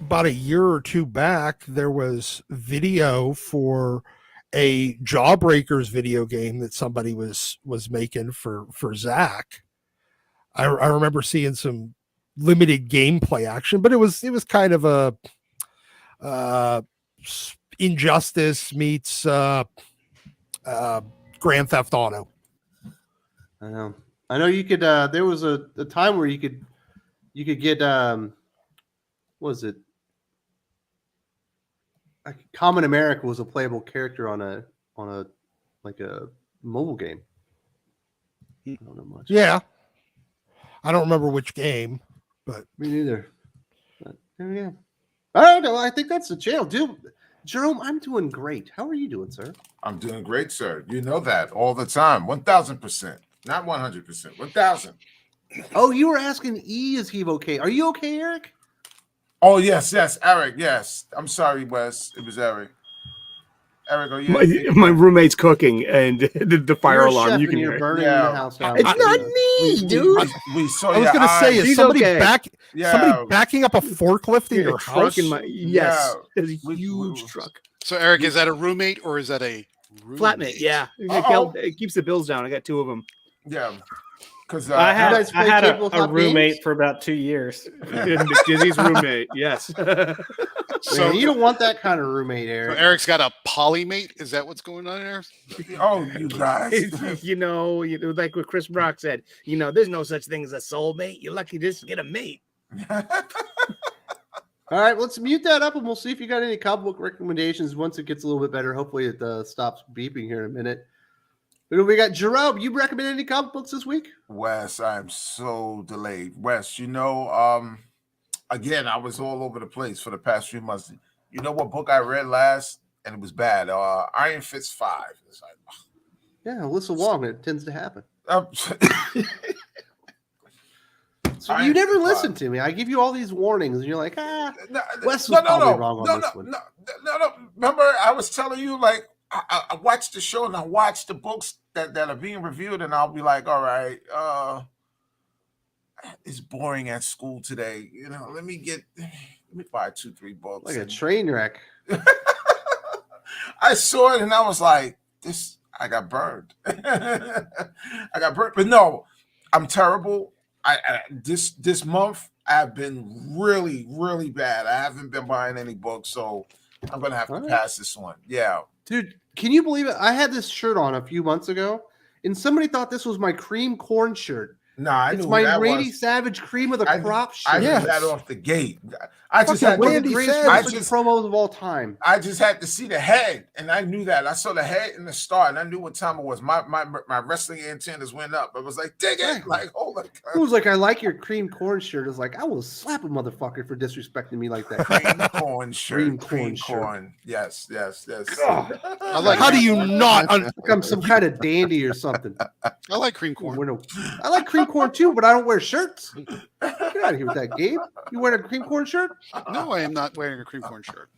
about a year or two back, there was video for a Jawbreakers video game that somebody was making for Zach. I remember seeing some limited gameplay action, but it was kind of a Injustice meets Grand Theft Auto. I know you could. There was a time where you could get what was it? Common America was a playable character on a like a mobile game. I don't know much. Yeah, I don't remember which game, but me neither. But yeah, I don't know. I think that's the channel, dude. Jerome, I'm doing great. How are you doing, sir? I'm doing great, sir. You know that all the time. 1,000%, not 100%. 1,000. Oh, you were asking E, is he okay? Are you okay, Eric? Oh, yes, Eric, yes. I'm sorry, Wes. It was Eric. Eric, are you? My roommate's cooking, and the fire alarm. You can hear burning the house down. It's not me, dude. We saw. I was going to say, is somebody somebody backing up a forklifting in your house? Yes, it's a huge truck. So, Eric, is that a roommate or is that a flatmate? Yeah, it keeps the bills down. I got two of them. Yeah. Because I had a roommate for about 2 years. Dizzy's roommate, yes. So man, you don't want that kind of roommate, Eric. So Eric's got a polymate. Is that what's going on there? Oh, you guys. you know, like what Chris Brock said. There's no such thing as a soulmate. You're lucky to just get a mate. All right, let's mute that up, and we'll see if you got any comic book recommendations. Once it gets a little bit better, hopefully it stops beeping here in a minute. We got Jerome. You recommend any comic books this week? Wes, I am so delayed. Wes, again, I was all over the place for the past few months. You know what book I read last? And it was bad. Iron Fist 5. It's like, yeah, Alyssa Wong. It tends to happen. So you never listen to me. I give you all these warnings, and you're like, Wes was probably wrong on this one. No. Remember, I was telling you, like, I watched the show and I watched the books that are being reviewed, and I'll be like, all right, it's boring at school today. Let me buy 2-3 books. Like a train wreck. I saw it and I was like, I got burned. But no, I'm terrible. This month I've been really, really bad. I haven't been buying any books, so I'm gonna have to pass this one. Yeah. Dude, can you believe it? I had this shirt on a few months ago, and somebody thought this was my cream corn shirt. Nah, it's my Randy Savage cream of the crop shirt. I knew that off the gate. I just had one of the greatest promos of all time. I just had to see the head, and I knew that. I saw the head in the start, and I knew what time it was. My wrestling antennas went up. I was like, dig it! Like, hold on. It was like, I like your cream corn shirt. It was like, I will slap a motherfucker for disrespecting me like that. Cream corn shirt. Cream corn. Yes. How do you not? I'm some kind of dandy or something. I like cream corn. I like cream corn too, but I don't wear shirts. Get out of here with that, Gabe. You wearing a cream corn shirt? No, I am not wearing a cream corn shirt.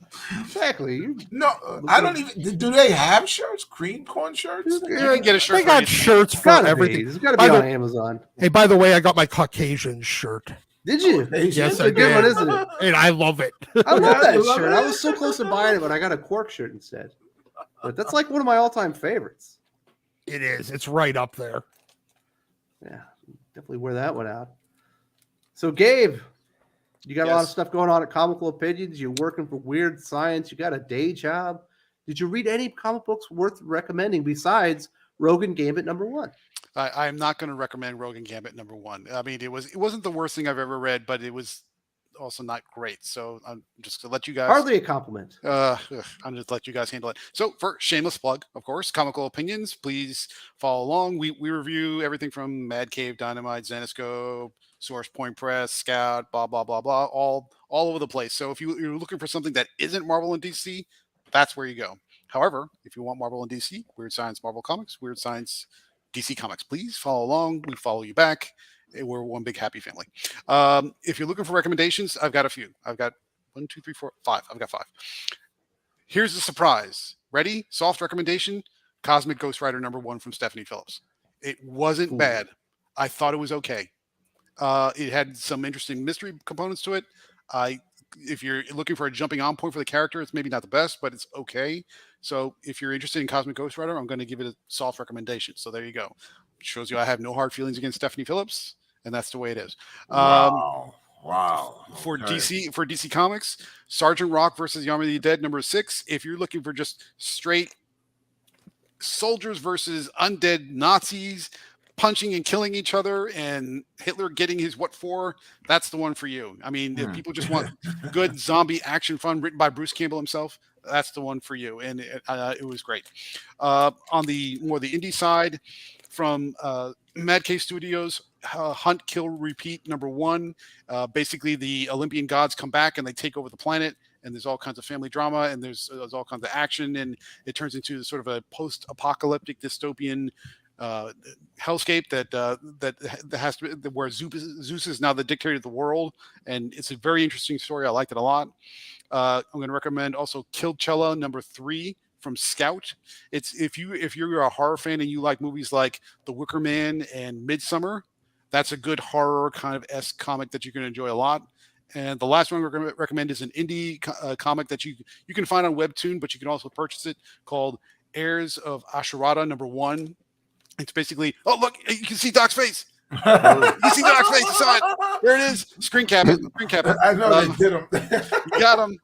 Exactly. No, I don't even. Do they have shirts? Cream corn shirts? You can get a shirt. They got shirts for everything. It's got to be on Amazon. Hey, by the way, I got my Caucasian shirt. Did you? Yes, I did. Good one, isn't it? And I love it. I love that shirt. I was so close to buying it, but I got a Quark shirt instead. But that's like one of my all-time favorites. It is. It's right up there. Yeah, definitely wear that one out. So, Gabe, you got a lot of stuff going on at Comical Opinions. You're working for Weird Science. You got a day job. Did you read any comic books worth recommending besides Rogan Gambit #1? I am not going to recommend Rogan Gambit #1. I mean, it wasn't the worst thing I've ever read, but it was also not great. So I'm just to let you guys. Hardly a compliment. I'm just let you guys handle it. So for shameless plug, of course, Comical Opinions. Please follow along. We review everything from Mad Cave, Dynamite, Zenoscope, Source Point Press, Scout, blah blah blah blah, all over the place. So if you're looking for something that isn't Marvel and DC, that's where you go. However, if you want Marvel and DC, Weird Science, Marvel Comics, Weird Science, DC Comics, please follow along. We follow you back. We're one big happy family. If you're looking for recommendations, I've got a few. I've got 1, 2, 3, 4, 5. I've got 5. Here's the surprise. Ready? Soft recommendation. Cosmic Ghost Rider #1 from Stephanie Phillips. It wasn't bad. I thought it was okay. It had some interesting mystery components to it. If you're looking for a jumping on point for the character, it's maybe not the best, but it's okay. So if you're interested in Cosmic Ghost Rider, I'm going to give it a soft recommendation. So there you go. It shows you I have no hard feelings against Stephanie Phillips, and that's the way it is. Wow. For DC Comics, Sergeant Rock versus the Army of the Dead #6. If you're looking for just straight soldiers versus undead Nazis punching and killing each other and Hitler getting his what for, that's the one for you. I mean, if people just want good zombie action fun written by Bruce Campbell himself, that's the one for you. And it was great. On the indie side, from Mad Cave Studios, Hunt, Kill, Repeat #1. Basically, the Olympian gods come back and they take over the planet. And there's all kinds of family drama, and there's all kinds of action, and it turns into sort of a post-apocalyptic dystopian hellscape that has to be, where Zeus is now the dictator of the world, and it's a very interesting story. I liked it a lot. I'm going to recommend also Killcella #3 from Scout. It's if you're a horror fan and you like movies like The Wicker Man and Midsummer, that's a good horror kind of esque comic that you're going to enjoy a lot. And the last one we're going to recommend is an indie comic that you can find on Webtoon, but you can also purchase it, called Heirs of Asherata #1. It's basically, oh, look, you can see Doc's face. You see Doc's face. You saw it. There it is. Screen cap it. I know they did them. You got him.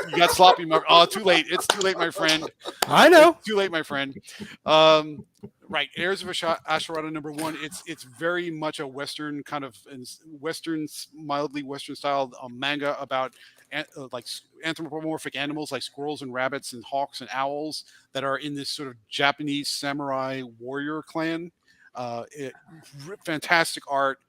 You got sloppy, Mark. Oh, too late. It's too late, my friend. I know. It's too late, my friend. Right, Heirs of Asherata #1. It's very much a Western kind of mildly Western styled manga about like anthropomorphic animals like squirrels and rabbits and hawks and owls that are in this sort of Japanese samurai warrior clan. Fantastic art,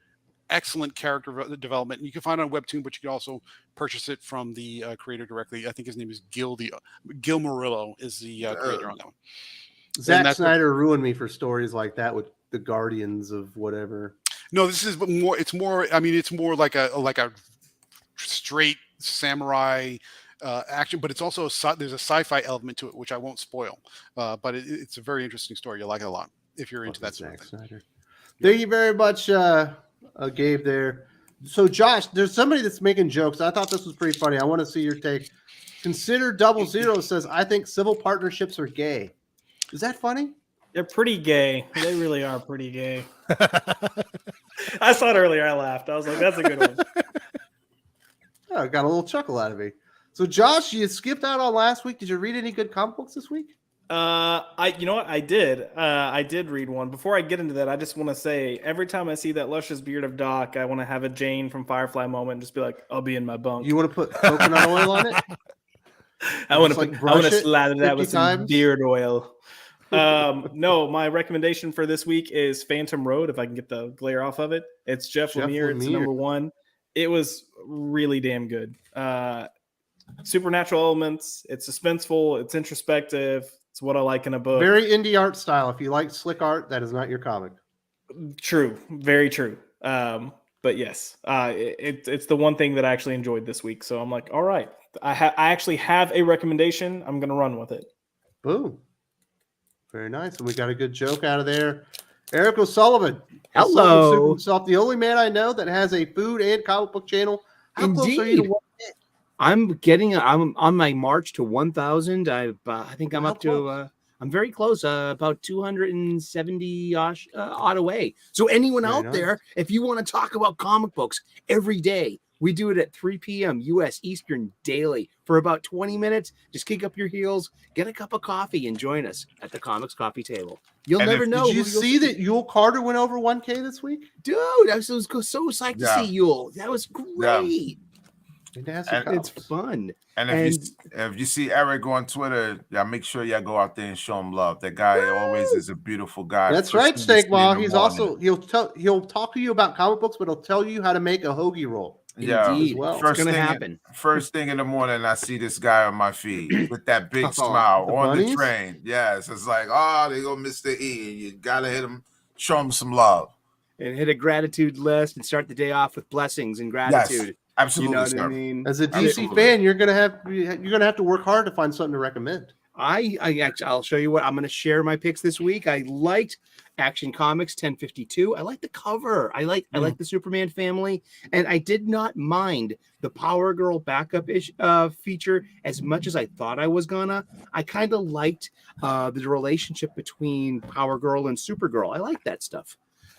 excellent character development. And you can find it on Webtoon, but you can also purchase it from the creator directly. I think his name is Gil Murillo is the creator on that one. Zack Snyder ruined me for stories like that with the Guardians of whatever. No, this is more. It's more. I mean, it's more like a straight samurai action, but it's also there's a sci-fi element to it, which I won't spoil. But it's a very interesting story. You'll like it a lot if you're into that sort of thing. Snyder. Thank you very much, Gabe. There. So, Josh, there's somebody that's making jokes. I thought this was pretty funny. I want to see your take. Consider 00 says, "I think civil partnerships are gay." Is that funny? They're pretty gay. They really are pretty gay. I saw it earlier. I laughed. I was like, that's a good one. Oh, I got a little chuckle out of me. So, Josh, you skipped out on last week. Did you read any good comic books this week? You know what? I did. I did read one. Before I get into that, I just want to say, every time I see that luscious beard of Doc, I want to have a Jane from Firefly moment and just be like, I'll be in my bunk. You want to put coconut oil on it? I want to slather that with some beard oil. No, my recommendation for this week is Phantom Road, if I can get the glare off of it. It's Jeff Lemire. It's #1. It was really damn good. Supernatural elements. It's suspenseful. It's introspective. It's what I like in a book. Very indie art style. If you like slick art, that is not your comic. True. Very true. But yes, it's the one thing that I actually enjoyed this week. So I'm like, all right, I actually have a recommendation. I'm going to run with it. Boom. Very nice. And we got a good joke out of there. Eric O'Sullivan. Hello. Himself, the only man I know that has a food and comic book channel. How close are you to 1 hit? I'm on my march to 1,000. I think I'm up to, I'm very close, about 270 odd away. So anyone out there, if you want to talk about comic books every day, we do it at 3 p.m. U.S. Eastern daily for about 20 minutes. Just kick up your heels, get a cup of coffee, and join us at the Comics Coffee Table. You'll never know. Did you see that Yule Carter went over 1K this week? Dude, I was so psyched to see Yule. That was great. It's fun. And if you see Eric on Twitter, make sure y'all go out there and show him love. That guy always is a beautiful guy. That's right, Steak Ball. He's also he'll talk to you about comic books, but he'll tell you how to make a hoagie roll. Indeed. Well, it's going to happen. First thing in the morning, I see this guy on my feed with that big smile on the train. Yes, it's like, they go Mr. E. You gotta hit him, show him some love, and hit a gratitude list and start the day off with blessings and gratitude. Yes, absolutely. You know what I mean? As a DC fan, you're gonna have to work hard to find something to recommend. I'll show you what I'm going to share my picks this week. I liked Action Comics 1052. I like the cover. I like the Superman family, and I did not mind the Power Girl backup feature as much as I thought I was gonna. I kind of liked the relationship between Power Girl and Supergirl. I like that stuff.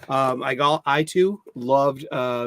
I too loved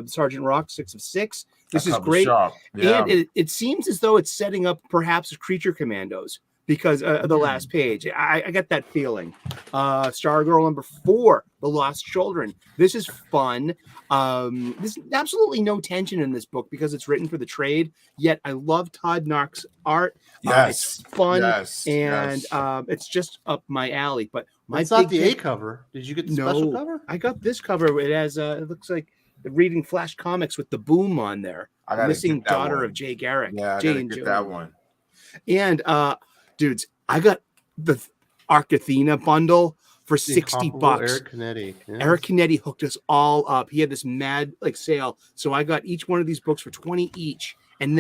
Sergeant Rock 6 of 6. This is great, yeah. and it seems as though it's setting up perhaps Creature Commandos. Because of the last page, I got that feeling. Stargirl number 4, The Lost Children. This is fun. There's absolutely no tension in this book because it's written for the trade. Yet I love Todd Knox's art. It's fun, and it's just up my alley. But it's not the A cover. Did you get the special cover? I got this cover. It has it looks like reading Flash Comics with the boom on there. Missing daughter of Jay Garrick. Yeah, I gotta get that one. And dudes, I got the Arc Athena bundle for $60. Eric Canetti. Yes. Eric Canetti hooked us all up. He had this mad sale, so I got each one of these books for $20 each, and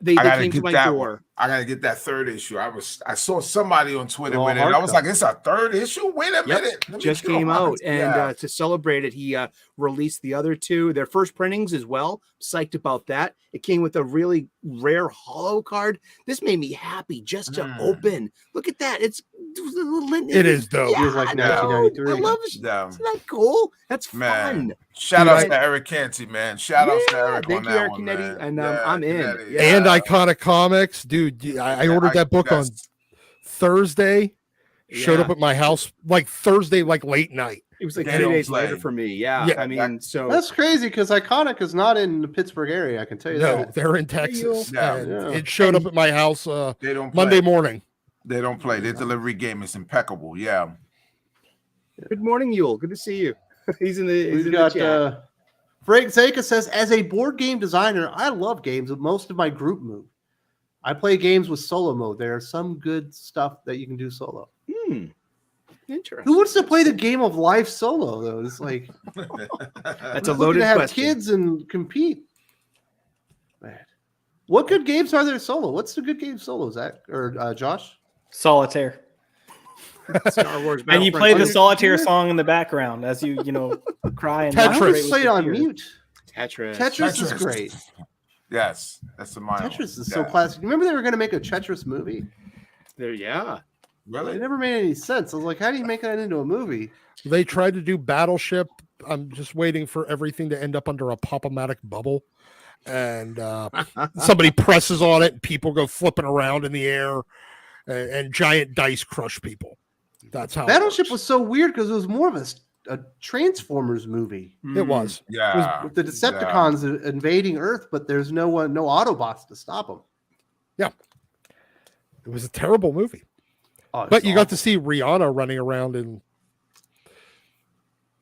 they came to my door. I gotta get that 3rd issue. I saw somebody on Twitter with it. I was like, it's a 3rd issue. Wait a minute, just came out, and to celebrate it, he released the other 2. Their first printings as well. Psyched about that. It came with a really rare holo card. This made me happy just to open. Look at that. It is dope. It was like 1993. I love it. Isn't that cool? That's fun. Shout out to Eric Canty, man. Shout out to Eric thank on you, that Eric one, Canetti, man. and I'm in. And Iconic Comics, dude. I ordered that book on Thursday. Showed up at my house Thursday, late night. It was 3 days later for me. Yeah. I mean, so that's crazy because Iconic is not in the Pittsburgh area. I can tell you that. No, they're in Texas. It showed up at my house Monday morning. They don't play. Their delivery game is impeccable. Yeah. Good morning, Yule. Good to see you. He's in the chat. Frank Zaka says, as a board game designer, I love games with most of my group move. I play games with solo mode. There are some good stuff that you can do solo. Interesting. Who wants to play the game of life solo, though? It's like that's a loaded have question. Kids and compete. Man. What good games are there solo? What's the good game solo, Zach or Josh? Solitaire. Star Wars. And you play the Solitaire song in the background as you cry and Tetris. Play it on mute. Tetris is great. Yes, that's the mind. Tetris is so classic. Remember they were going to make a Tetris movie? Really? It never made any sense. I was like, how do you make that into a movie? They tried to do Battleship. I'm just waiting for everything to end up under a pop-o-matic bubble. And somebody presses on it and people go flipping around in the air and giant dice crush people. That's how Battleship was so weird because it was more of a Transformers movie. It was. Yeah. It was with the Decepticons invading Earth, but there's no Autobots to stop them. Yeah. It was a terrible movie. Oh, but you got to see Rihanna running around in.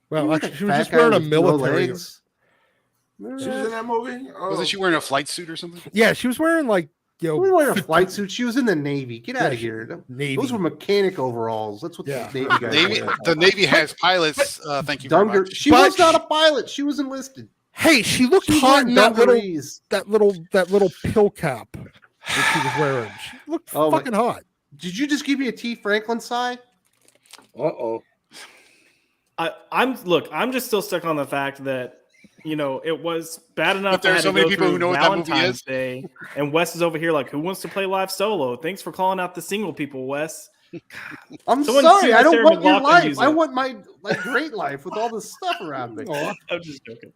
Well, actually, she was just wearing a military. She was in that movie? Wasn't she wearing a flight suit or something? Yeah, she was wearing she was wearing a flight suit. She was in the Navy. Get out of here. Navy. Those were mechanic overalls. That's what the Navy guys wear. The Navy has pilots. Thank you very much. She was not a pilot. She was enlisted. Hey, she looked hot in that little pill cap that she was wearing. She looked fucking hot. Did you just give me a T. Franklin sigh? I'm just still stuck on the fact that it was bad enough. But there's so many people who know what that movie is. Day, and Wes is over here like, who wants to play live solo? Thanks for calling out the single people, Wes. I'm sorry, I don't want your life. Music. I want my great life with all this stuff around me. I'm just joking.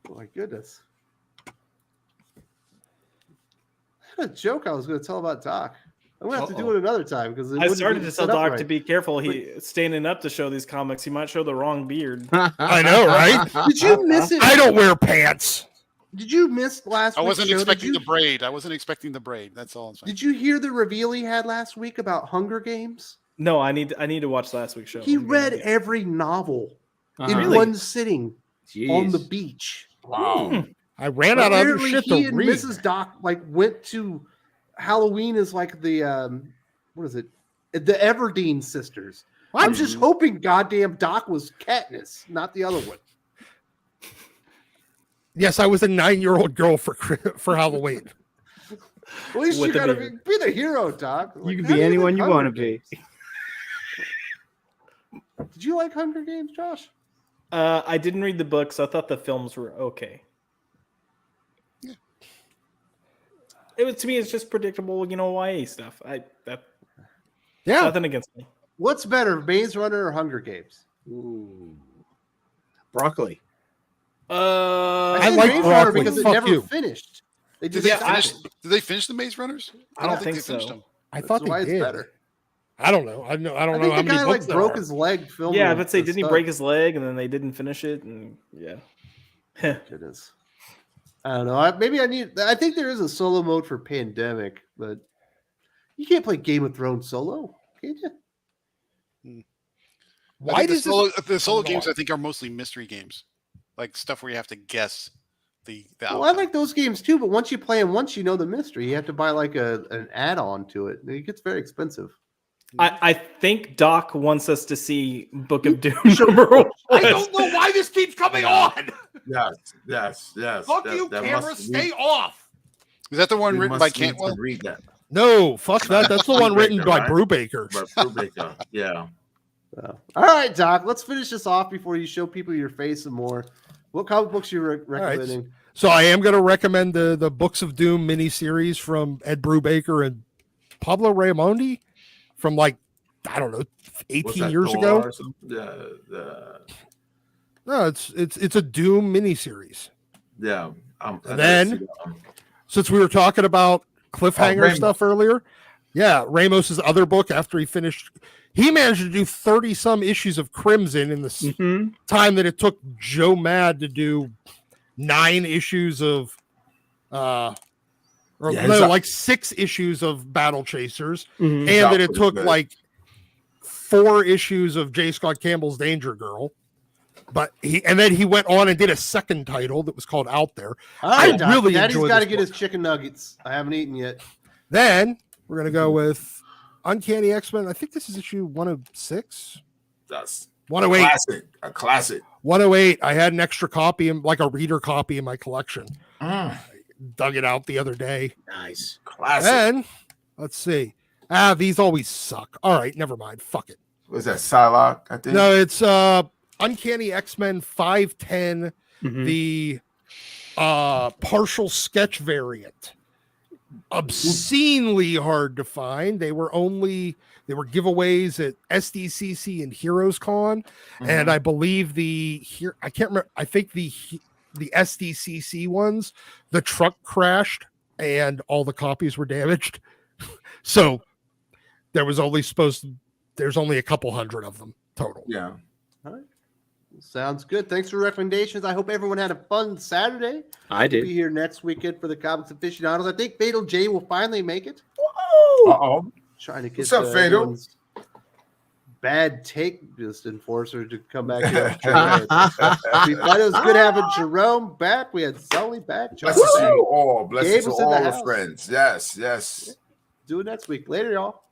Oh my goodness. I had a joke I was going to tell about Doc. I'm going to have to do it another time because I started to tell Doc to be careful. He's standing up to show these comics. He might show the wrong beard. I know, right? Did you miss it? I don't wear pants. Did you miss last week? I wasn't expecting the braid. That's all I'm saying. Did you hear the reveal he had last week about Hunger Games? No, I need to watch last week's show. He read every novel in one sitting on the beach. Wow. I ran out of other shit to read. Mrs. Doc went to Halloween as the what is it? The Everdeen sisters. What? I'm just hoping goddamn Doc was Katniss, not the other one. Yes, I was a 9-year-old girl for Halloween. At least you gotta be the hero, Doc. You can be anyone you want to be. Did you like Hunger Games, Josh? I didn't read the books. I thought the films were okay. Yeah. It was, to me, it's just predictable, YA stuff. Yeah. Nothing against me. What's better, Maze Runner or Hunger Games? Ooh. Broccoli. I like Maze Runner Broccoli. because it Fuck never you. finished. Did they finish the Maze Runners? I don't think they finished so. them. I thought That's they did. better. I don't know. I don't know I how think many the guy books there broke are. his leg filming. Yeah, but say, didn't he stuff. break his leg and then they didn't finish it? And yeah. It is. I don't know. I think there is a solo mode for Pandemic, but you can't play Game of Thrones solo, can you? Why does the solo games? I think are mostly mystery games, like stuff where you have to guess the outcome. Well, I like those games too, but once you play them once, you know the mystery. You have to buy like an add-on to it. It gets very expensive. I think Doc wants us to see Book of Doom number 1. I don't know why this keeps coming on. Yes. Fuck you, camera. Stay off. Is that the one written by Cantwell? Read that. No, fuck that. That's the one written by right? Brubaker. Brubaker. Yeah. All right, Doc. Let's finish this off before you show people your face some more. What comic books are you recommending? So I am going to recommend the Books of Doom miniseries from Ed Brubaker and Pablo Raimondi from I don't know, 18 years ago. No, it's a Doom miniseries. Yeah. And then, since we were talking about cliffhanger stuff earlier, yeah, Ramos's other book after he finished, he managed to do 30 some issues of Crimson in the time that it took Joe Mad to do 9 issues of 6 issues of Battle Chasers, and that it took 4 issues of J. Scott Campbell's Danger Girl. But then he went on and did a second title that was called Out There. Daddy's got to get his chicken nuggets. I haven't eaten yet. Then we're gonna go with Uncanny X-Men. I think this is issue 106. That's 108. A classic. 108. I had an extra copy, like a reader copy in my collection. I dug it out the other day. Nice. Classic. Then let's see. These always suck. All right, never mind. Fuck it. Was that Psylocke? I think. No, it's Uncanny X-Men 510, the partial sketch variant. Obscenely hard to find. They were giveaways at SDCC and Heroes Con, and I believe I can't remember. I think the SDCC ones, the truck crashed and all the copies were damaged. So there's only a couple hundred of them total. Yeah. All right. Sounds good. Thanks for the recommendations. I hope everyone had a fun Saturday. I did. We'll be here next weekend for the Comics Aficionados. I think Fatal J will finally make it. Uh-oh. Trying to get What's up, Fatal? Bad take just enforcer to come back here. We thought it was good having Jerome back. We had Sully back. Blessings to you all. Blessings Gabe to was in the all the house. friends. Yes. Do it next week. Later, y'all.